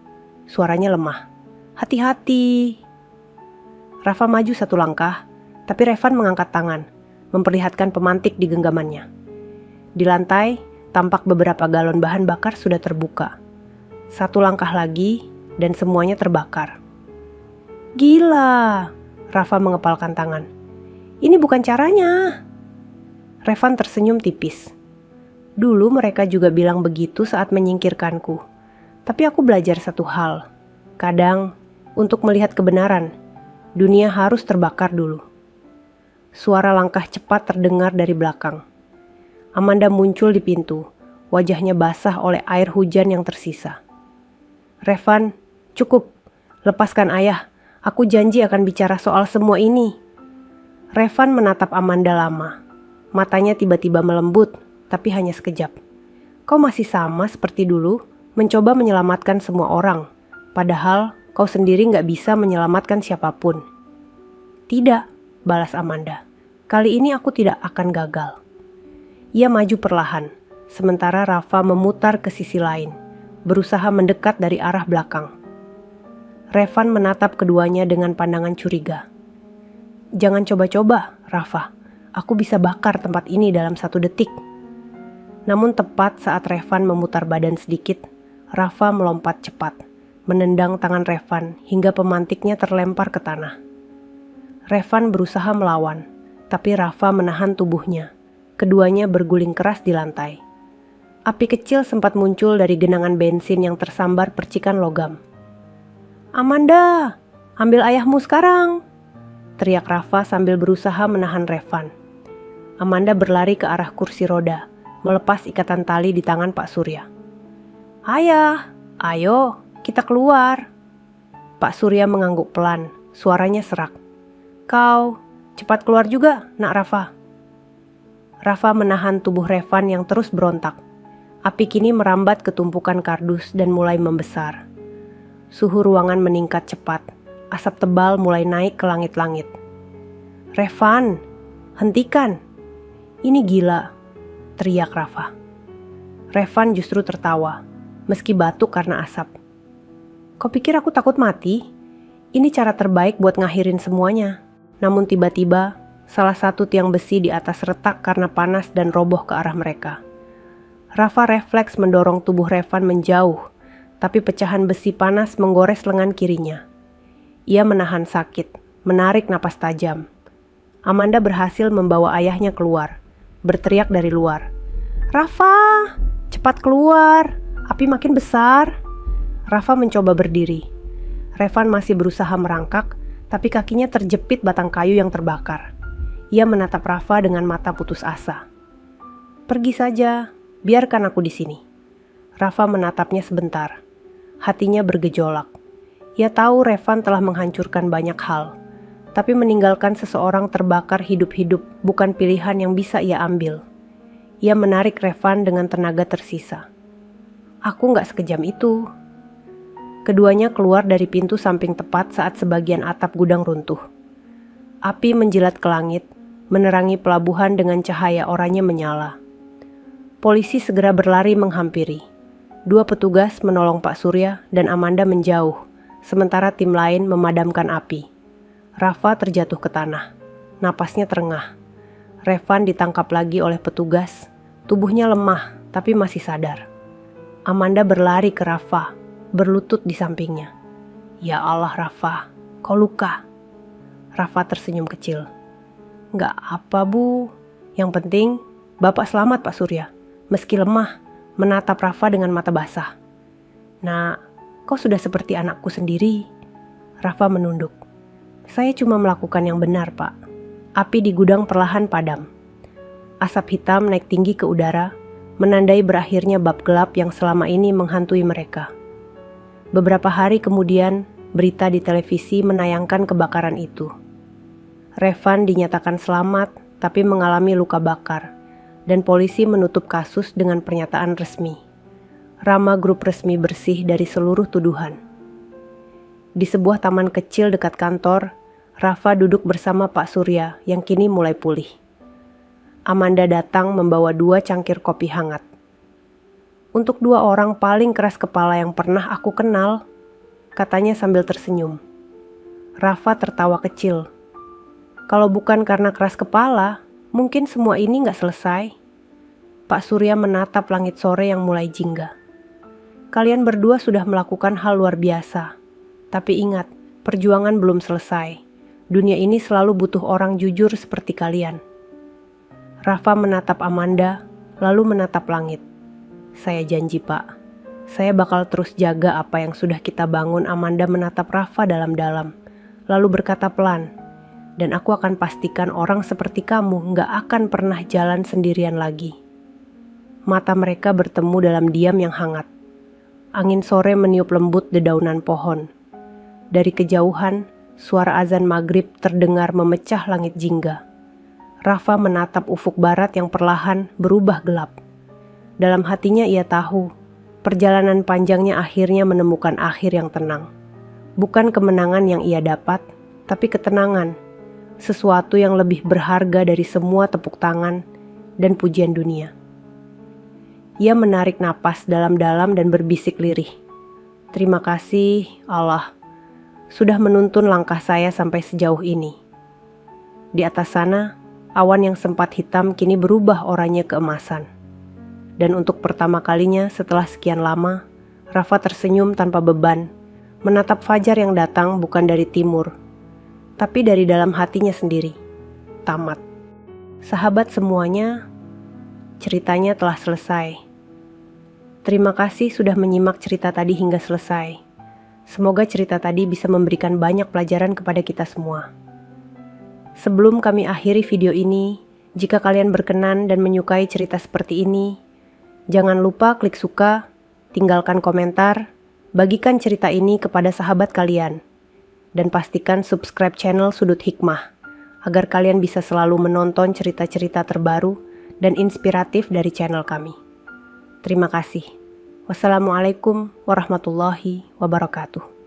Suaranya lemah. "Hati-hati!" Rafa maju satu langkah, tapi Revan mengangkat tangan, memperlihatkan pemantik di genggamannya. Di lantai, tampak beberapa galon bahan bakar sudah terbuka. Satu langkah lagi, dan semuanya terbakar. "Gila!" Rafa mengepalkan tangan. "Ini bukan caranya." Revan tersenyum tipis. "Dulu mereka juga bilang begitu saat menyingkirkanku. Tapi aku belajar satu hal. Kadang, untuk melihat kebenaran, dunia harus terbakar dulu." Suara langkah cepat terdengar dari belakang. Amanda muncul di pintu, wajahnya basah oleh air hujan yang tersisa. "Revan, cukup. Lepaskan ayah. Aku janji akan bicara soal semua ini." Revan menatap Amanda lama. Matanya tiba-tiba melembut, tapi hanya sekejap. "Kau masih sama seperti dulu, mencoba menyelamatkan semua orang. Padahal kau sendiri gak bisa menyelamatkan siapapun." "Tidak," balas Amanda. "Kali ini aku tidak akan gagal." Ia maju perlahan, sementara Rafa memutar ke sisi lain, berusaha mendekat dari arah belakang. Revan menatap keduanya dengan pandangan curiga. "Jangan coba-coba, Rafa. Aku bisa bakar tempat ini dalam 1 detik." Namun tepat saat Revan memutar badan sedikit, Rafa melompat cepat, menendang tangan Revan hingga pemantiknya terlempar ke tanah. Revan berusaha melawan, tapi Rafa menahan tubuhnya. Keduanya berguling keras di lantai. Api kecil sempat muncul dari genangan bensin yang tersambar percikan logam. "Amanda, ambil ayahmu sekarang!" teriak Rafa sambil berusaha menahan Revan. Amanda berlari ke arah kursi roda, melepas ikatan tali di tangan Pak Surya. "Ayah, ayo, kita keluar." Pak Surya mengangguk pelan, suaranya serak. "Kau, cepat keluar juga, Nak Rafa." Rafa menahan tubuh Revan yang terus berontak. Api kini merambat ke tumpukan kardus dan mulai membesar. Suhu ruangan meningkat cepat, asap tebal mulai naik ke langit-langit. "Revan, hentikan! Ini gila!" teriak Rafa. Revan justru tertawa, meski batuk karena asap. "Kau pikir aku takut mati? Ini cara terbaik buat ngakhirin semuanya." Namun tiba-tiba, salah satu tiang besi di atas retak karena panas dan roboh ke arah mereka. Rafa refleks mendorong tubuh Revan menjauh, tapi pecahan besi panas menggores lengan kirinya. Ia menahan sakit, menarik napas tajam. Amanda berhasil membawa ayahnya keluar, berteriak dari luar. "Rafa, cepat keluar, api makin besar." Rafa mencoba berdiri. Revan masih berusaha merangkak, tapi kakinya terjepit batang kayu yang terbakar. Ia menatap Rafa dengan mata putus asa. "Pergi saja, biarkan aku di sini." Rafa menatapnya sebentar. Hatinya bergejolak. Ia tahu Revan telah menghancurkan banyak hal, tapi meninggalkan seseorang terbakar hidup-hidup bukan pilihan yang bisa ia ambil. Ia menarik Revan dengan tenaga tersisa. "Aku gak sekejam itu." Keduanya keluar dari pintu samping tepat saat sebagian atap gudang runtuh. Api menjilat ke langit, menerangi pelabuhan dengan cahaya oranye menyala. Polisi segera berlari menghampiri. 2 petugas menolong Pak Surya dan Amanda menjauh, sementara tim lain memadamkan api. Rafa terjatuh ke tanah. Napasnya terengah. Revan ditangkap lagi oleh petugas. Tubuhnya lemah, tapi masih sadar. Amanda berlari ke Rafa, berlutut di sampingnya. "Ya Allah Rafa, kau luka." Rafa tersenyum kecil. "Nggak apa Bu, yang penting Bapak selamat Pak Surya." Meski lemah, menatap Rafa dengan mata basah. "Nak, kau sudah seperti anakku sendiri." Rafa menunduk. "Saya cuma melakukan yang benar Pak." Api di gudang perlahan padam. Asap hitam naik tinggi ke udara, menandai berakhirnya bab gelap yang selama ini menghantui mereka. Beberapa hari kemudian, berita di televisi menayangkan kebakaran itu. Revan dinyatakan selamat, tapi mengalami luka bakar, dan polisi menutup kasus dengan pernyataan resmi. Rama Grup resmi bersih dari seluruh tuduhan. Di sebuah taman kecil dekat kantor, Rafa duduk bersama Pak Surya yang kini mulai pulih. Amanda datang membawa 2 cangkir kopi hangat. Untuk 2 orang paling keras kepala yang pernah aku kenal, katanya sambil tersenyum. Rafa tertawa kecil. Kalau bukan karena keras kepala, mungkin semua ini nggak selesai. Pak Surya menatap langit sore yang mulai jingga. Kalian berdua sudah melakukan hal luar biasa. Tapi ingat, perjuangan belum selesai. Dunia ini selalu butuh orang jujur seperti kalian. Rafa menatap Amanda, lalu menatap langit. Saya janji, Pak. Saya bakal terus jaga apa yang sudah kita bangun. Amanda menatap Rafa dalam-dalam, lalu berkata pelan, dan aku akan pastikan orang seperti kamu nggak akan pernah jalan sendirian lagi. Mata mereka bertemu dalam diam yang hangat. Angin sore meniup lembut dedaunan pohon. Dari kejauhan, suara azan maghrib terdengar memecah langit jingga. Rafa menatap ufuk barat yang perlahan berubah gelap. Dalam hatinya ia tahu, perjalanan panjangnya akhirnya menemukan akhir yang tenang. Bukan kemenangan yang ia dapat, tapi ketenangan. Sesuatu yang lebih berharga dari semua tepuk tangan dan pujian dunia. Ia menarik napas dalam-dalam dan berbisik lirih. Terima kasih, Allah, sudah menuntun langkah saya sampai sejauh ini. Di atas sana, awan yang sempat hitam kini berubah oranye keemasan. Dan untuk pertama kalinya setelah sekian lama, Rafa tersenyum tanpa beban, menatap fajar yang datang bukan dari timur, tapi dari dalam hatinya sendiri. Tamat. Sahabat semuanya, ceritanya telah selesai. Terima kasih sudah menyimak cerita tadi hingga selesai. Semoga cerita tadi bisa memberikan banyak pelajaran kepada kita semua. Sebelum kami akhiri video ini, jika kalian berkenan dan menyukai cerita seperti ini, jangan lupa klik suka, tinggalkan komentar, bagikan cerita ini kepada sahabat kalian, dan pastikan subscribe channel Sudut Hikmah, agar kalian bisa selalu menonton cerita-cerita terbaru dan inspiratif dari channel kami. Terima kasih. Wassalamualaikum warahmatullahi wabarakatuh.